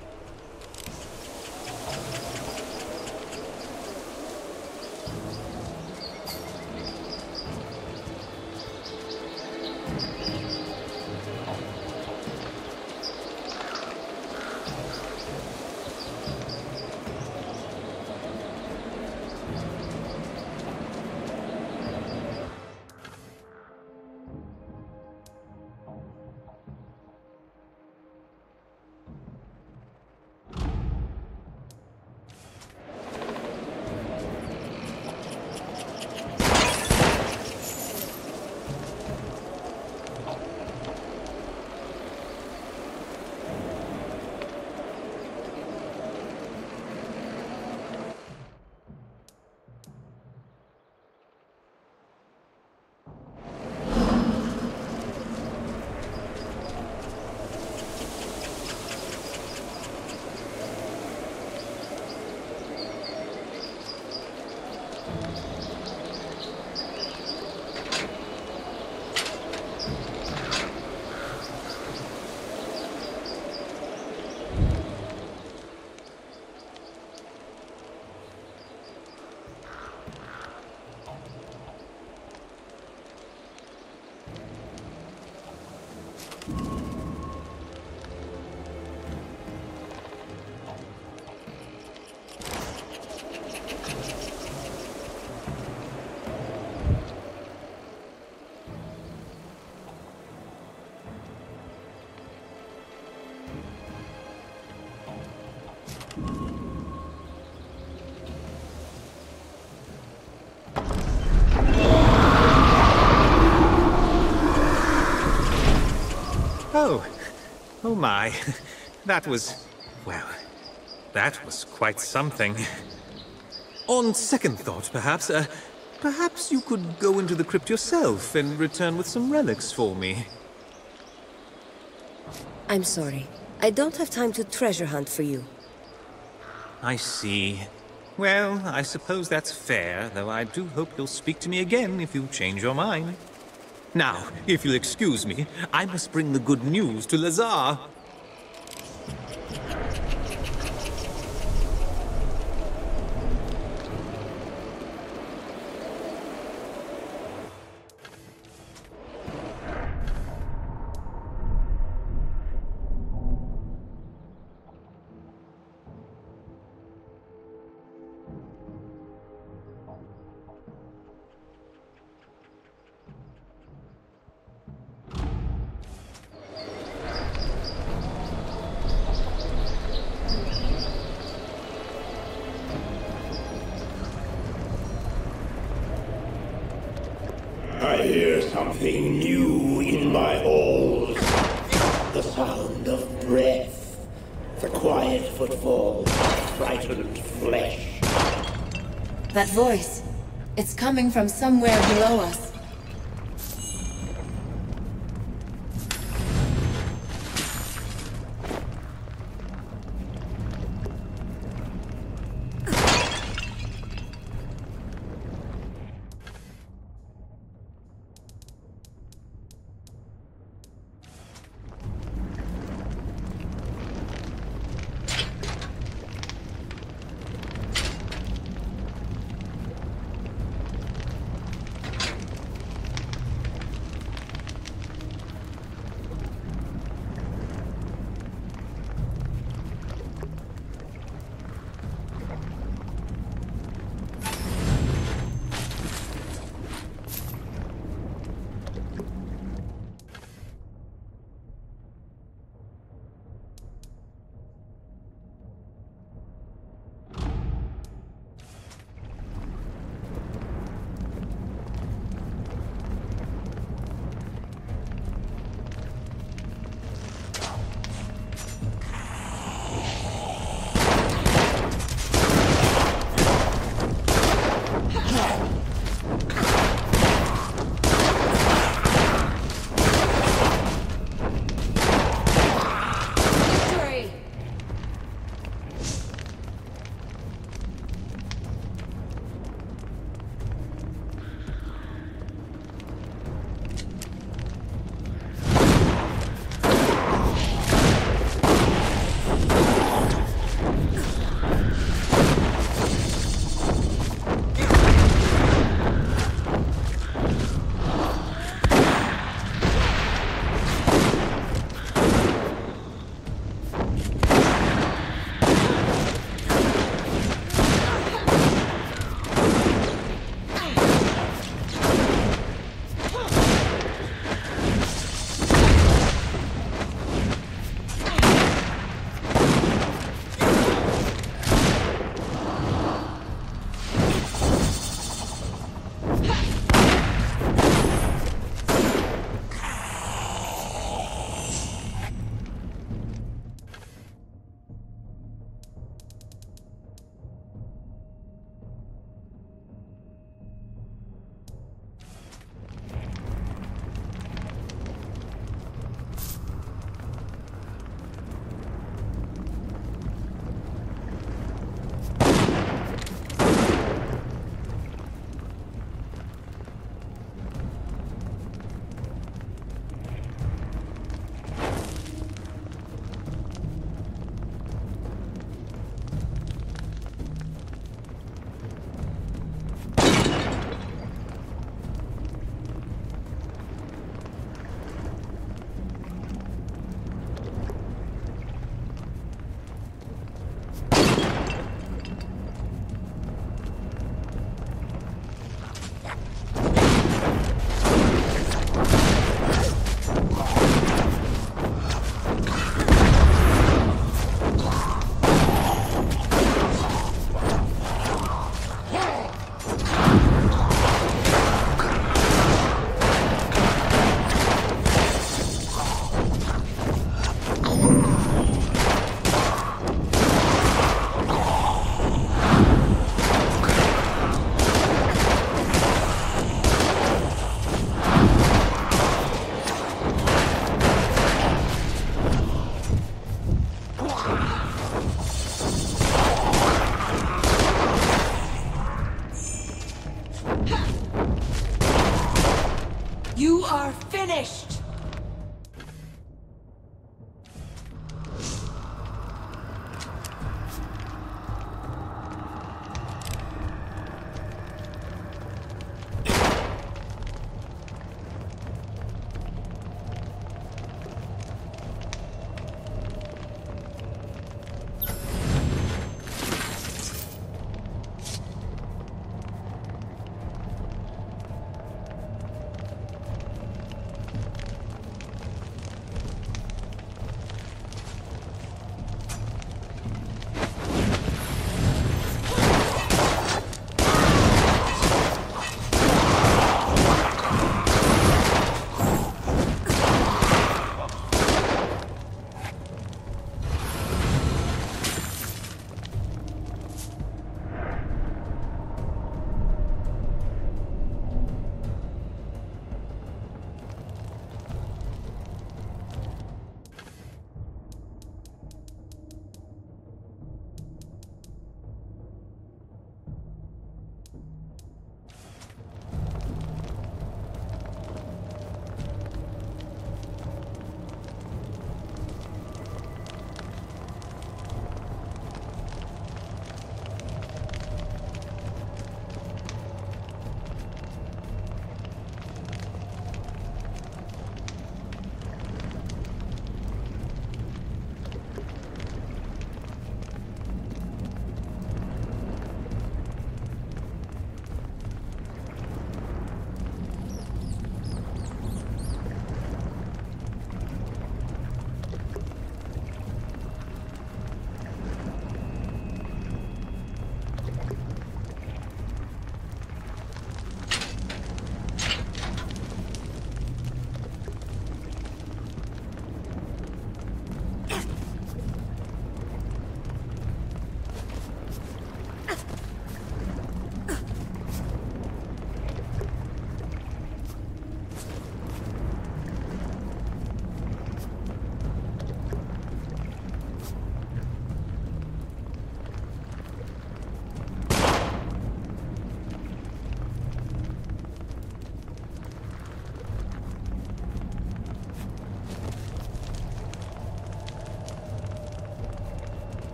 Oh my. That was... well, that was quite something. On second thought, perhaps, perhaps you could go into the crypt yourself and return with some relics for me. I'm sorry. I don't have time to treasure hunt for you. I see. Well, I suppose that's fair, though I do hope you'll speak to me again if you change your mind. Now, if you'll excuse me, I must bring the good news to Lazar. I hear something new in my halls. The sound of breath. The quiet footfall of frightened flesh. That voice. It's coming from somewhere below us. finished!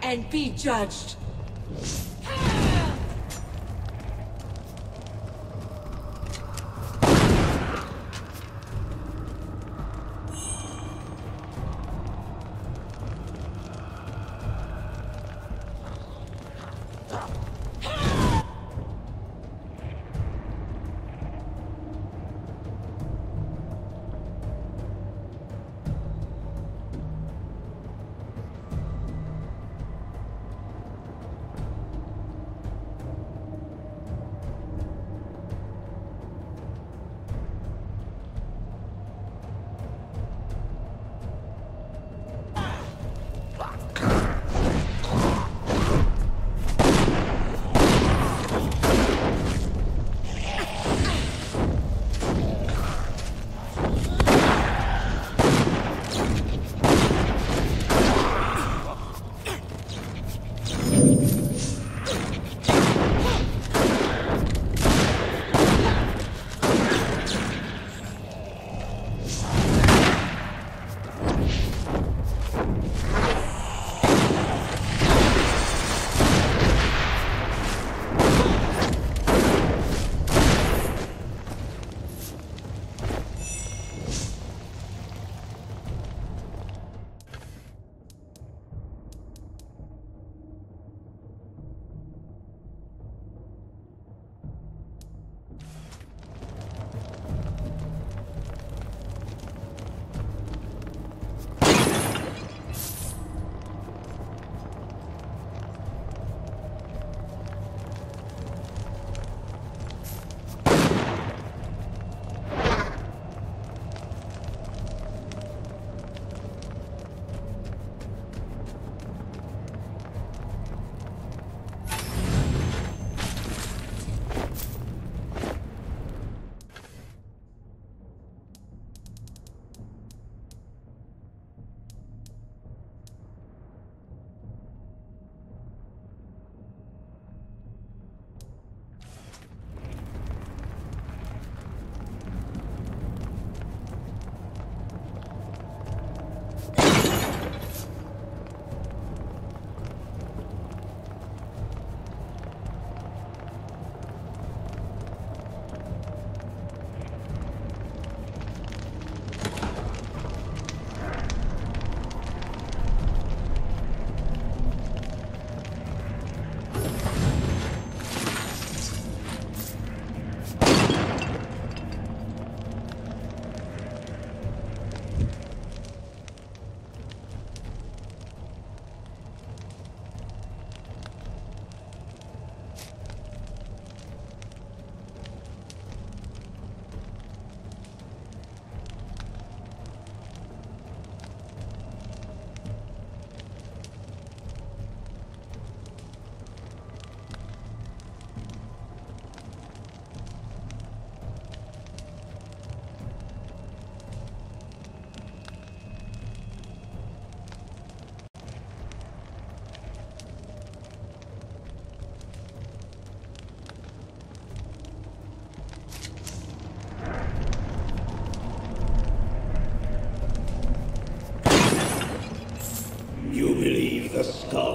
And be judged.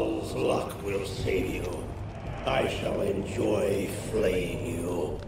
Val's luck will save you. I shall enjoy flaying you.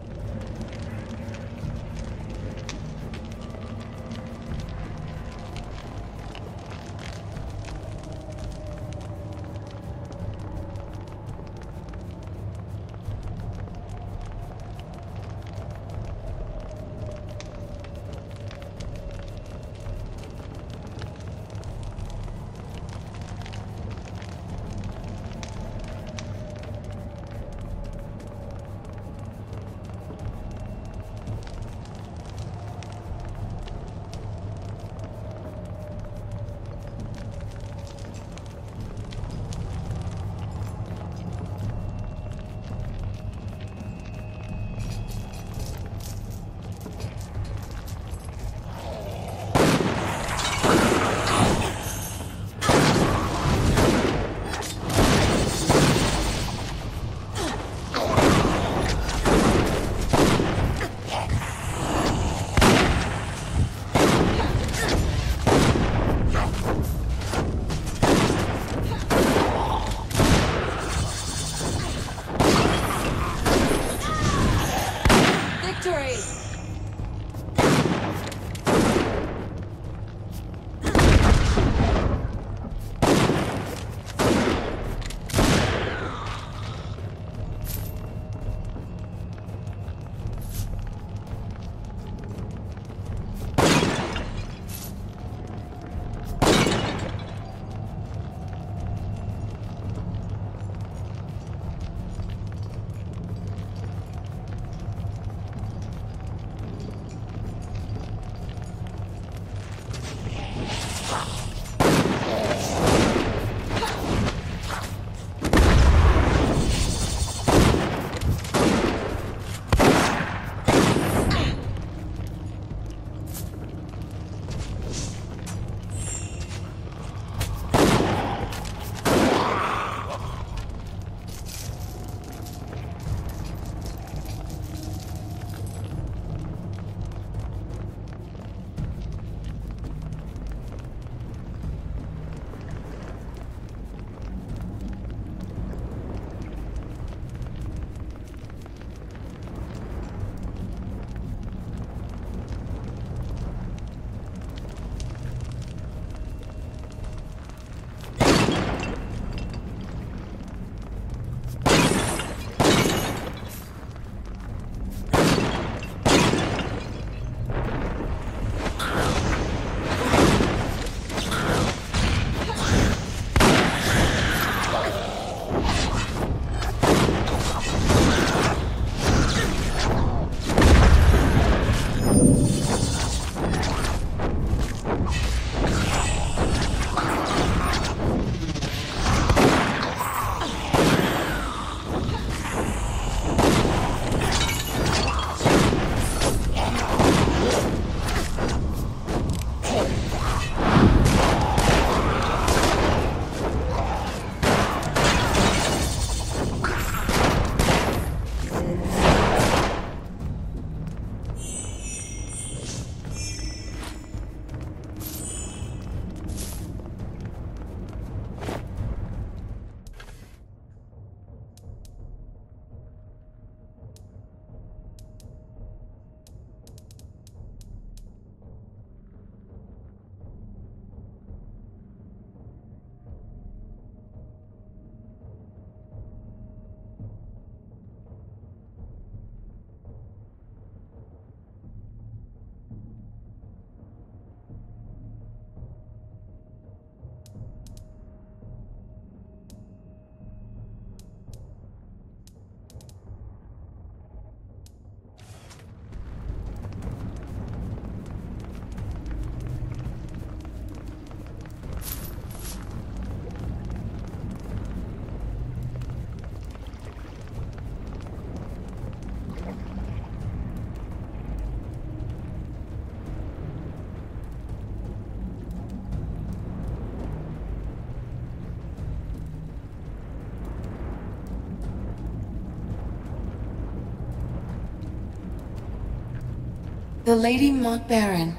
The Lady Montbaron.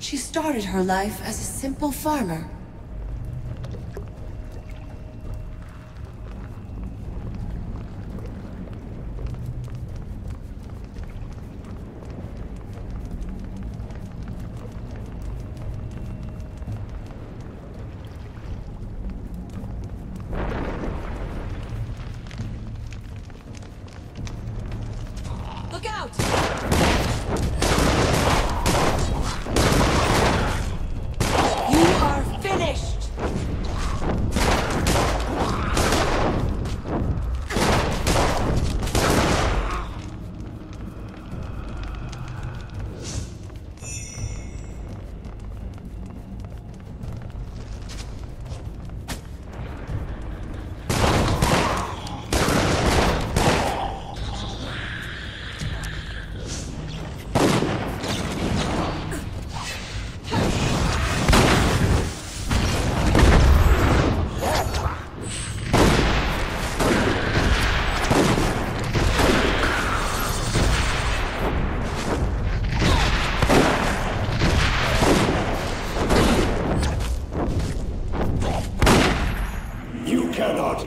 She started her life as a simple farmer. Look out! You are finished!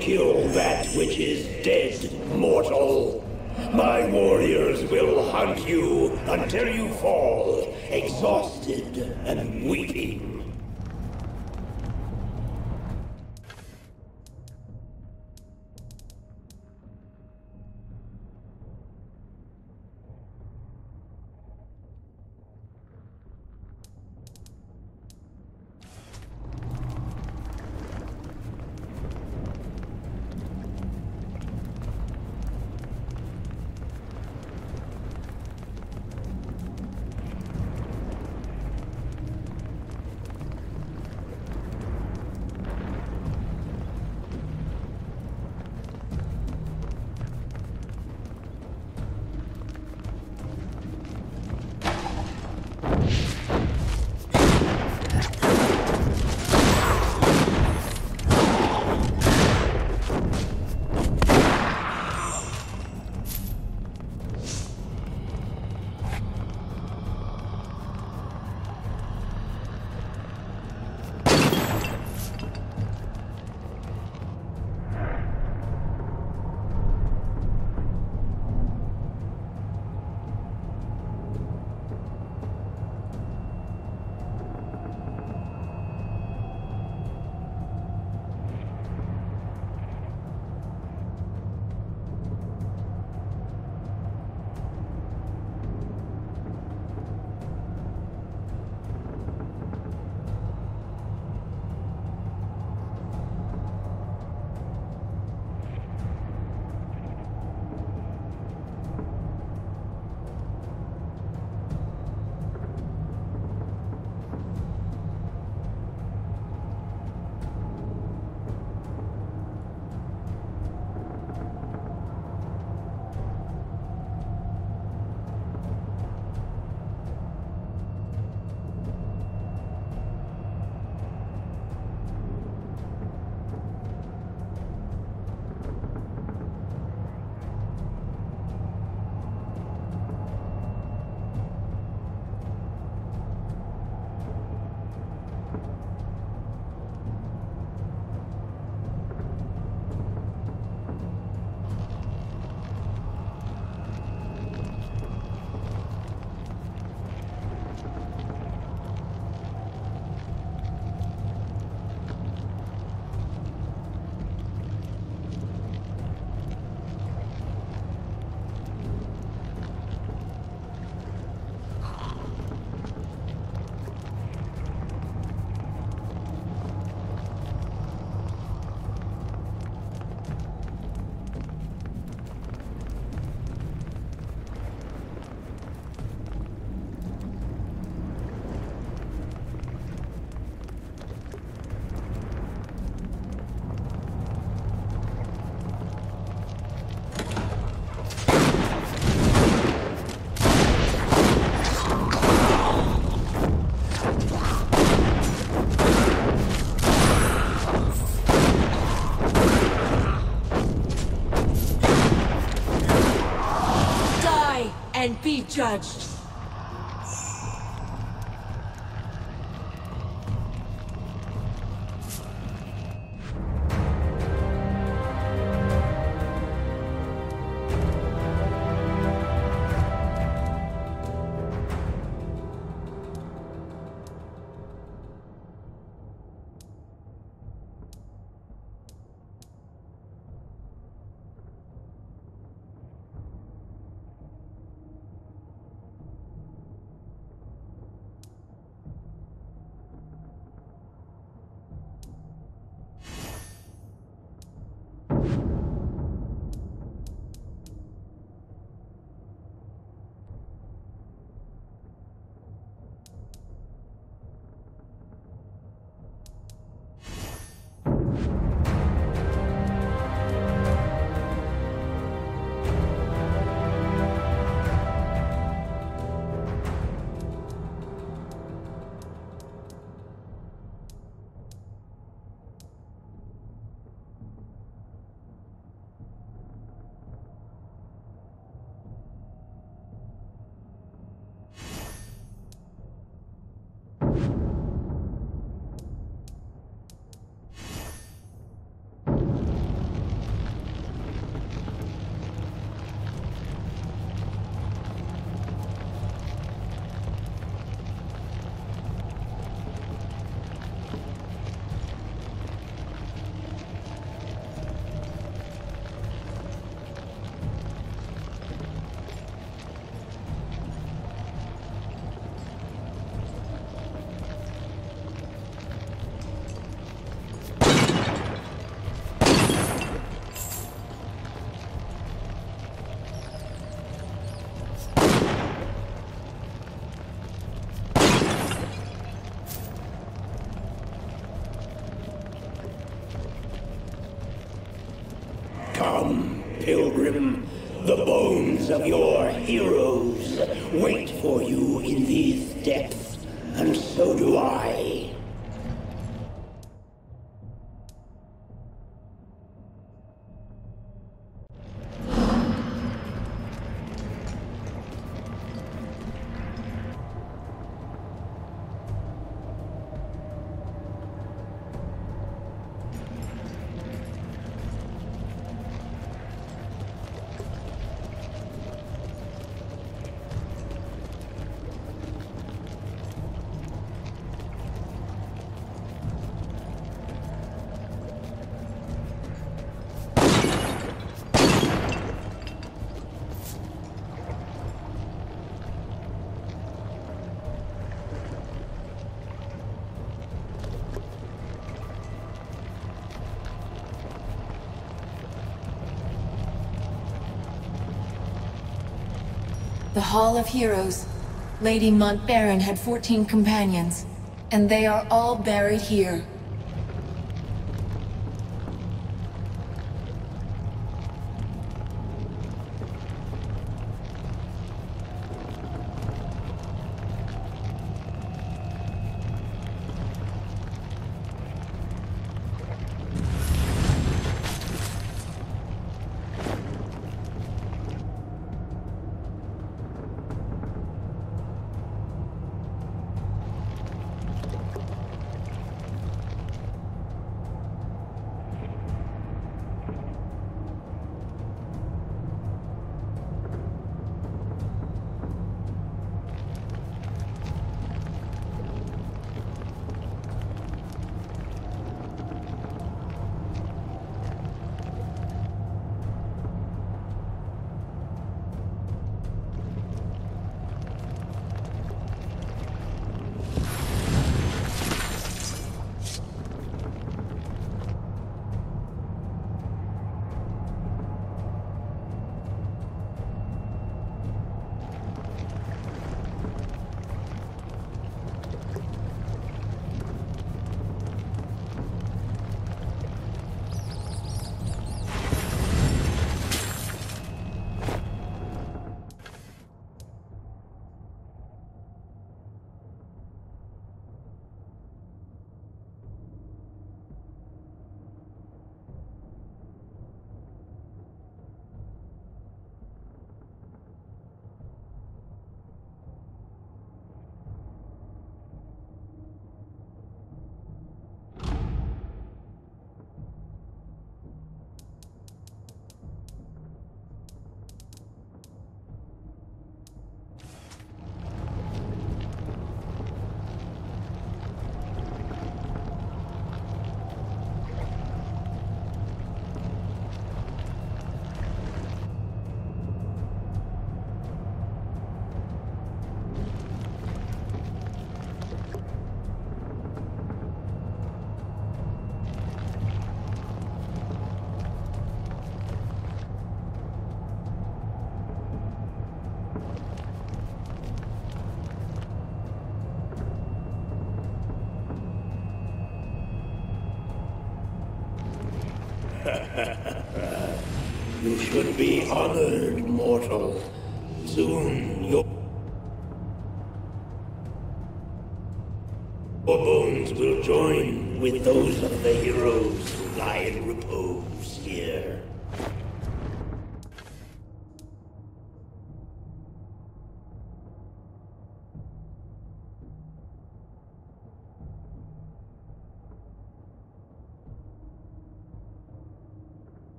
Kill that which is dead, mortal. My warriors will hunt you until you fall, exhausted and weeping. And be judged. Come, pilgrim. The bones of your heroes wait for you in these depths, and so do I. The Hall of Heroes. Lady Montbaron had 14 companions, and they are all buried here. You should be honored, mortal. Soon your bones will join with those of the heroes who lie in repose here.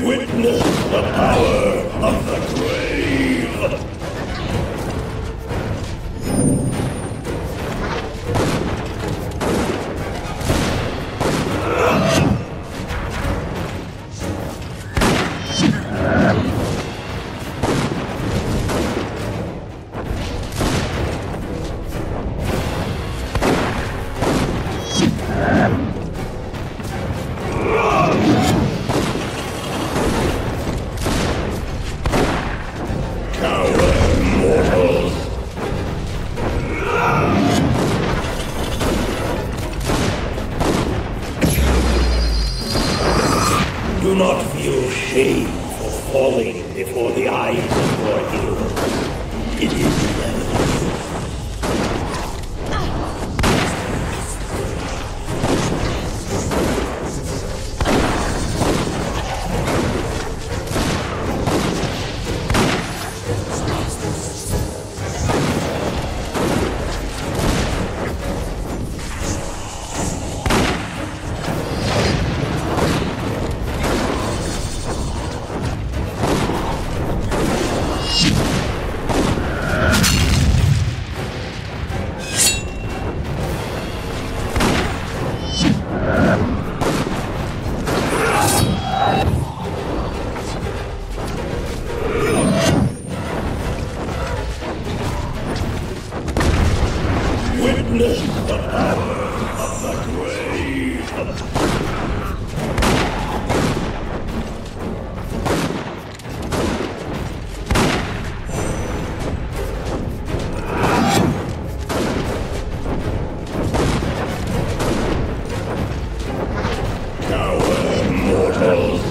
Witness the power of the grave! Do not feel shame for falling before the eyes of your heroes. It is inevitable. Witness the power of the grave! Cower mortals!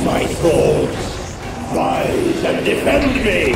My thoughts, rise and defend me!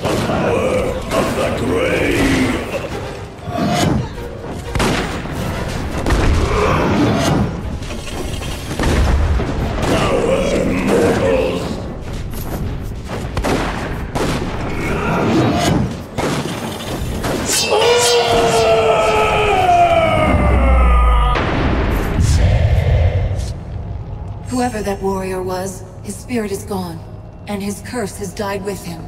The power of the grave! Cower mortals! Whoever that warrior was, his spirit is gone, and his curse has died with him.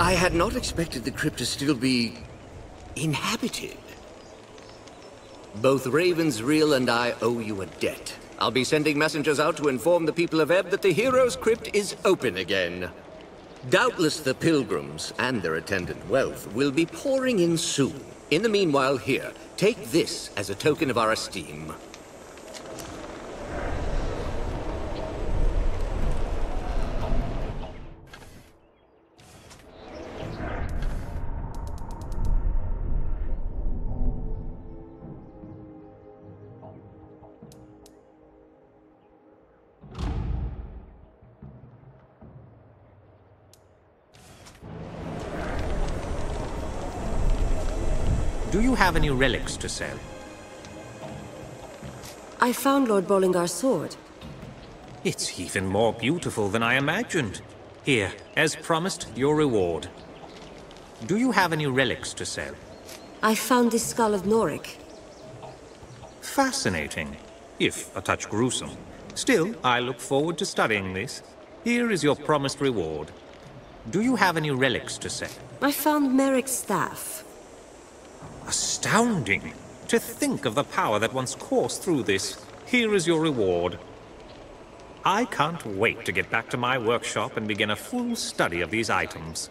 I had not expected the crypt to still be inhabited. Both Ravensreel and I owe you a debt. I'll be sending messengers out to inform the people of Ebb that the Hero's Crypt is open again. Doubtless the pilgrims and their attendant wealth will be pouring in soon. In the meanwhile, here, take this as a token of our esteem. Do you have any relics to sell? I found Lord Bollingar's sword. It's even more beautiful than I imagined. Here, as promised, your reward. Do you have any relics to sell? I found the skull of Norik. Fascinating, if a touch gruesome. Still, I look forward to studying this. Here is your promised reward. Do you have any relics to sell? I found Merrick's staff. Astounding! To think of the power that once coursed through this. Here is your reward. I can't wait to get back to my workshop and begin a full study of these items.